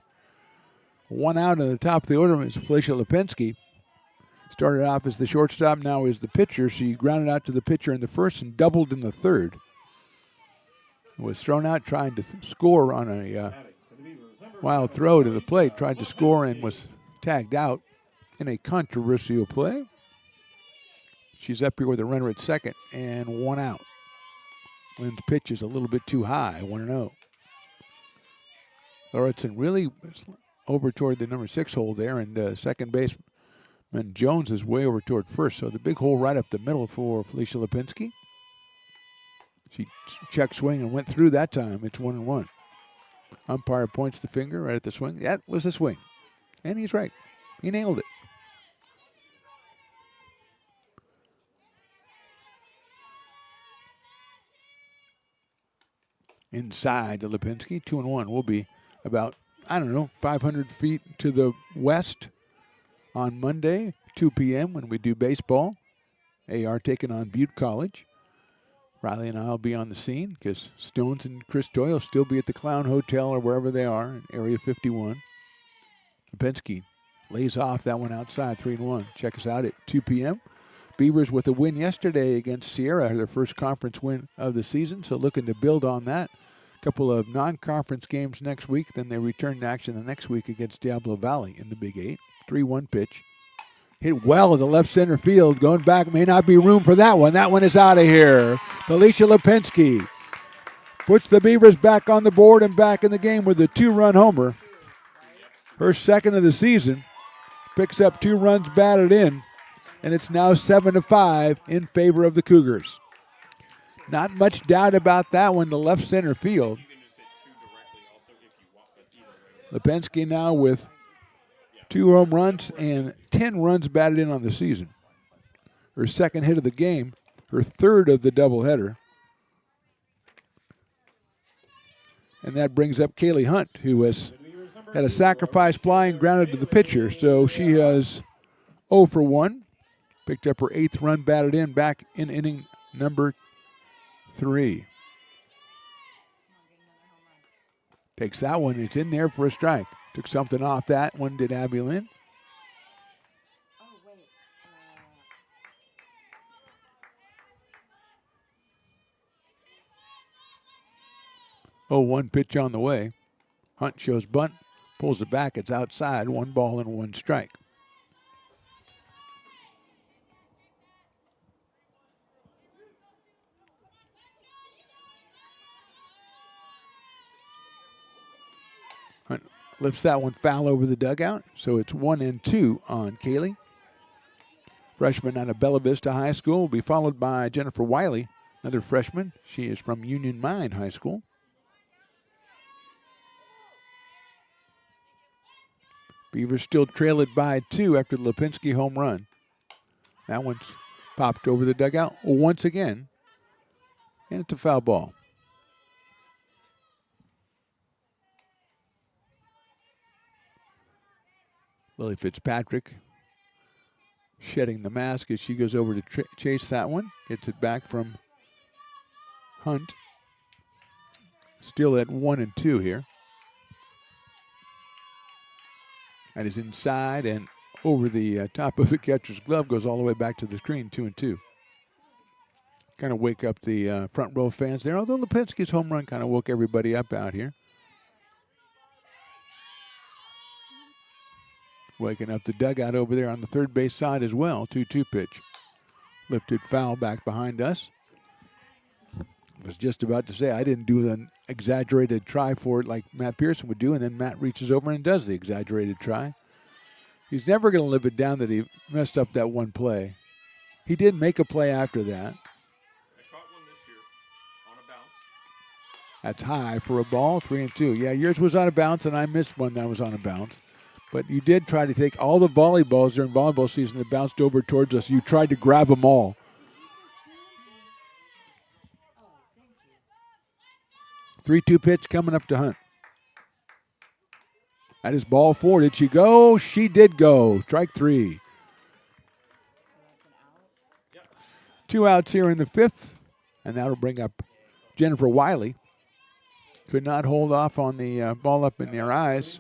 1 out in the top of the order is Felicia Lipinski. Started off as the shortstop, now is the pitcher. She grounded out to the pitcher in the first and doubled in the third. Was thrown out trying to score on a wild throw to the plate. Tried to score and was tagged out in a controversial play. She's up here with a runner at second and 1 out. Lynn's pitch is a little bit too high, 1-0. Lauritsen really over toward the number 6 hole there, and second baseman Jones is way over toward first. So the big hole right up the middle for Felicia Lipinski. She checked swing and went through that time. It's 1-1. Umpire points the finger right at the swing. That was a swing. And he's right. He nailed it. Inside to Lipinski, 2-1. Will be about, 500 feet to the west on Monday, 2 p.m. when we do baseball. AR taking on Butte College. Riley and I will be on the scene because Stones and Chris Doyle will still be at the Clown Hotel or wherever they are in Area 51. Lipinski lays off that one outside, 3-1. Check us out at 2 p.m. Beavers with a win yesterday against Sierra, their first conference win of the season, so looking to build on that. Couple of non-conference games next week, then they return to action the next week against Diablo Valley in the Big 8. 3-1 pitch. Hit well to left center field. Going back, may not be room for that one. That one is out of here. Felicia Lipinski puts the Beavers back on the board and back in the game with a 2-run homer. Her second of the season. Picks up 2 runs batted in, and it's now 7-5 in favor of the Cougars. Not much doubt about that one to left center field. Lipinski now with 2 home runs and 10 runs batted in on the season. Her second hit of the game, her third of the doubleheader. And that brings up Kaylee Hunt, who has had a sacrifice fly and grounded to the pitcher. So she has 0 for 1. Picked up her 8th run batted in back in inning number 3. Takes that one. It's in there for a strike. Took something off that one, did Abby Lynn. Oh, 1 pitch on the way. Hunt shows bunt, pulls it back. It's outside. 1 ball and 1 strike. Hunt lifts that one foul over the dugout, so it's 1-2 on Kaylee. Freshman out of Bella Vista High School will be followed by Jennifer Wiley, another freshman. She is from Union Mine High School. Beavers still trail it by 2 after the Lipinski home run. That one's popped over the dugout once again. And it's a foul ball. Lily Fitzpatrick shedding the mask as she goes over to chase that one. Gets it back from Hunt. Still at 1-2 here. That is inside and over the top of the catcher's glove. Goes all the way back to the screen, 2-2. Kind of wake up the front row fans there. Although Lipinski's home run kind of woke everybody up out here. Waking up the dugout over there on the third base side as well. 2-2 pitch. Lifted foul back behind us. Was just about to say I didn't do an exaggerated try for it like Matt Pearson would do, and then Matt reaches over and does the exaggerated try. He's never going to live it down that he messed up that one play. He did make a play after that. I caught one this year on a bounce. That's high for a ball, 3-2. Yeah, yours was on a bounce, and I missed one that was on a bounce. But you did try to take all the volleyballs during volleyball season that bounced over towards us. You tried to grab them all. 3-2 pitch coming up to Hunt. That is ball 4. Did she go? She did go. Strike 3. 2 outs here in the 5th. And that'll bring up Jennifer Wiley. Could not hold off on the ball up in their eyes.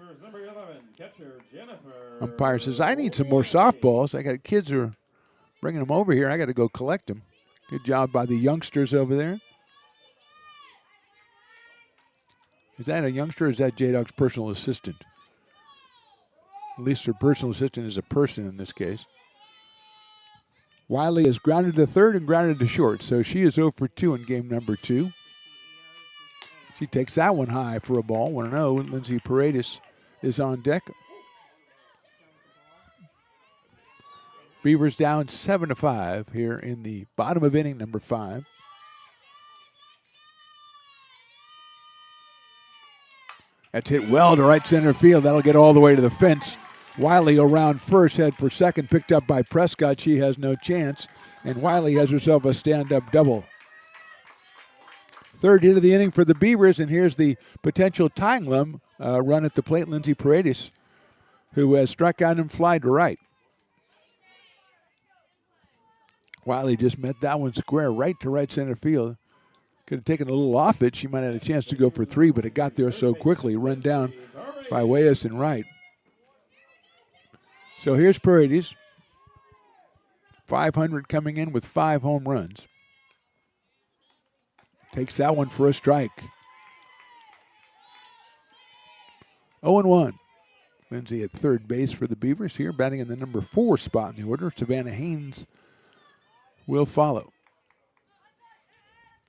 Umpire says, I need some more softballs. I got kids who are bringing them over here. I got to go collect them. Good job by the youngsters over there. Is that a youngster or is that J-Dog's personal assistant? At least her personal assistant is a person in this case. Wiley is grounded to third and grounded to short, so she is 0 for 2 in game number 2. She takes that one high for a ball. 1-0. Lindsay Paredes is on deck. Beavers down 7-5 here in the bottom of inning number 5. That's hit well to right center field. That'll get all the way to the fence. Wiley around first, head for second, picked up by Prescott. She has no chance, and Wiley has herself a stand-up double. Third hit of the inning for the Beavers, and here's the potential tying run at the plate, Lindsay Paredes, who has struck out and fly to right. Wiley just met that one square right to right center field. Could have taken a little off it. She might have had a chance to go for 3, but it got there so quickly. Run down by Weyes and right. So here's Paredes. 500 coming in with 5 home runs. Takes that one for a strike. 0-1. Lindsay at third base for the Beavers here, batting in the number 4 spot in the order. Savannah Haynes will follow.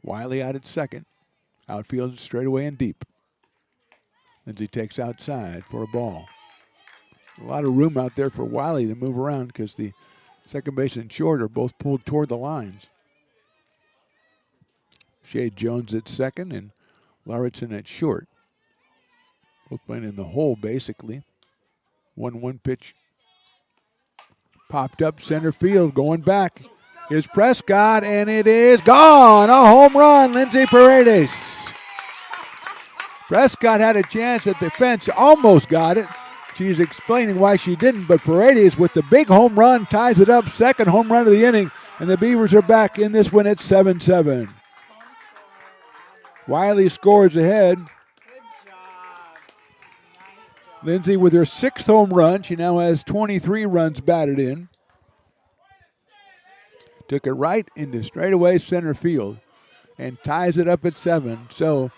Wiley out at second. Outfield straight away and deep. Lindsay takes outside for a ball. A lot of room out there for Wiley to move around because the second base and short are both pulled toward the lines. Shade Jones at second and Lauritsen at short. Both playing in the hole basically. 1-1 pitch. Popped up center field, going back is Prescott, and it is gone. A home run, Lindsay Paredes. Prescott had a chance at the fence, almost got it. She's explaining why she didn't, but Paredes with the big home run ties it up. Second home run of the inning, and the Beavers are back in this one at 7-7. Wiley scores ahead. Lindsay with her 6th home run. She now has 23 runs batted in. Took it right into straightaway center field and ties it up at 7. So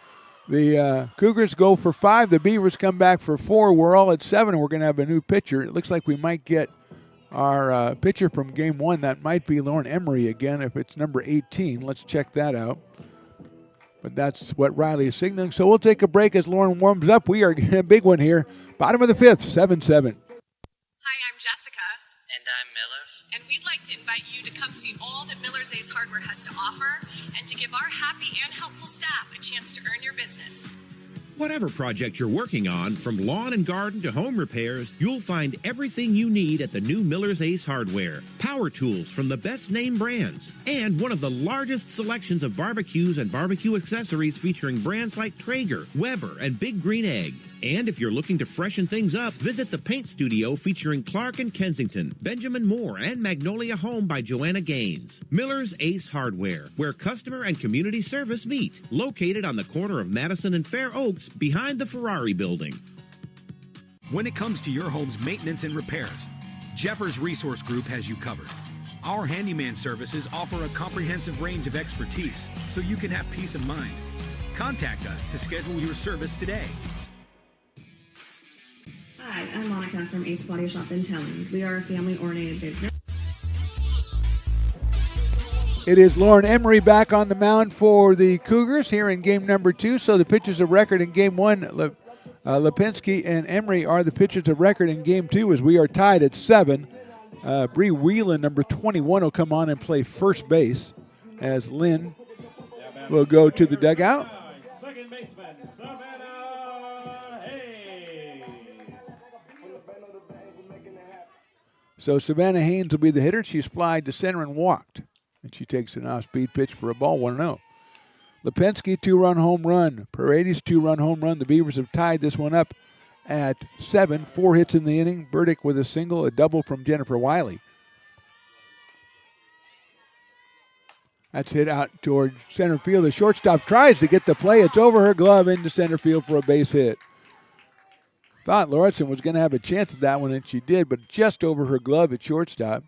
the Cougars go for 5. The Beavers come back for 4. We're all at 7. We're going to have a new pitcher. It looks like we might get our pitcher from game 1. That might be Lauren Emery again if it's number 18. Let's check that out. But that's what Riley is signaling. So we'll take a break as Lauren warms up. We are getting a big one here. Bottom of the 5th, 7-7. Hi, I'm Jessica. And I'm Miller. And we'd like to invite you to come see all that Miller's Ace Hardware has to offer and to give our happy and helpful staff a chance to earn your business. Whatever project you're working on, from lawn and garden to home repairs, you'll find everything you need at the new Miller's Ace Hardware. Power tools from the best name brands, and one of the largest selections of barbecues and barbecue accessories featuring brands like Traeger, Weber, and Big Green Egg. And if you're looking to freshen things up, visit the paint studio featuring Clark and Kensington, Benjamin Moore, and Magnolia Home by Joanna Gaines. Miller's Ace Hardware, where customer and community service meet. Located on the corner of Madison and Fair Oaks, behind the Ferrari building. When it comes to your home's maintenance and repairs, Jeffers Resource Group has you covered. Our handyman services offer a comprehensive range of expertise, so you can have peace of mind. Contact us to schedule your service today. Hi, I'm Monica from Ace Body Shop in Telling. We are a family-oriented business. It is Lauren Emery back on the mound for the Cougars here in game number 2. So the pitchers of record in game 1, Lipinski and Emery are the pitchers of record in game 2 as we are tied at 7. Bree Whelan, number 21, will come on and play first base as Lynn will go to the dugout. Second baseman, Savannah Hayes. So Savannah Haynes will be the hitter. She's flied to center and walked. And she takes an off-speed pitch for a ball, 1-0. Lipinski, 2-run home run. Paredes, 2-run home run. The Beavers have tied this one up at 7. 4 hits in the inning. Burdick with a single, a double from Jennifer Wiley. That's hit out toward center field. The shortstop tries to get the play. It's over her glove into center field for a base hit. Thought Lauritsen was going to have a chance at that one, and she did, but just over her glove at shortstop.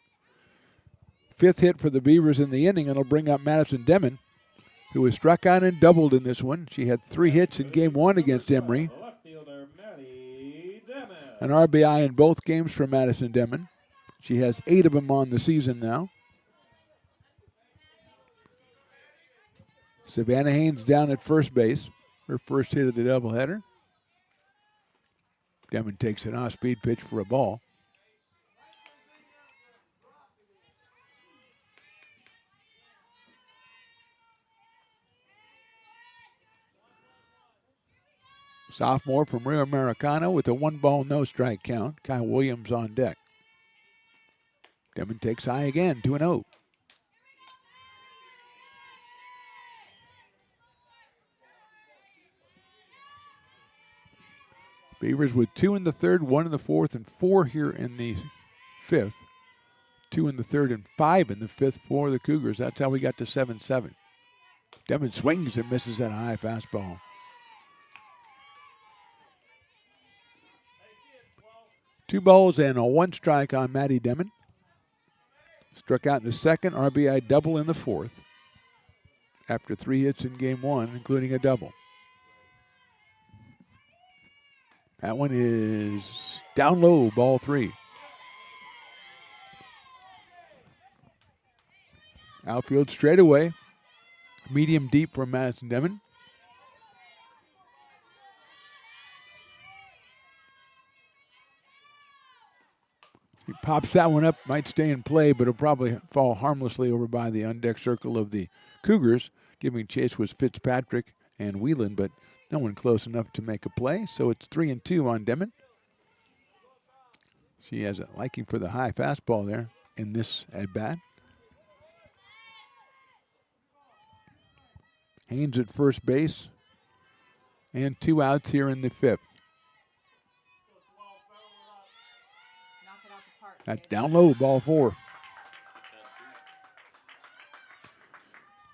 5th hit for the Beavers in the inning, and it'll bring up Madison Demon, who was struck out and doubled in this one. She had 3 hits in game 1 against Emory. An RBI in both games for Madison Demon. She has 8 of them on the season now. Savannah Haynes down at first base. Her first hit of the doubleheader. Demon takes an off-speed pitch for a ball. Sophomore from Rio Americano with a 1-ball, no-strike count. Kyle Williams on deck. Demon takes high again, 2-0. Beavers with 2 in the 3rd, 1 in the 4th, and 4 here in the 5th. 2 in the 3rd and 5 in the 5th for the Cougars. That's how we got to 7-7. Demon swings and misses that high fastball. Two balls and a 1 strike on Maddie Demon. Struck out in the 2nd, RBI double in the 4th. After 3 hits in game 1, including a double. That one is down low, ball 3. Outfield straightaway. Medium deep for Madison Demon. He pops that one up, might stay in play, but it'll probably fall harmlessly over by the on-deck circle of the Cougars. Giving chase was Fitzpatrick and Whelan, but no one close enough to make a play, so it's 3-2 on Demon. She has a liking for the high fastball there in this at-bat. Haynes at first base, and 2 outs here in the 5th. That's down low, ball 4.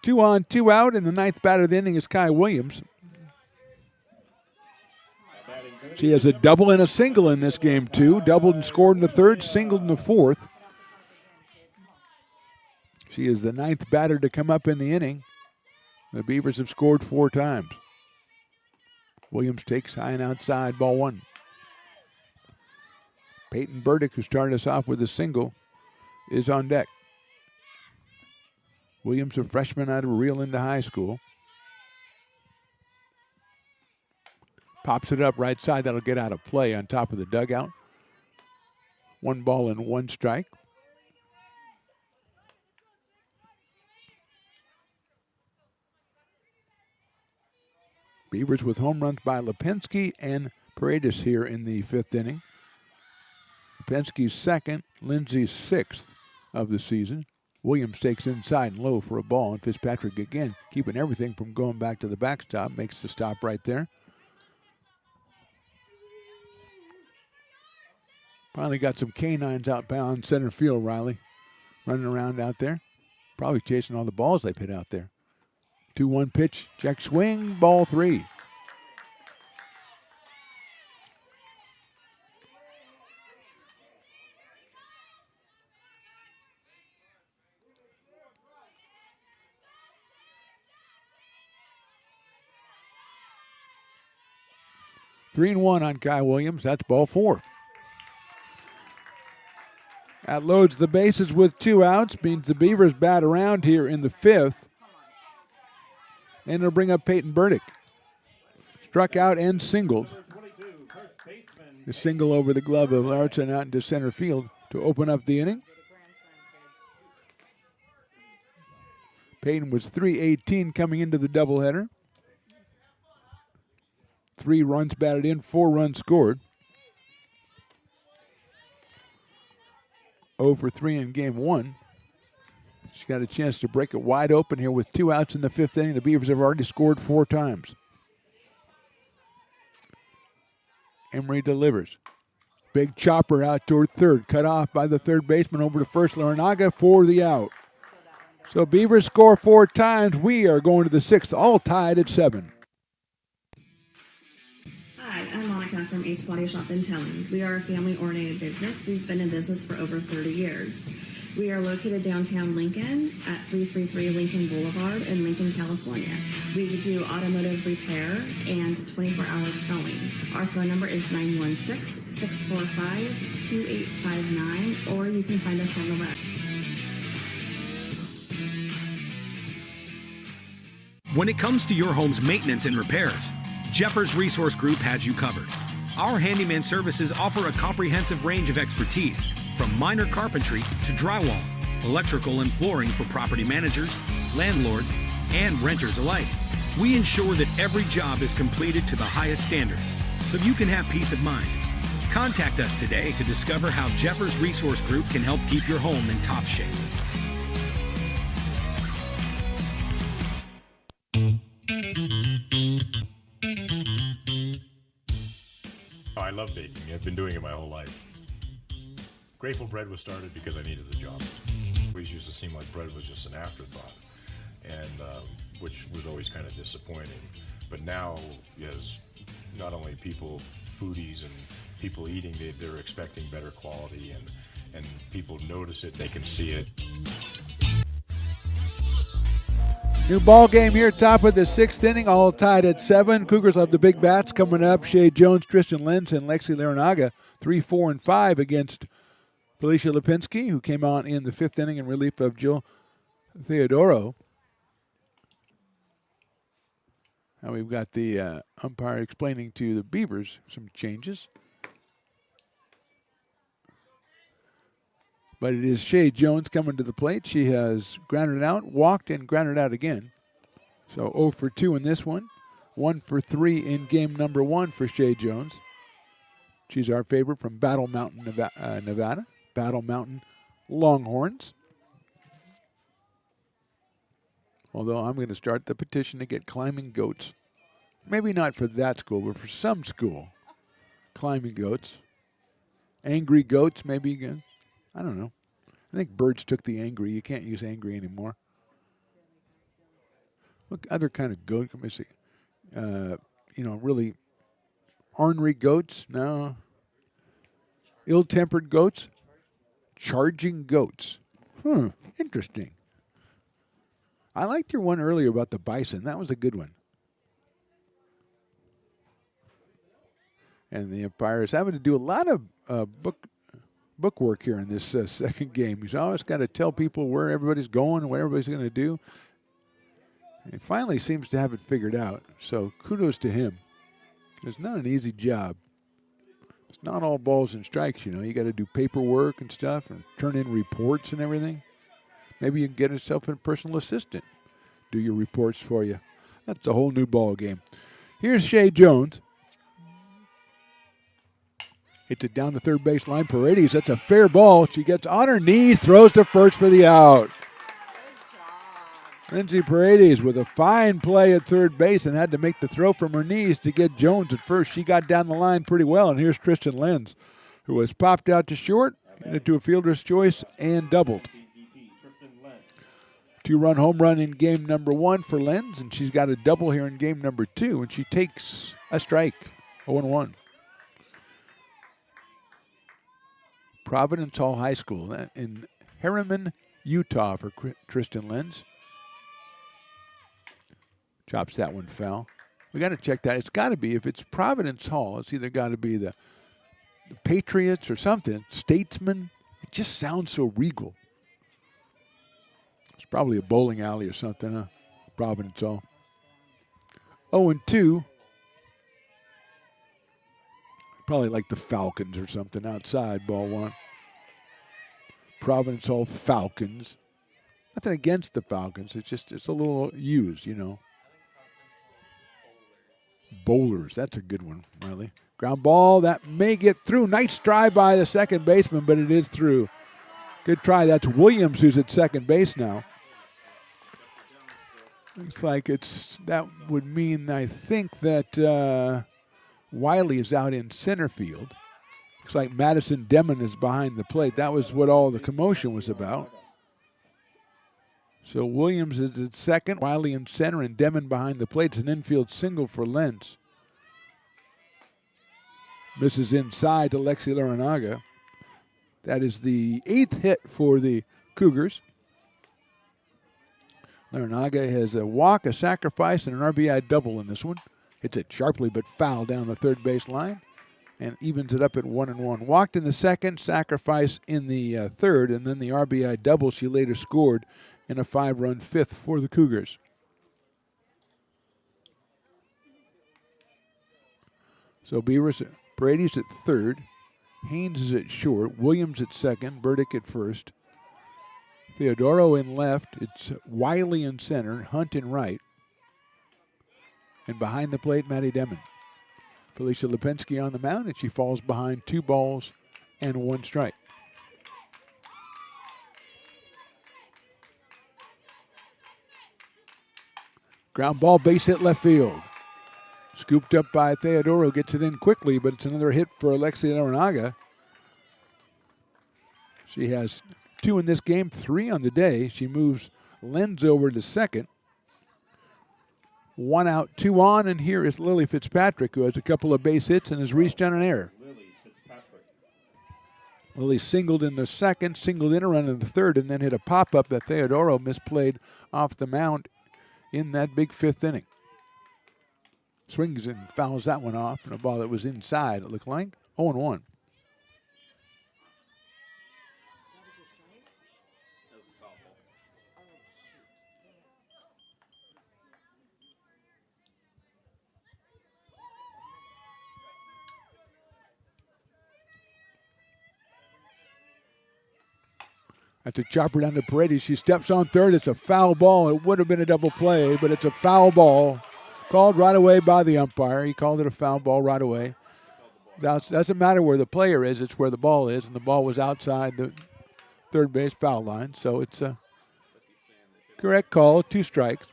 2 on, 2 out, and the 9th batter of the inning is Kai Williams. She has a double and a single in this game, too. Doubled and scored in the 3rd, singled in the 4th. She is the 9th batter to come up in the inning. The Beavers have scored 4 times. Williams takes high and outside, ball 1. Peyton Burdick, who started us off with a single, is on deck. Williams, a freshman out of Rio Linda High School. Pops it up right side. That'll get out of play on top of the dugout. 1 ball and 1 strike. Beavers with home runs by Lipinski and Paredes here in the 5th inning. Lipinski's second, Lindsay's 6th of the season. Williams takes inside and low for a ball, and Fitzpatrick again keeping everything from going back to the backstop, makes the stop right there. Finally got some canines outbound center field, Riley. Running around out there. Probably chasing all the balls they've hit out there. 2-1 pitch, check swing, ball 3. Three and 1 on Kai Williams. That's ball 4. That loads the bases with 2 outs. Means the Beavers bat around here in the 5th. And it'll bring up Peyton Burdick. Struck out and singled. The single over the glove of Lassen out into center field to open up the inning. Peyton was .318 coming into the doubleheader. 3 runs batted in, 4 runs scored. 0 for 3 in game 1. She's got a chance to break it wide open here with 2 outs in the 5th inning. The Beavers have already scored 4 times. Emery delivers. Big chopper out toward third. Cut off by the third baseman over to first. Larinaga for the out. So Beavers score 4 times. We are going to the 6th, all tied at 7. Hi, I'm Monica from Ace Body Shop and Towing. We are a family-oriented business. We've been in business for over 30 years. We are located downtown Lincoln at 333 Lincoln Boulevard in Lincoln, California. We do automotive repair and 24-hour towing. Our phone number is 916-645-2859, or you can find us on the web. When it comes to your home's maintenance and repairs, Jeffers Resource Group has you covered. Our handyman services offer a comprehensive range of expertise, from minor carpentry to drywall, electrical and flooring for property managers, landlords, and renters alike. We ensure that every job is completed to the highest standards, so you can have peace of mind. Contact us today to discover how Jeffers Resource Group can help keep your home in top shape. I love baking. I've been doing it my whole life. Grateful Bread was started because I needed the job. It always used to seem like bread was just an afterthought, and which was always kind of disappointing. But now, as not only people, foodies and people eating, they're expecting better quality, and people notice it, they can see it. New ball game here, top of the 6th inning, all tied at 7. Cougars have the big bats coming up. Shea Jones, Tristan Lentz, and Lexi Larinaga, 3, 4, and 5 against Felicia Lipinski, who came on in the 5th inning in relief of Jill Theodoro. Now we've got the umpire explaining to the Beavers some changes. But it is Shea Jones coming to the plate. She has grounded out, walked, and grounded out again. So 0 for 2 in this one. 1 for 3 in game number 1 for Shea Jones. She's our favorite from Battle Mountain, Nevada. Battle Mountain Longhorns. Although I'm going to start the petition to get climbing goats. Maybe not for that school, but for some school. Climbing goats. Angry goats, maybe again. I don't know. I think birds took the angry. You can't use angry anymore. What other kind of goat? Let me see. Really ornery goats? No. Ill-tempered goats? Charging goats. Interesting. I liked your one earlier about the bison. That was a good one. And the umpire is having to do a lot of book work here in this second game. He's always got to tell people where everybody's going and what everybody's going to do. And he finally seems to have it figured out. So kudos to him. It's not an easy job. It's not all balls and strikes, You got to do paperwork and stuff and turn in reports and everything. Maybe you can get yourself a personal assistant, do your reports for you. That's a whole new ball game. Here's Shea Jones. Hits it down the third baseline. Paredes, that's a fair ball. She gets on her knees, throws to first for the out. Lindsay Paredes with a fine play at third base and had to make the throw from her knees to get Jones at first. She got down the line pretty well, and here's Tristan Lenz, who was popped out to short, into a fielder's choice, and doubled. 2-run home run in game number 1 for Lenz, and she's got a double here in game number 2, and she takes a strike, 0-1. Providence Hall High School in Harriman, Utah for Tristan Lenz. Chops that one foul. We got to check that. It's got to be, if it's Providence Hall, it's either got to be the Patriots or something. Statesman. It just sounds so regal. It's probably a bowling alley or something, huh? Providence Hall. 0-2. Probably like the Falcons or something outside, ball 1. Providence Hall Falcons. Nothing against the Falcons. It's a little used, you know. Bowlers. That's a good one, Riley. Ground ball. That may get through. Nice try by the second baseman, but it is through. Good try. That's Williams who's at second base now. Looks like that would mean, I think, that Wiley is out in center field. Looks like Madison Demon is behind the plate. That was what all the commotion was about. So Williams is at second, Wiley in center, and Demon behind the plate. It's an infield single for Lenz. Misses inside to Lexi Laranaga. That is the 8th hit for the Cougars. Laranaga has a walk, a sacrifice, and an RBI double in this one. Hits it sharply but foul down the third base line and evens it up at 1-1. Walked in the second, sacrifice in the third, and then the RBI double she later scored in a 5-run 5th for the Cougars. So Beavers, Paredes at third, Haynes is at short, Williams at second, Burdick at first, Theodoro in left, it's Wiley in center, Hunt in right, and behind the plate, Maddie Demon. Felicia Lipinski on the mound, and she falls behind 2 balls and 1 strike. Ground ball, base hit left field. Scooped up by Theodoro, gets it in quickly, but it's another hit for Alexia Laranaga. She has 2 in this game, 3 on the day. She moves Lenz over to second. 1 out, 2 on, and here is Lily Fitzpatrick, who has a couple of base hits and has reached on an error. Lily singled in the second, singled in a run in the third, and then hit a pop-up that Theodoro misplayed off the mound in that big 5th inning. Swings and fouls that one off, and a ball that was inside, it looked like. 0-1. That's a chopper down to Paredes. She steps on third. It's a foul ball. It would have been a double play, but it's a foul ball. Called right away by the umpire. He called it a foul ball right away. It doesn't matter where the player is. It's where the ball is, and the ball was outside the third base foul line. So it's a correct call, 2 strikes.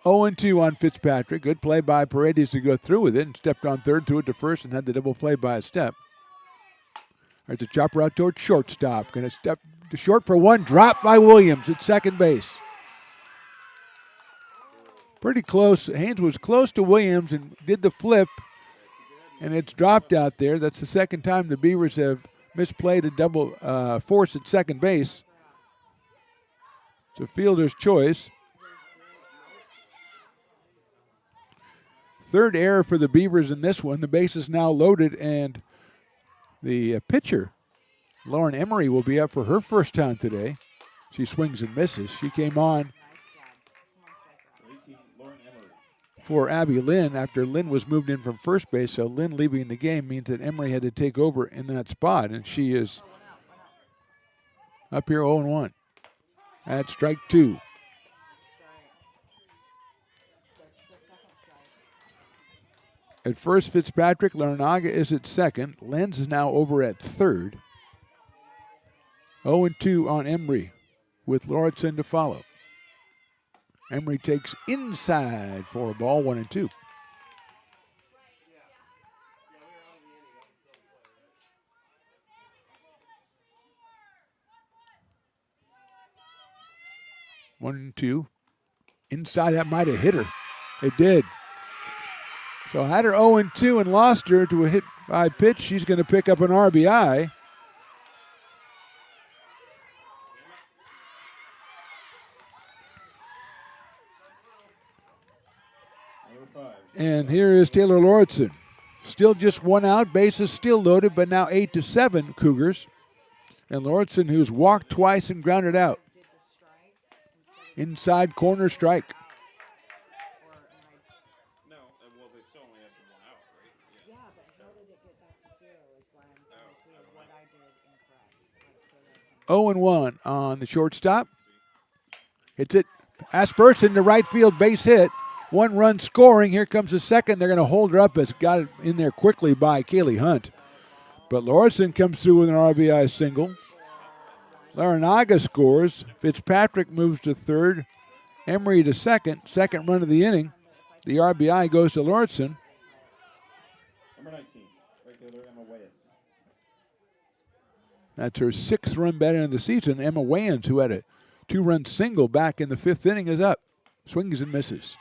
0-2 on Fitzpatrick. Good play by Paredes to go through with it and stepped on third, threw it to first, and had the double play by a step. There's a chopper out towards shortstop. Going to step to short for 1. Drop by Williams at second base. Pretty close. Haynes was close to Williams and did the flip, and it's dropped out there. That's the second time the Beavers have misplayed a double force at second base. It's a fielder's choice. Third error for the Beavers in this one. The base is now loaded, and the pitcher, Lauren Emery, will be up for her first time today. She swings and misses. She came on for Abby Lynn after Lynn was moved in from first base. So Lynn leaving the game means that Emery had to take over in that spot, and she is up here 0-1. That's strike 2. at first, Fitzpatrick. Larinaga is at second. Lenz is now over at third. 0-2 on Emery with Lauritsen to follow. Emery takes inside for a ball, 1-2. One and two. Inside, that might have hit her. It did. So had her 0-2 and lost her to a hit by pitch. She's going to pick up an RBI. And here is Taylor Lauritsen. Still just one out. Bases still loaded, but now 8-7 Cougars. And Lauritsen, who's walked twice and grounded out. Inside corner strike. No, well, they still only had the one out, right? Yeah, but how did it get back to 0 is why I'm trying to see what I did incorrect. 0-1 on the shortstop. Hits it. Pass first into right field, base hit. 1 run scoring. Here comes the second. They're going to hold her up. It's got it in there quickly by Kaylee Hunt. But Lauritsen comes through with an RBI single. Larinaga scores. Fitzpatrick moves to third. Emery to second. Second run of the inning. The RBI goes to Lauritsen. Number 19, regular Emma Wayes. That's her 6th run batter of the season. Emma Wayans, who had a 2-run single back in the 5th inning, is up. Swings and misses.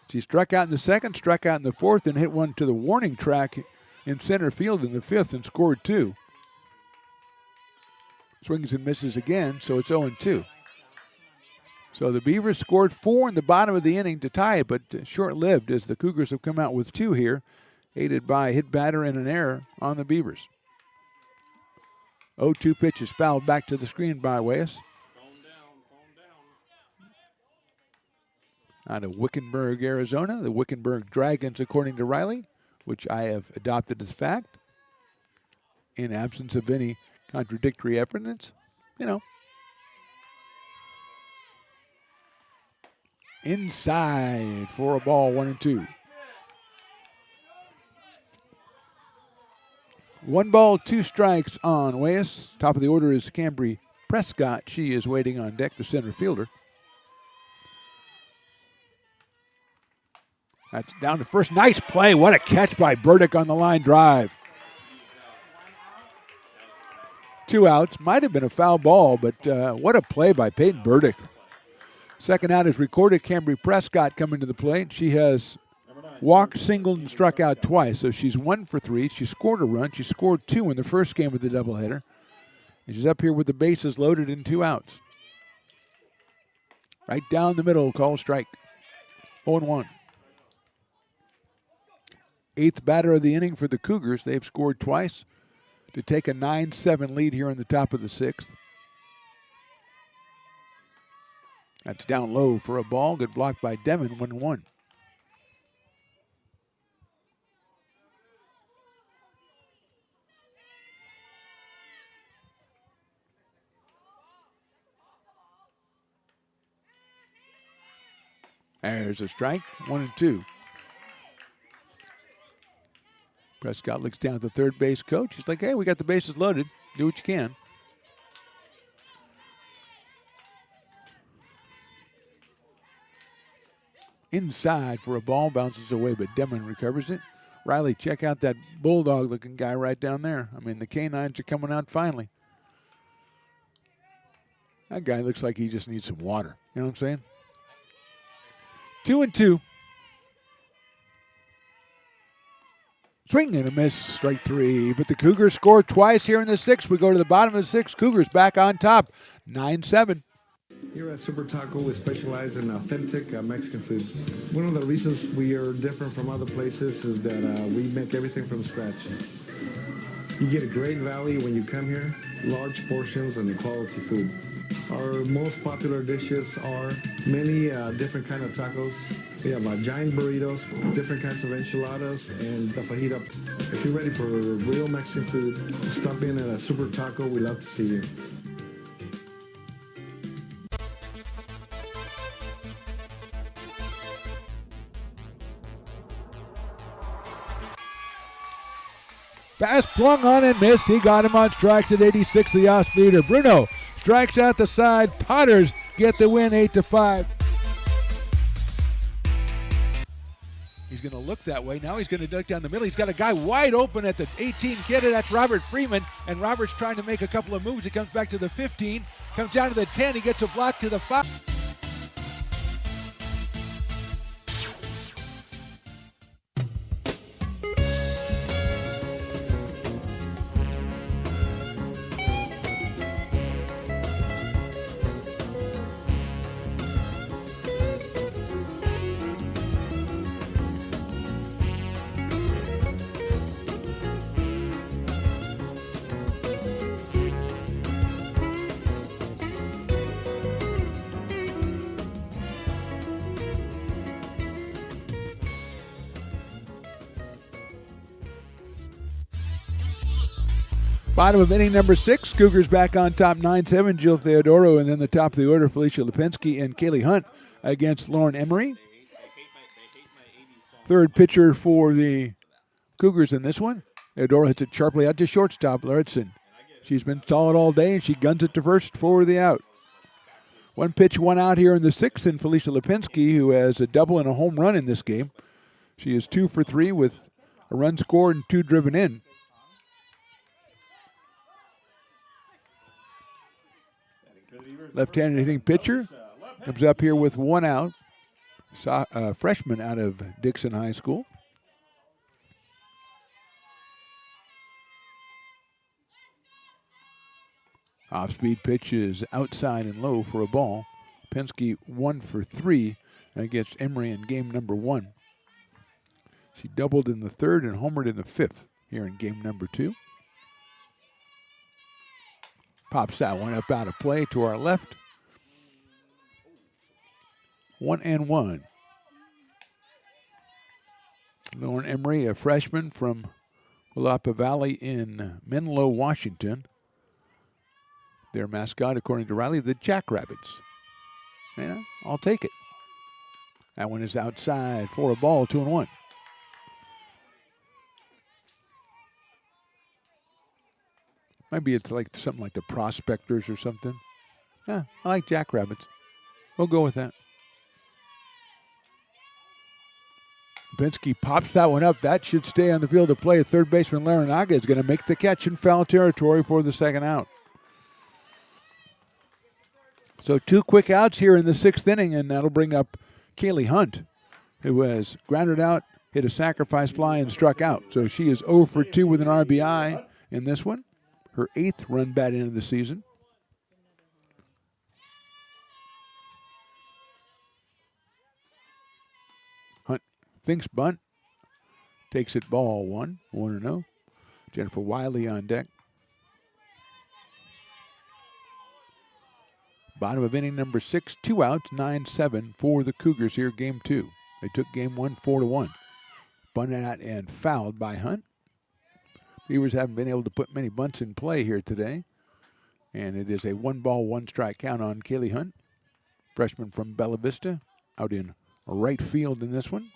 She struck out in the 2nd, struck out in the 4th, and hit one to the warning track in center field in the 5th and scored 2. Swings and misses again, so it's 0-2. So the Beavers scored 4 in the bottom of the inning to tie it, but short-lived as the Cougars have come out with 2 here, aided by a hit batter and an error on the Beavers. 0-2 pitch is fouled back to the screen by Wayes. Out of Wickenburg, Arizona, the Wickenburg Dragons, according to Riley, which I have adopted as fact, in absence of any contradictory evidence, Inside for a ball, 1-2. 1 ball, 2 strikes on Wayes. Top of the order is Cambry Prescott. She is waiting on deck, the center fielder. That's down to first. Nice play. What a catch by Burdick on the line drive. 2 outs. Might have been a foul ball, but what a play by Peyton Burdick. Second out is recorded. Cambry Prescott coming to the plate. She has walked, singled, and struck out twice. So she's 1 for 3. She scored a run. She scored 2 in the first game of the doubleheader. And she's up here with the bases loaded and 2 outs. Right down the middle, call strike. 0-1. 8th batter of the inning for the Cougars. They've scored twice to take a 9-7 lead here in the top of the 6th. That's down low for a ball. Good block by Demon, 1-1. There's a strike, 1-2. Prescott looks down at the third base coach. He's like, hey, we got the bases loaded. Do what you can. Inside for a ball, bounces away, but Demon recovers it. Riley, check out that bulldog-looking guy right down there. I mean, the canines are coming out finally. That guy looks like he just needs some water. You know what I'm saying? 2-2. Swing and a miss, strike 3. But the Cougars scored twice here in the 6th. We go to the bottom of the 6th. Cougars back on top, 9-7. Here at Super Taco, we specialize in authentic Mexican food. One of the reasons we are different from other places is that we make everything from scratch. You get a great value when you come here, large portions and quality food. Our most popular dishes are many different kind of tacos. We have giant burritos, different kinds of enchiladas, and the fajita. If you're ready for real Mexican food, stop in at a Super Taco. We'd love to see you. Pass flung on and missed. He got him on strikes at 86, the off-speeder. Bruno strikes out the side. Potters get the win 8-5. He's going to look that way. Now he's going to duck down the middle. He's got a guy wide open at the 18 kid. That's Robert Freeman. And Robert's trying to make a couple of moves. He comes back to the 15. Comes down to the 10. He gets a block to the 5. Bottom of inning number 6, Cougars back on top 9-7, Jill Theodoro, and then the top of the order, Felicia Lipinski and Kaylee Hunt against Lauren Emery. Third pitcher for the Cougars in this one. Theodoro hits it sharply out to shortstop, Lauritsen. She's been solid all day, and she guns it to first for the out. One pitch, one out here in the 6th, and Felicia Lipinski, who has a double and a home run in this game. She is 2 for 3 with a run scored and 2 driven in. Left-handed hitting pitcher comes up here with 1 out. Freshman out of Dixon High School. Off-speed pitch is outside and low for a ball. Penske 1 for 3 against Emory in game number 1. She doubled in the 3rd and homered in the 5th here in game number 2. Pops that one up out of play to our left. 1-1. Lauren Emery, a freshman from Willapa Valley in Menlo, Washington. Their mascot, according to Riley, the Jackrabbits. Yeah, I'll take it. That one is outside for a ball, 2-1. Maybe it's like something like the Prospectors or something. Yeah, I like Jackrabbits. We'll go with that. Penske pops that one up. That should stay on the field of play. Third baseman Larinaga is going to make the catch in foul territory for the second out. So 2 quick outs here in the 6th inning, and that'll bring up Kaylee Hunt, who has grounded out, hit a sacrifice fly, and struck out. So she is 0 for 2 with an RBI in this one. Her 8th run batted into the season. Hunt thinks bunt. Takes it ball 1, 1-0. Jennifer Wiley on deck. Bottom of inning number 6, 2 outs, 9-7 for the Cougars here, game 2. They took game 1 4-1. Bunted out and fouled by Hunt. Beavers haven't been able to put many bunts in play here today. And it is a 1-ball, 1-strike count on Kaylee Hunt. Freshman from Bella Vista, out in right field in this one.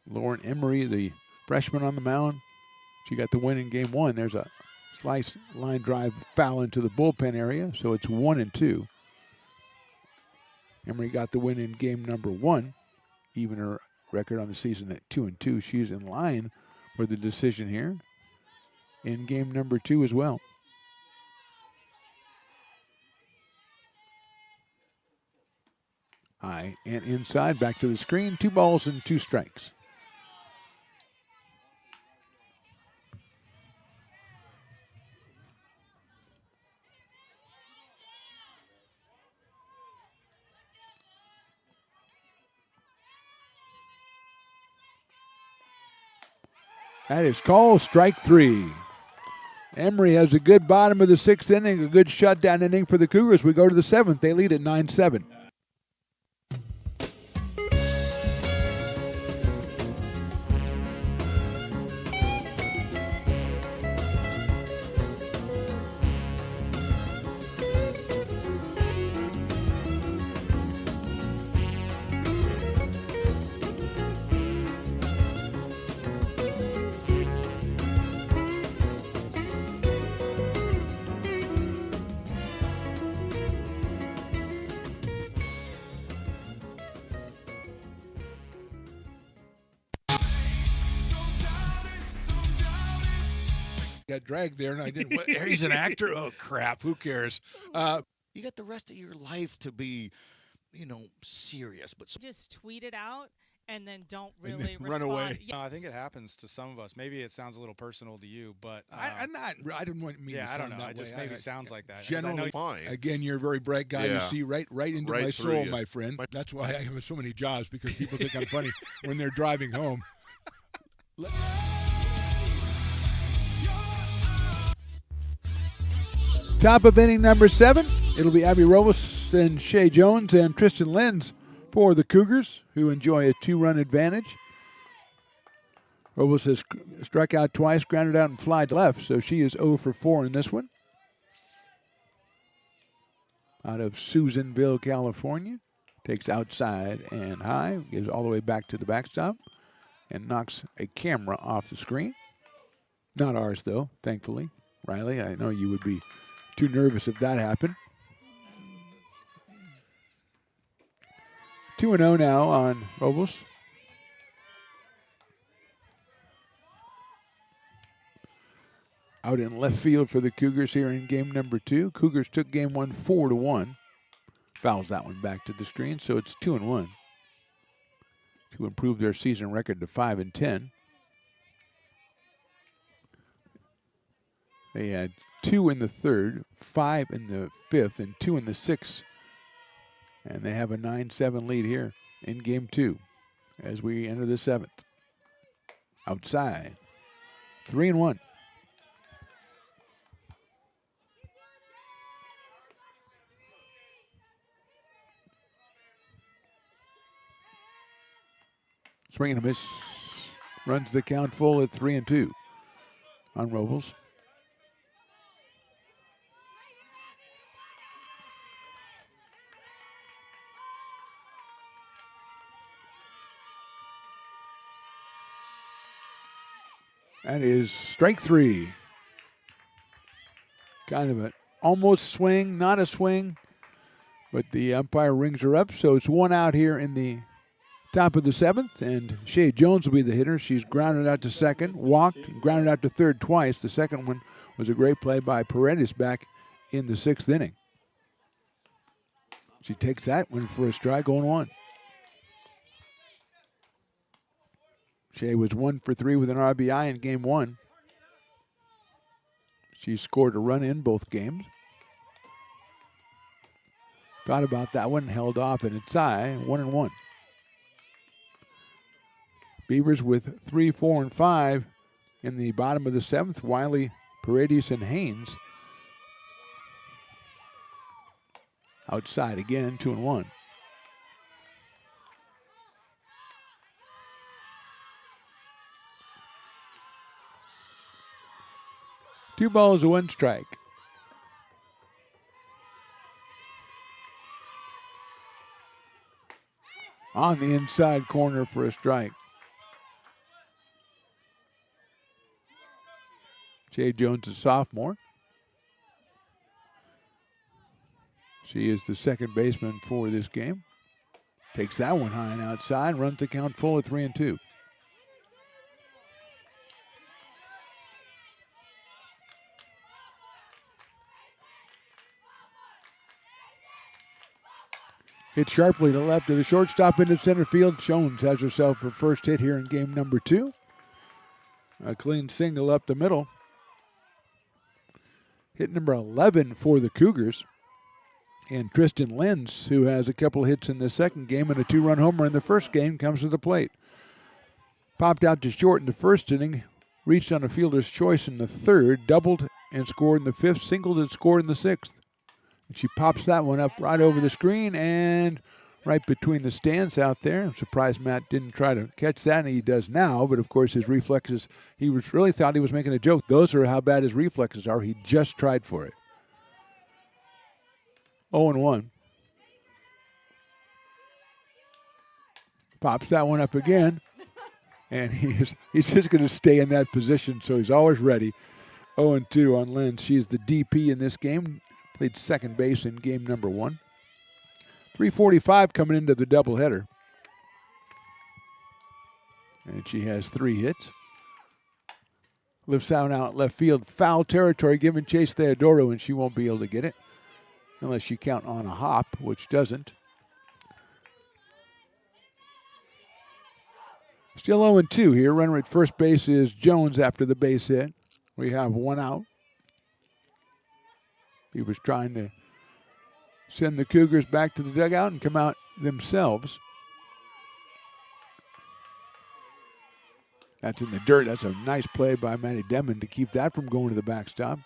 Lauren Emery, the freshman on the mound. She got the win in game 1. There's a slice line drive foul into the bullpen area, so it's 1-2. Emery got the win in game number 1, even her record on the season at 2-2. She's in line for the decision here in game number 2 as well. High and inside, back to the screen. 2 balls and 2 strikes. That is called strike 3. Emory has a good bottom of the 6th inning, a good shutdown inning for the Cougars. We go to the 7th. They lead at 9-7. got dragged there, and I didn't. He's an actor. Oh crap! Who cares? You got the rest of your life to be, serious. But Just tweet it out and then don't And really then run respond. away. Yeah. I think it happens to some of us. Maybe it sounds a little personal to you, but I didn't want me. yeah, to I don't sound know. that It just way. maybe I- sounds like that. 'Cause I Generally, know fine. again, you're a very bright guy. You Yeah. see right into Right my through soul, you. my friend. That's why I have so many jobs, because people think I'm funny when they're driving home. Top of inning number 7. It'll be Abby Robles and Shea Jones and Tristan Lenz for the Cougars, who enjoy a 2-run advantage. Robles has struck out twice, grounded out, and flied left, so she is 0 for 4 in this one. Out of Susanville, California. Takes outside and high, gives all the way back to the backstop, and knocks a camera off the screen. Not ours, though, thankfully. Riley, I know you would be too nervous if that happened. 2-0 now on Robles. Out in left field for the Cougars here in game number 2. Cougars took game 1 4-1. Fouls that one back to the screen, so it's 2-1 to improve their season record to 5-10. They had 2 in the 3rd, 5 in the 5th, and 2 in the 6th. And they have a 9-7 lead here in game 2 as we enter the 7th. Outside, 3-1. Swing and a miss. Runs the count full at 3-2 on Robles. That is strike 3. Kind of an almost swing, not a swing, but the umpire rings her up, so it's 1 out here in the top of the 7th, and Shea Jones will be the hitter. She's grounded out to second, walked, and grounded out to third twice. The second one was a great play by Paredes back in the 6th inning. She takes that one for a strike, 0-1. Shea was 1 for 3 with an RBI in game 1. She scored a run in both games. Thought about that one, held off, and it's high, 1-1. Beavers with 3, 4, and 5 in the bottom of the 7th. Wiley, Paredes, and Haynes. Outside again, 2-1. Two balls, 1 strike. On the inside corner for a strike. Shea Jones, a sophomore. She is the second baseman for this game. Takes that one high and outside, runs the count full at 3-2. Hit sharply to left of the shortstop into center field. Jones has herself her first hit here in game number 2. A clean single up the middle. Hit number 11 for the Cougars. And Tristan Lenz, who has a couple hits in the second game and a 2-run homer in the first game, comes to the plate. Popped out to short in the first inning. Reached on a fielder's choice in the 3rd. Doubled and scored in the 5th. Singled and scored in the 6th. And she pops that one up right over the screen and right between the stands out there. I'm surprised Matt didn't try to catch that, and he does now. But, of course, his reflexes, he really thought he was making a joke. Those are how bad his reflexes are. He just tried for it. 0-1. Pops that one up again. And he's just going to stay in that position, so he's always ready. 0-2 on Lenz. She's the DP in this game. Played second base in game number 1. 3:45 coming into the doubleheader. And she has 3 hits. Lifts out left field. Foul territory, giving chase Theodoro, and she won't be able to get it unless you count on a hop, which doesn't. Still 0-2 here. Runner at first base is Jones after the base hit. We have one out. He was trying to send the Cougars back to the dugout and come out themselves. That's in the dirt. That's a nice play by Matty Demon to keep that from going to the backstop.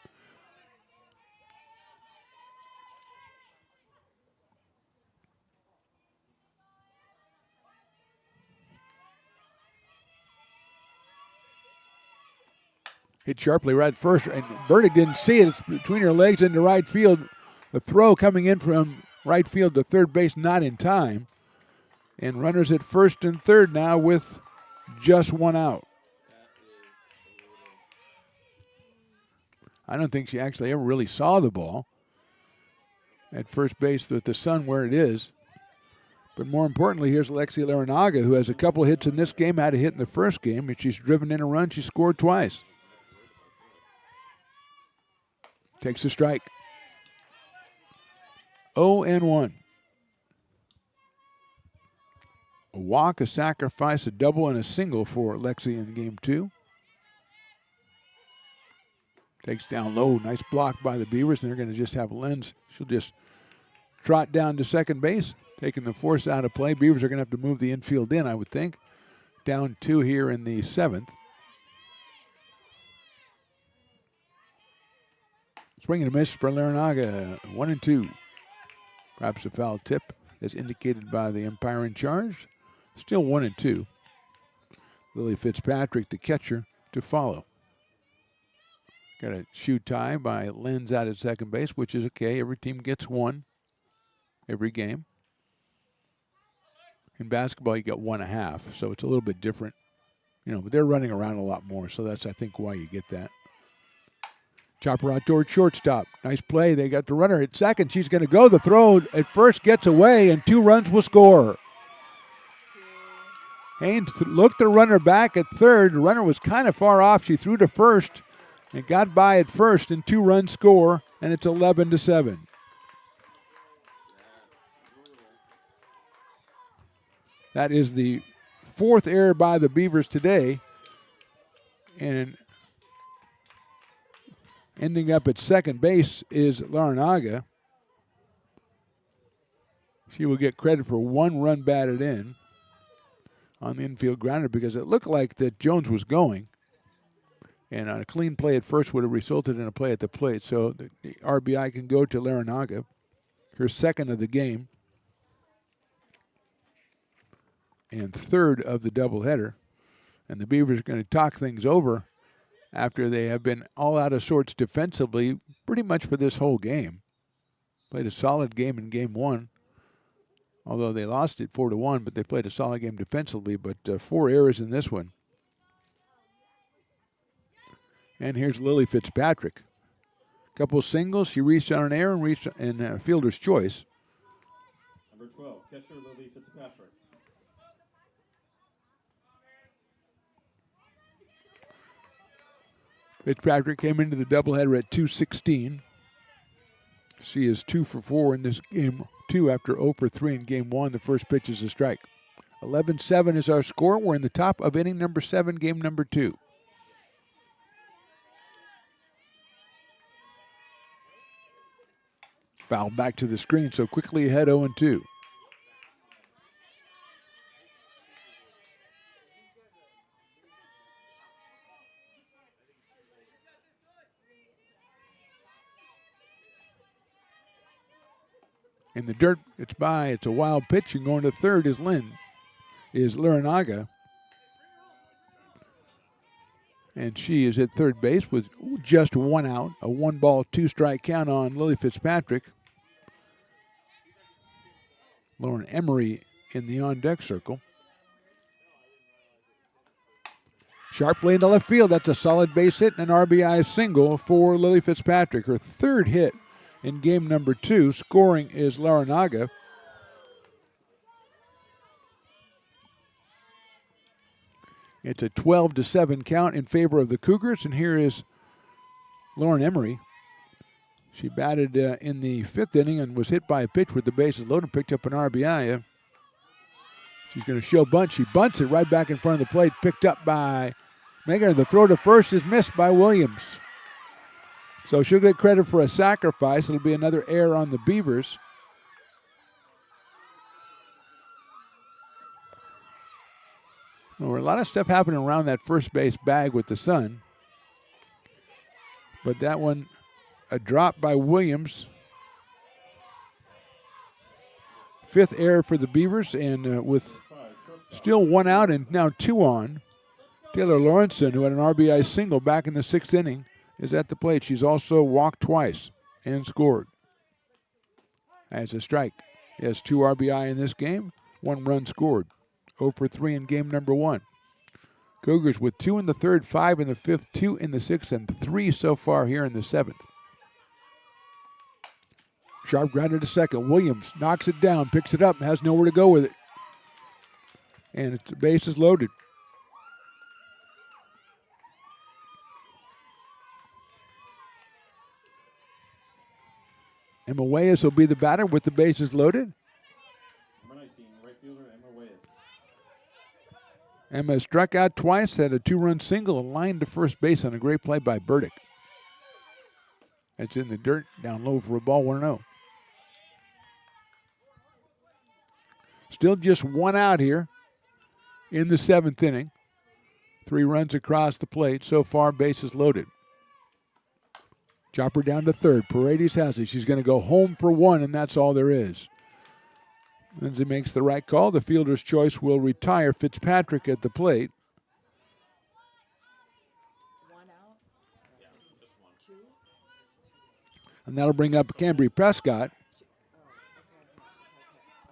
Hit sharply right first, and Burdick didn't see it. It's between her legs into right field. The throw coming in from right field to third base, not in time. And runners at first and third now with just one out. I don't think she actually ever really saw the ball at first base with the sun where it is. But more importantly, here's Lexi Larinaga, who has a couple hits in this game, had a hit in the first game, and she's driven in a run. She scored twice. Takes a strike. 0-1. A walk, a sacrifice, a double, and a single for Lexi in game 2. Takes down low. Nice block by the Beavers, and they're going to just have Lenz. She'll just trot down to second base, taking the force out of play. Beavers are going to have to move the infield in, I would think. Down 2 here in the 7th. Swing and a miss for Larinaga, 1-2. Perhaps a foul tip, as indicated by the umpire in charge. Still 1-2. Lily Fitzpatrick, the catcher, to follow. Got a shoe tie by Lenz out at second base, which is okay. Every team gets one every game. In basketball, you get 1.5, so it's a little bit different. But they're running around a lot more, so that's, I think, why you get that. Chopper out towards shortstop. Nice play. They got the runner at second. She's going to go. The throw at first gets away, and 2 runs will score. Haynes looked the runner back at third. The runner was kind of far off. She threw to first and got by at first, and 2 runs score, and it's 11-7. That is the 4th error by the Beavers today, and ending up at second base is Larinaga. She will get credit for 1 run batted in on the infield grounder because it looked like that Jones was going. And a clean play at first would have resulted in a play at the plate. So the RBI can go to Larinaga, her 2nd of the game and 3rd of the doubleheader. And the Beavers are going to talk things over after they have been all out of sorts defensively pretty much for this whole game. Played a solid game in game 1, although they lost it 4-1, but they played a solid game defensively, but 4 errors in this one. And here's Lily Fitzpatrick. Couple singles. She reached on an error and reached in fielder's choice. Number 12, catcher Lily Fitzpatrick. Fitzpatrick came into the doubleheader at 216. She is 2 for 4 in this game 2 after 0 for 3 in game 1. The first pitch is a strike. 11-7 is our score. We're in the top of inning number 7, game number 2. Foul back to the screen, so quickly ahead 0-2. In the dirt, it's by. It's a wild pitch, and going to third is Larinaga. And she is at third base with just 1 out. A 1-ball, 2-strike count on Lily Fitzpatrick. Lauren Emery in the on-deck circle. Sharply into left field. That's a solid base hit and an RBI single for Lily Fitzpatrick. Her 3rd hit in game number 2. Scoring is Larinaga. It's a 12-7 count in favor of the Cougars, and here is Lauren Emery. She batted in the 5th inning and was hit by a pitch with the bases loaded, picked up an RBI. She's going to show bunt. She bunts it right back in front of the plate, picked up by Megan. The throw to first is missed by Williams. So she'll get credit for a sacrifice. It'll be another error on the Beavers. Well, a lot of stuff happening around that first base bag with the sun. But that one, a drop by Williams. 5th error for the Beavers, and with still 1 out and now 2 on, Taylor Lawrenson, who had an RBI single back in the 6th inning, is at the plate. She's also walked twice and scored. As a strike. He has 2 RBI in this game, 1 run scored. 0 for 3 in game number 1. Cougars with 2 in the 3rd, 5 in the 5th, 2 in the 6th, and 3 so far here in the 7th. Sharp grounded to second. Williams knocks it down, picks it up, has nowhere to go with it. And the base is loaded. Emma Weyes will be the batter with the bases loaded. Number 19, right fielder Emma Weyes. Emma struck out twice, had a 2-run single, and lined to first base on a great play by Burdick. It's in the dirt, down low for a ball, 1-0. Still just 1 out here in the 7th inning. 3 runs across the plate. So far, bases loaded. Chopper down to 3rd. Paredes has it. She's going to go home for 1, and that's all there is. Lindsay makes the right call. The fielder's choice will retire Fitzpatrick at the plate. 1 out. Yeah, just 1. 2. And that'll bring up Cambry Prescott.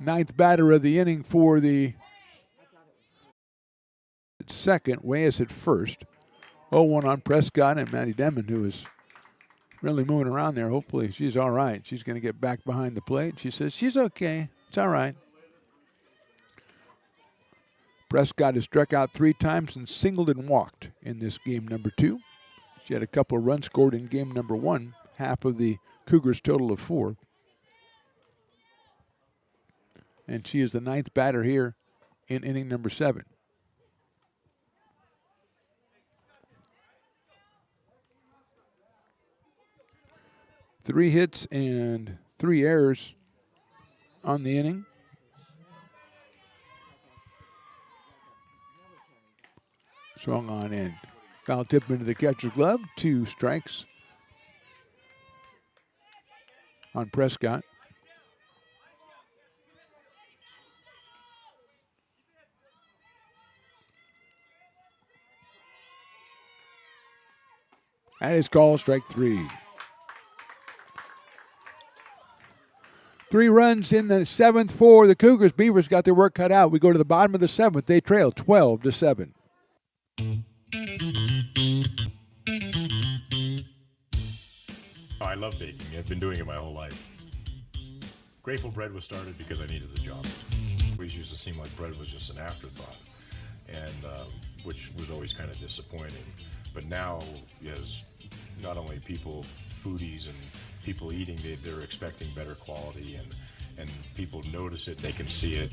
9th batter of the inning for the second. Weyes at first. 0-1 on Prescott, and Maddie Demon, who is really moving around there. Hopefully she's all right. She's going to get back behind the plate. She says she's okay. It's all right. Prescott has struck out 3 times and singled and walked in this game number 2. She had a couple of runs scored in game number 1, half of the Cougars' total of 4. And she is the 9th batter here in inning number 7. Three hits and 3 errors on the inning. Swung on in. Foul tip into the catcher's glove. 2 strikes on Prescott. That is called strike 3. 3 runs in the 7th for the Cougars. Beavers got their work cut out. We go to the bottom of the 7th. They trail 12-7. I love baking. I've been doing it my whole life. Grateful Bread was started because I needed the job. It always used to seem like bread was just an afterthought, and which was always kind of disappointing. But now, as not only people, foodies and people eating, they're expecting better quality, and people notice it, they can see it.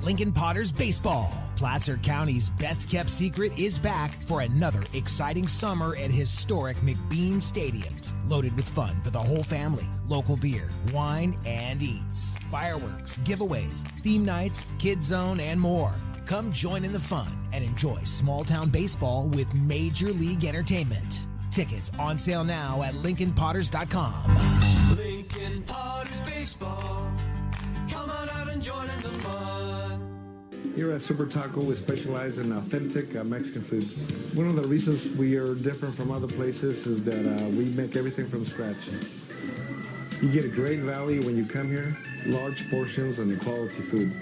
Lincoln Potters Baseball. Placer County's best-kept secret is back for another exciting summer at historic McBean Stadiums. Loaded with fun for the whole family. Local beer, wine, and eats. Fireworks, giveaways, theme nights, kids zone, and more. Come join in the fun and enjoy small-town baseball with Major League Entertainment. Tickets on sale now at LincolnPotters.com. Lincoln Potters Baseball. Come on out and join in the fun. Here at Super Taco, we specialize in authentic Mexican food. One of the reasons we are different from other places is that we make everything from scratch. You get a great value when you come here, large portions and quality food.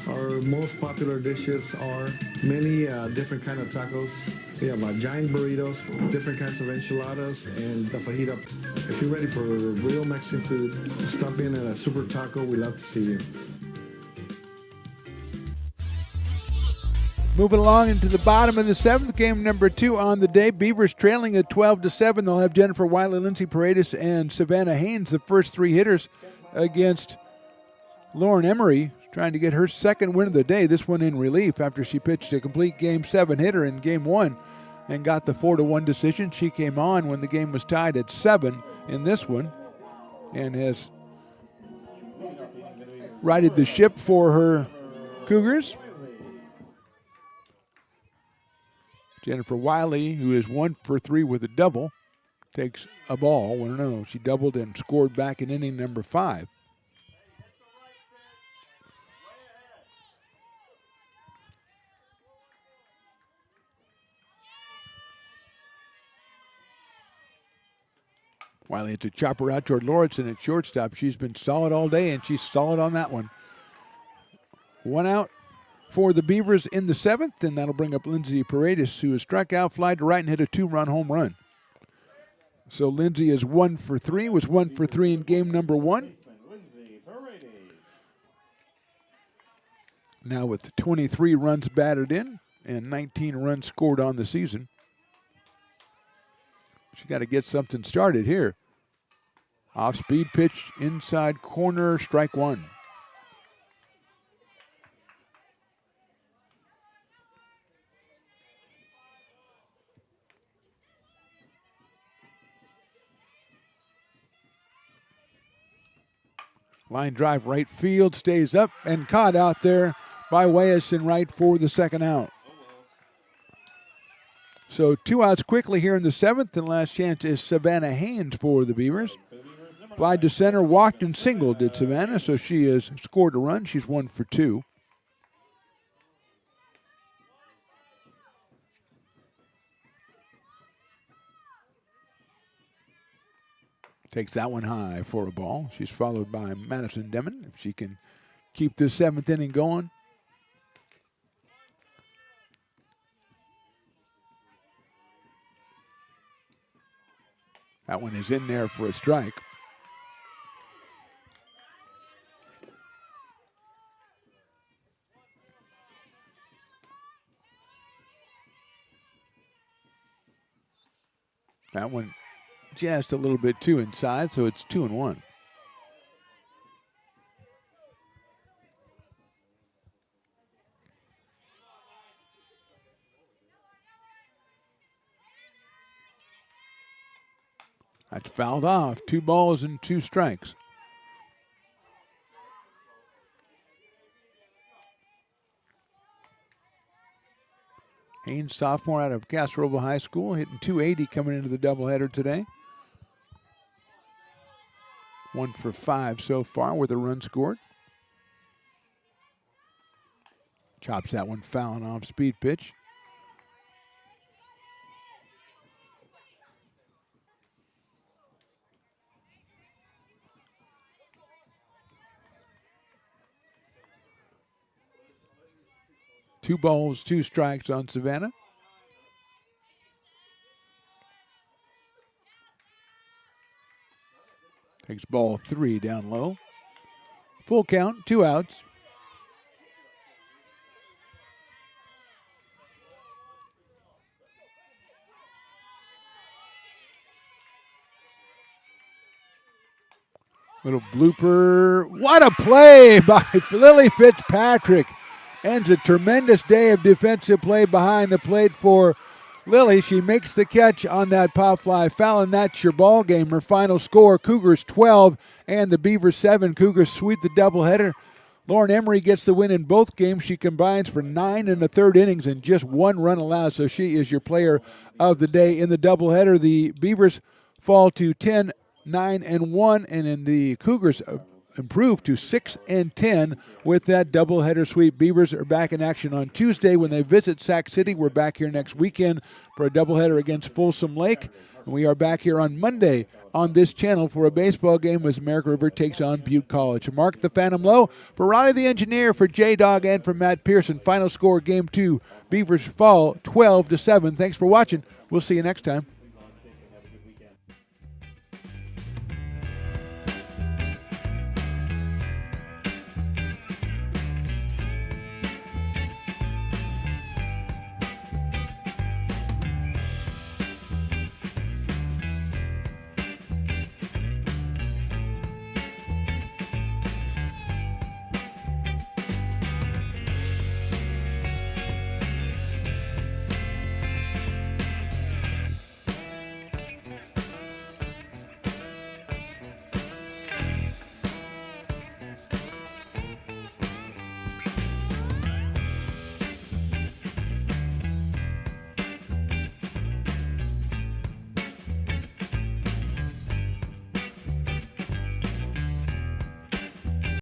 Our most popular dishes are many different kind of tacos. We have giant burritos, different kinds of enchiladas, and the fajita. If you're ready for real Mexican food, stop in at a Super Taco. We'd love to see you. Moving along into the bottom of the seventh, game number 2 on the day. Beavers trailing at 12-7. They'll have Jennifer Wiley, Lindsay Paredes, and Savannah Haynes, the first 3 hitters, against Lauren Emery, trying to get her second win of the day. This one in relief after she pitched a complete Game 7 hitter in Game 1 and got the 4-1 decision. She came on when the game was tied at 7 in this one and has righted the ship for her Cougars. Jennifer Wiley, who is 1 for 3 with a double, takes a ball. Well, no, she doubled and scored back in inning number 5. Wiley hits a chopper out toward Lauritsen at shortstop. She's been solid all day, and she's solid on that one. 1 out for the Beavers in the 7th, and that'll bring up Lindsay Paredes, who has struck out, fly to right, and hit a 2-run home run. So Lindsay is 1 for 3, was 1 for 3 in game number 1. Now with 23 runs batted in and 19 runs scored on the season. She got to get something started here. Off-speed pitch, inside corner, strike 1. Line drive right field, stays up and caught out there by Weyes in right for the second out. So 2 outs quickly here in the 7th, and last chance is Savannah Haynes for the Beavers. Flied to center, walked and singled did Savannah, so she has scored a run. She's 1 for 2. Takes that one high for a ball. She's followed by Madison Demon. If she can keep this 7th inning going. That one is in there for a strike. That one just a little bit too inside, so it's 2-1. That's fouled off. 2 balls and 2 strikes. Haynes, sophomore out of Castro Roble High School, hitting .280 coming into the doubleheader today. 1 for 5 so far with a run scored. Chops that one foul and off speed pitch. Two balls, 2 strikes on Savannah. Takes ball 3 down low. Full count, 2 outs. Little blooper. What a play by Lily Fitzpatrick. Ends a tremendous day of defensive play behind the plate for Lily. She makes the catch on that pop fly foul, and that's your ball game. Her final score, Cougars 12 and the Beavers 7. Cougars sweep the doubleheader. Lauren Emery gets the win in both games. She combines for 9 1/3 innings and just 1 run allowed, so she is your player of the day in the doubleheader. The Beavers fall to 10-9-1, and in the Cougars improved to 6-10 with that doubleheader sweep. Beavers are back in action on Tuesday when they visit Sac City. We're back here next weekend for a doubleheader against Folsom Lake. And we are back here on Monday on this channel for a baseball game as America River takes on Butte College. Mark the Phantom Low for Ronnie the Engineer, for J-Dog, and for Matt Pearson. Final score, Game 2, Beavers fall 12-7. Thanks for watching. We'll see you next time.